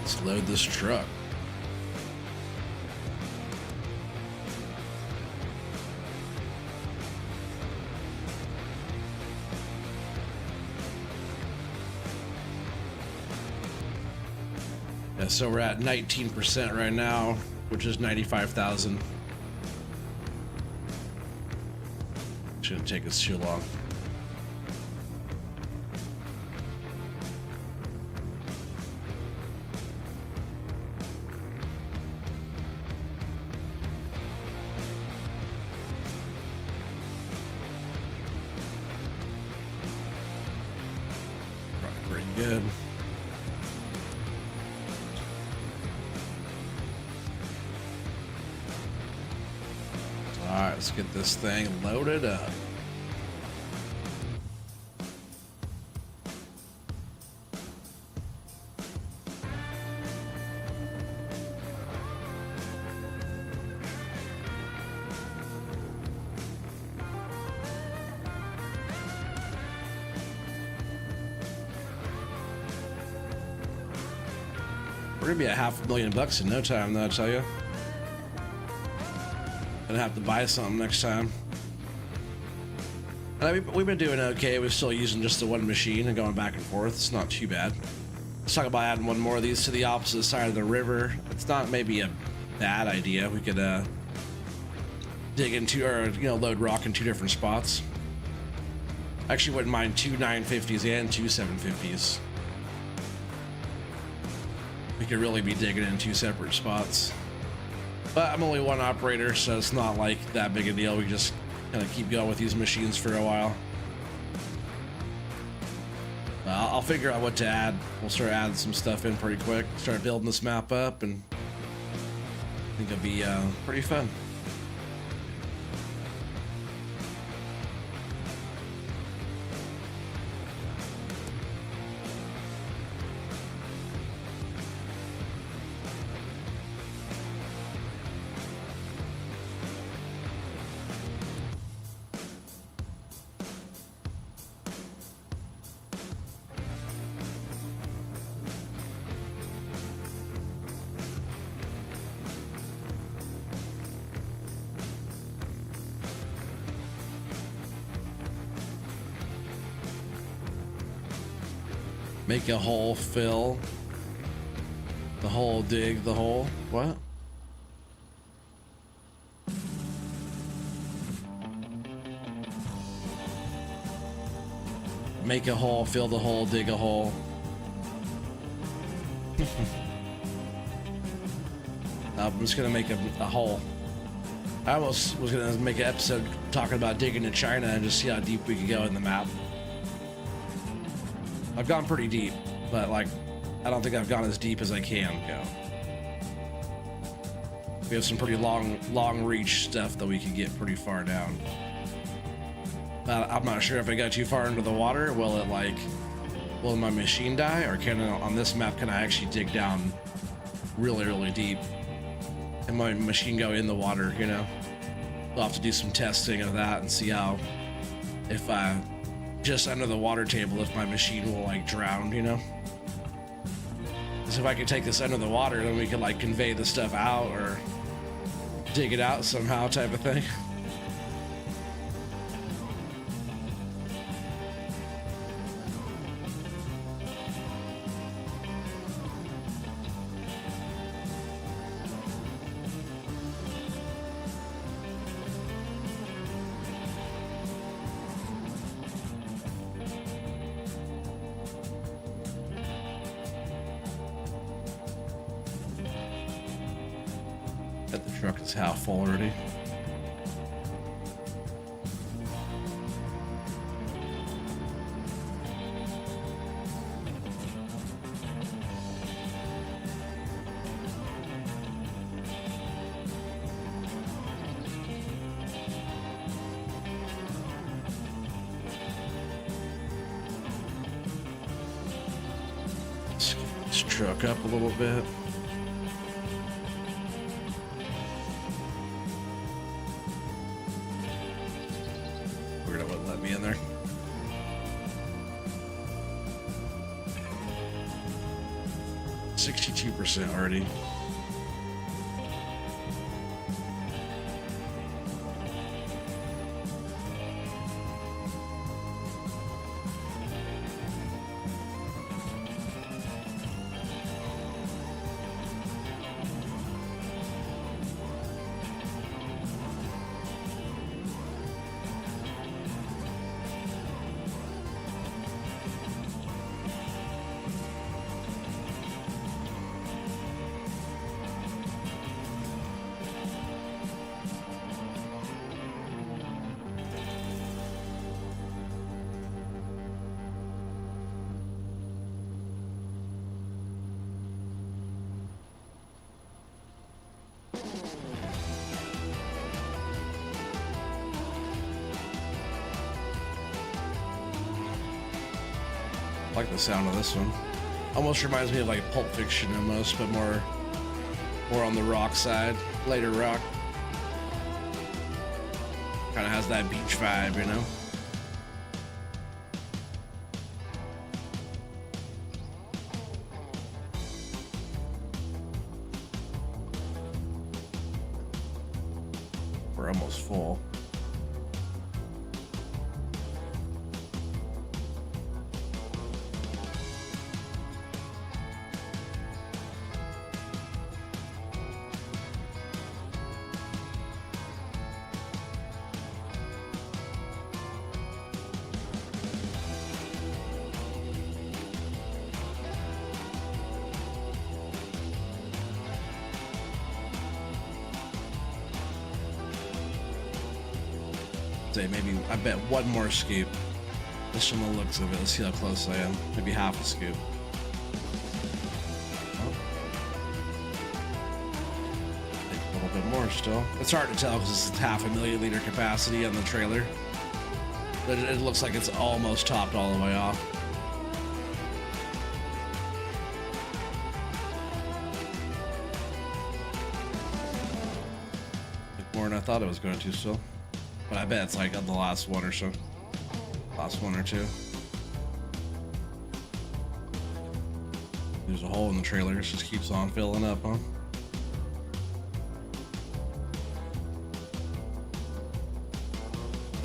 Let's load this truck. Yeah, so we're at 19% right now, which is 95,000. Shouldn't take us too long. Good. All right, let's get this thing loaded up. We're gonna be at $500,000 in no time, though, I tell you. Gonna have to buy something next time. And we've been doing okay. We're still using just the one machine and going back and forth. It's not too bad. Let's talk about adding one more of these to the opposite side of the river. It's not maybe a bad idea. We could dig into, or load rock in two different spots. Actually, wouldn't mind two 950s and two 750s. We could really be digging in two separate spots. But I'm only one operator, so it's not like that big a deal. We just kind of keep going with these machines for a while. I'll figure out what to add. We'll start adding some stuff in pretty quick. Start building this map up, and I think it'll be pretty fun. Make a hole, fill the hole, dig the hole. What? Make a hole, fill the hole, dig a hole. I'm just gonna make a hole. I almost was gonna make an episode talking about digging to China and just see how deep we could go in the map. I've gone pretty deep, but like, I don't think I've gone as deep as I can go. We have some pretty long reach stuff that we could get pretty far down. I'm not sure if I got too far into the water, will my machine die, or on this map, can I actually dig down really deep? And my machine go in the water, We'll have to do some testing of that and see how, if just under the water table, if my machine will drown, So if I could take this under the water, then we could like convey the stuff out or dig it out somehow type of thing. The truck is half full already. Let's get this truck up a little bit. Let me in there. %62 already. I like the sound of this one. Almost reminds me of like Pulp Fiction almost, but more on the rock side, later rock. Kind of has that beach vibe, you know? We're almost full. Maybe, I bet one more scoop. Just from the looks of it. Let's see how close I am. Maybe half a scoop. Oh. Take a little bit more still. It's hard to tell because it's 500,000 liter capacity on the trailer. But it looks like it's almost topped all the way off. More than I thought it was going to still. But I bet it's like the last one or so. Last one or two. There's a hole in the trailer. It just keeps on filling up, huh?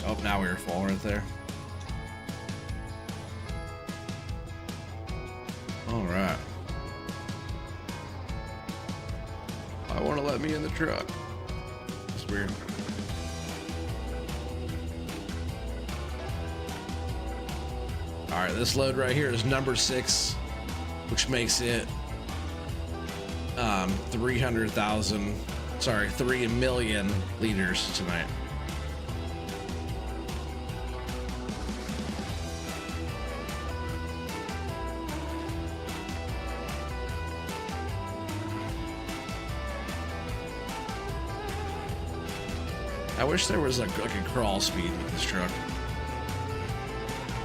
Oh, now we're full right there. All right. I want to let me in the truck. It's weird. All right, this load right here is number 6, which makes it 3 million liters tonight. I wish there was like a crawl speed with this truck.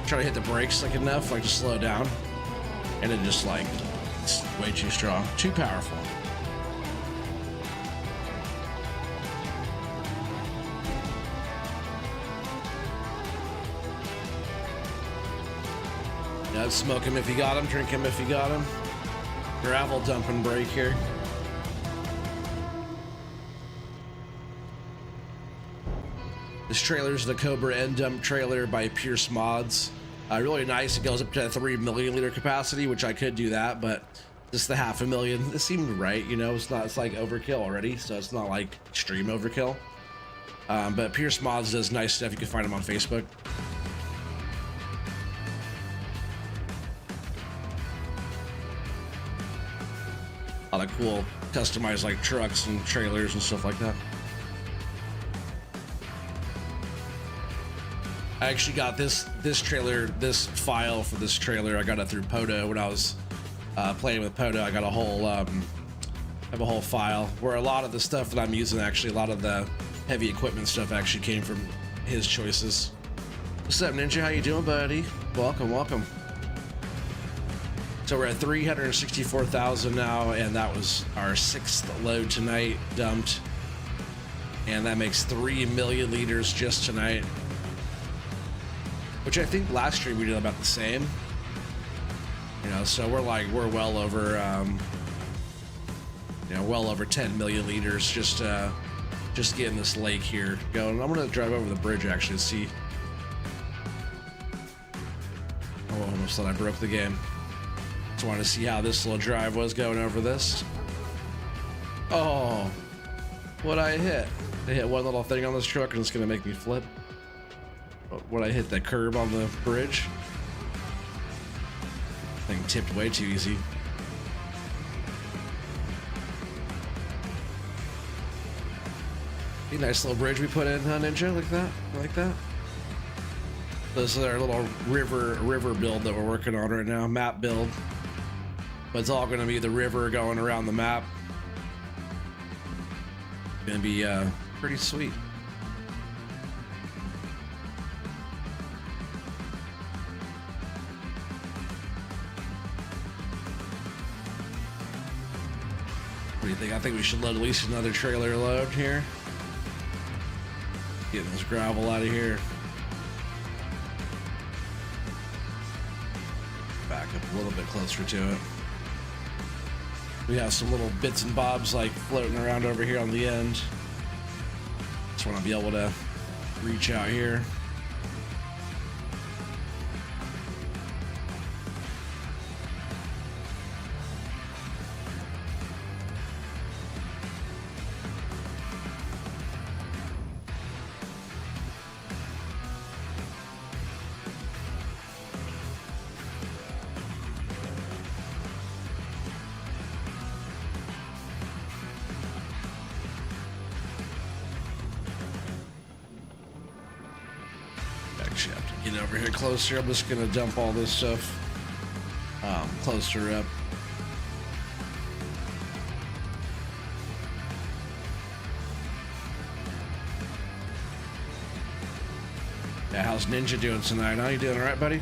Try to hit the brakes like enough, like to slow down, and it just like it's way too strong, too powerful. Yeah, smoke him if you got him, drink him if you got him. Gravel dumping break here. This trailer is the Cobra End Dump trailer by Pierce Mods. Really nice. It goes up to 3 million liter capacity, which I could do that, but just the 500,000. This seemed right, you know. It's not. It's like overkill already, so it's not like extreme overkill. But Pierce Mods does nice stuff. You can find them on Facebook. A lot of cool customized like trucks and trailers and stuff like that. I actually got this file for this trailer. I got it through Poto when I was playing with Poto. I got a whole have a whole file where a lot of the stuff that I'm using, actually a lot of the heavy equipment stuff actually came from his choices. What's up, Ninja? How you doing, buddy? Welcome, welcome. So we're at 364,000 now, and that was our 6th load tonight dumped, and that makes 3 million liters just tonight. Which I think last stream we did about the same, you know. So we're well over, you know, well over 10 million liters just getting this lake here going. I'm gonna drive over the bridge actually to see. Oh, I almost thought I broke the game. Just wanted to see how this little drive was going over this. Oh, what I hit! I hit one little thing on this truck and it's gonna make me flip. When I hit that curb on the bridge, thing tipped way too easy. A nice little bridge we put in, huh, Ninja? Like that? Like that? This is our little river build that we're working on right now, map build. But it's all going to be the river going around the map. Gonna be pretty sweet. What do you think? I think we should load at least another trailer load here. Getting this gravel out of here. Back up a little bit closer to it. We have some little bits and bobs like floating around over here on the end. Just want to be able to reach out here. Actually, I have to get over here closer. I'm just gonna dump all this stuff closer up. Yeah, how's Ninja doing tonight? How you doing, all right, buddy?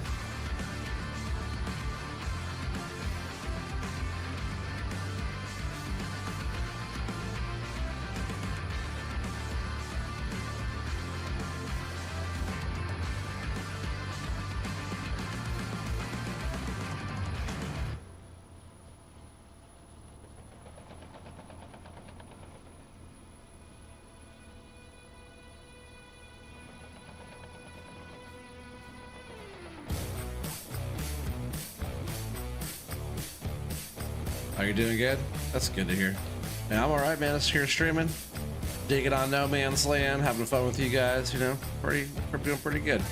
Are you doing good? That's good to hear. Yeah, I'm all right, man. It's here streaming, digging on No Man's Land, having fun with you guys. You know, we're doing pretty good.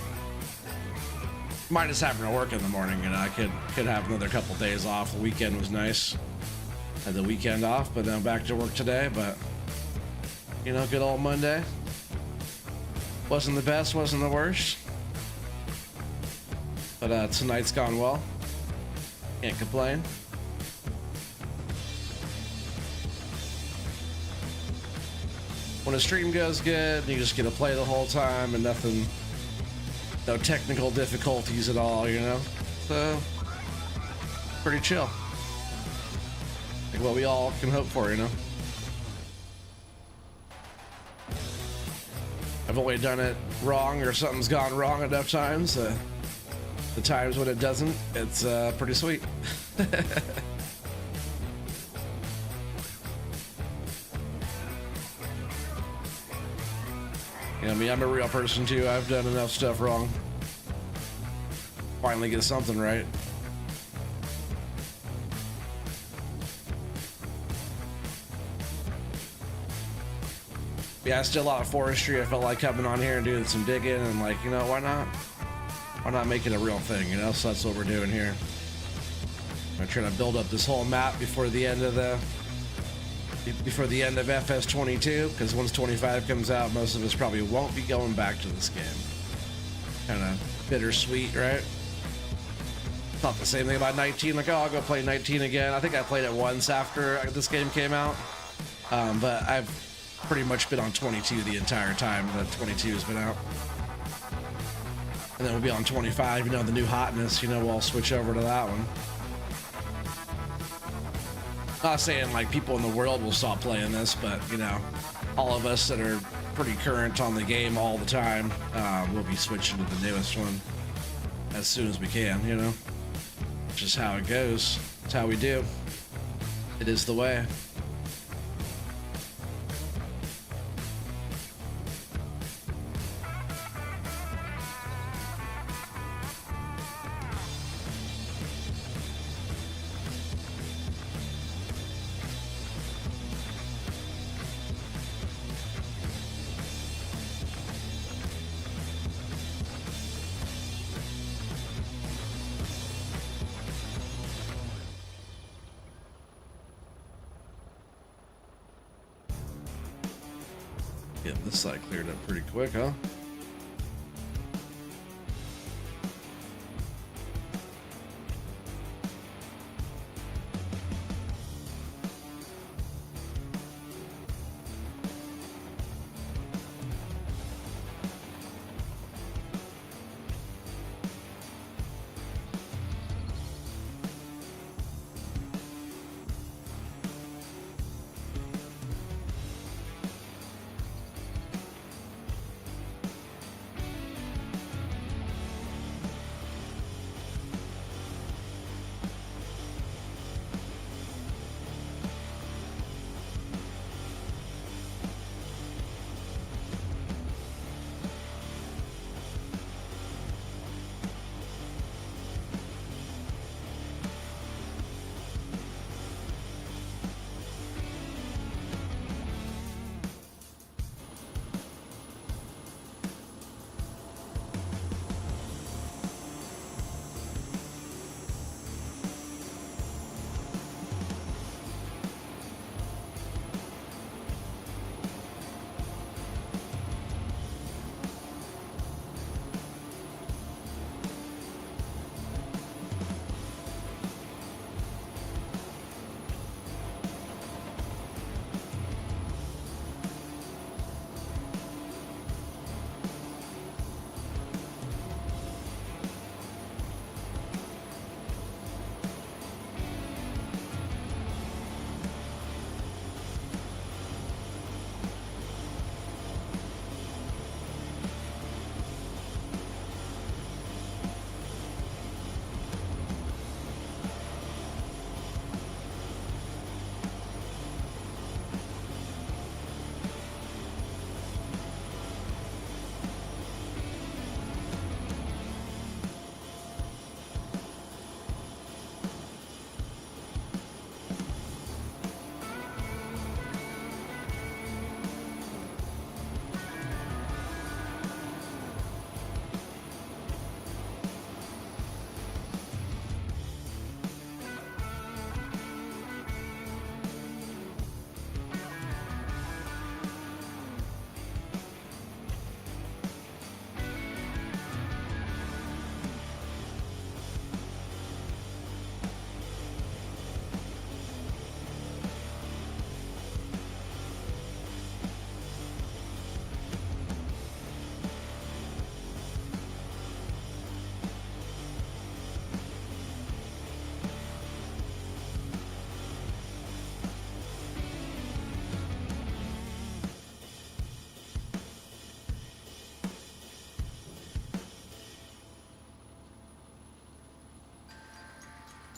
Minus having to work in the morning, and I could have another couple days off. The weekend was nice. Had the weekend off, but then I'm back to work today. But you know, good old Monday. Wasn't the best, wasn't the worst. But tonight's gone well. Can't complain. When a stream goes good, you just get to play the whole time and nothing, no technical difficulties at all, you know? So, pretty chill. Like what we all can hope for, you know? I've only done it wrong or something's gone wrong enough times. The times when it doesn't, it's pretty sweet. You know, I mean, I'm a real person too. I've done enough stuff wrong. Finally get something right. Yeah, I still a lot of forestry. I felt like coming on here and doing some digging and like, you know, why not? Why not make it a real thing, you know? So that's what we're doing here. I'm trying to build up this whole map before the end of FS22, because once 25 comes out, most of us probably won't be going back to this game. Kind of bittersweet, right? Thought the same thing about 19, like, oh, I'll go play 19 again. I think I played it once after this game came out, but I've pretty much been on 22 the entire time that 22 has been out. And then we'll be on 25, you know, the new hotness, you know, we'll switch over to that one. Not saying like people in the world will stop playing this, but you know, all of us that are pretty current on the game all the time, we'll be switching to the newest one as soon as we can, you know. Just how it goes. It's how we do. It is the way. Yeah, this side cleared up pretty quick, huh?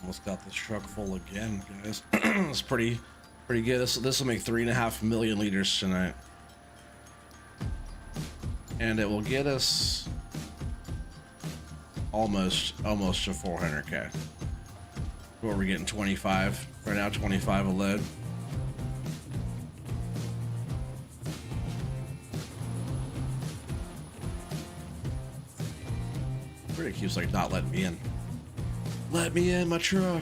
Almost got this truck full again, guys. It's pretty good. This will make 3.5 million liters tonight. and it will get us almost to 400k. Where we're getting 25 right now, 25 a load. It keeps like not letting me in. Let me in my truck.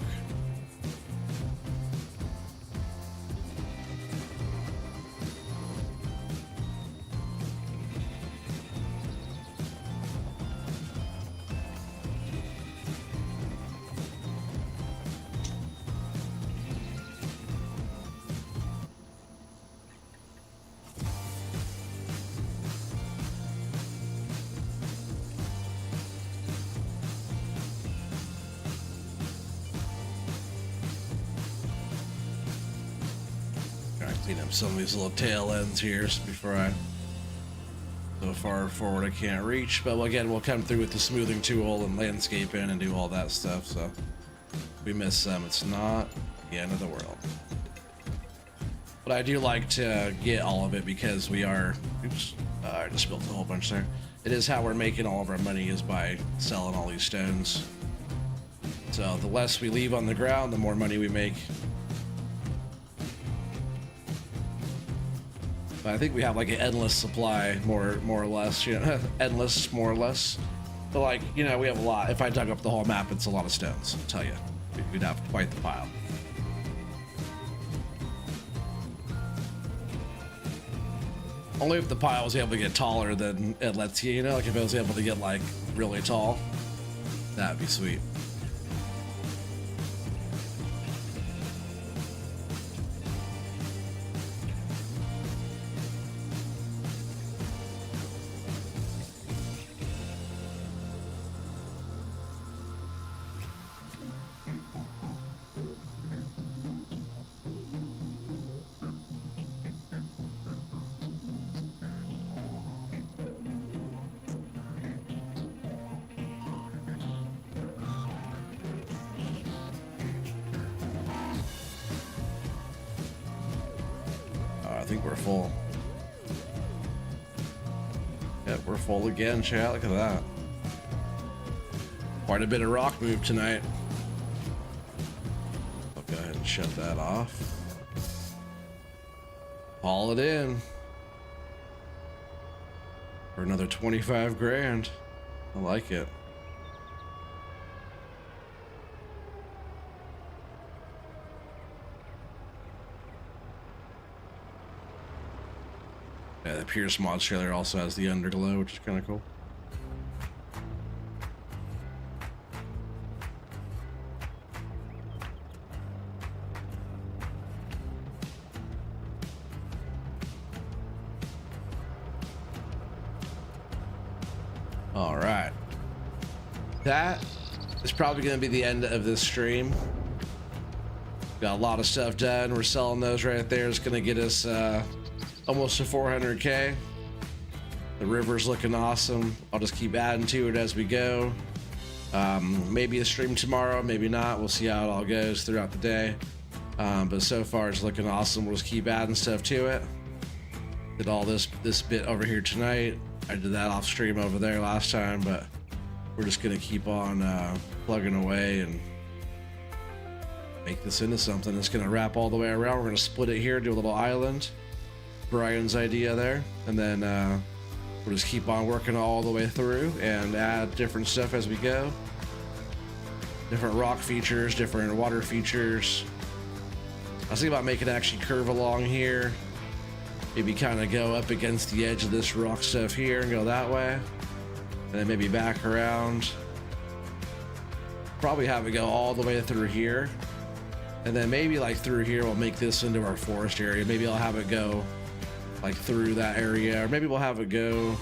Clean up some of these little tail ends here before I so far forward I can't reach, but again we'll come through with the smoothing tool and landscaping and do all that stuff, so if we miss some, it's not the end of the world. But I do like to get all of it because we are I just built a whole bunch there. It is how we're making all of our money, is by selling all these stones. So the less we leave on the ground, the more money we make. But I think we have like an endless supply, more or less, you know, endless, more or less. But like, you know, we have a lot. If I dug up the whole map, it's a lot of stones, I'll tell you. We'd have quite the pile. Only if the pile was able to get taller than it lets you, you know, like if it was able to get like really tall, that'd be sweet. I think we're full. Yep, we're full again, chat. Look at that. Quite a bit of rock move tonight. I'll go ahead and shut that off. Haul it in for another 25 grand. I like it. Yeah, the Pierce Mods trailer also has the underglow, which is kind of cool. All right. That is probably going to be the end of this stream. Got a lot of stuff done. We're selling those right there. It's going to get us almost to 400k. The river's looking awesome. I'll just keep adding to it as we go. Maybe a stream tomorrow, maybe not. We'll see how it all goes throughout the day. But so far it's looking awesome. We'll just keep adding stuff to it. Did all this bit over here tonight. I did that off stream over there last time, but we're just gonna keep on plugging away and make this into something. It's gonna wrap all the way around. We're gonna split it here, do a little island. Brian's idea there, and then we'll just keep on working all the way through and add different stuff as we go. Different rock features, different water features. I was thinking about making it actually curve along here. Maybe kind of go up against the edge of this rock stuff here and go that way. And then maybe back around. Probably have it go all the way through here. And then maybe like through here, we'll make this into our forest area. Maybe I'll have it go like through that area, or maybe we'll have it go,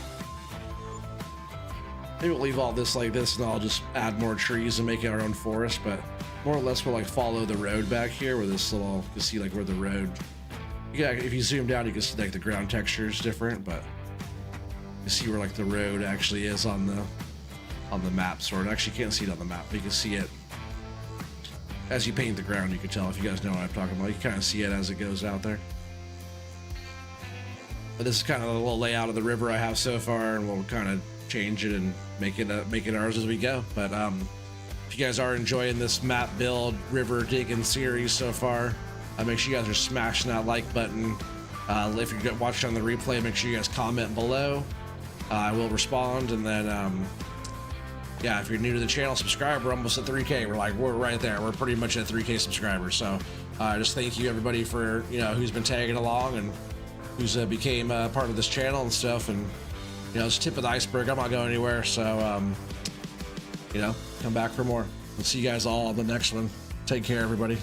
maybe we'll leave all this like this and I'll just add more trees and make it our own forest. But more or less we'll like follow the road back here where this little, you can see like where the road, yeah, if you zoom down you can see like the ground texture is different, but you see where like the road actually is on the map. Sort of, actually can't see it on the map, but you can see it as you paint the ground. You can tell, if you guys know what I'm talking about, you kind of see it as it goes out there. But this is kind of a little layout of the river I have so far, and we'll kind of change it and make it ours as we go. But if you guys are enjoying this map build river digging series so far, make sure you guys are smashing that like button. If you're watching on the replay, make sure you guys comment below. I will respond, and then yeah, if you're new to the channel, subscribe. We're almost at 3K. We're right there. We're pretty much at 3K subscribers. So just thank you everybody for who's been tagging along and who's became part of this channel and stuff. And it's tip of the iceberg. I'm not going anywhere. So come back for more. We'll see you guys all on the next one. Take care, everybody.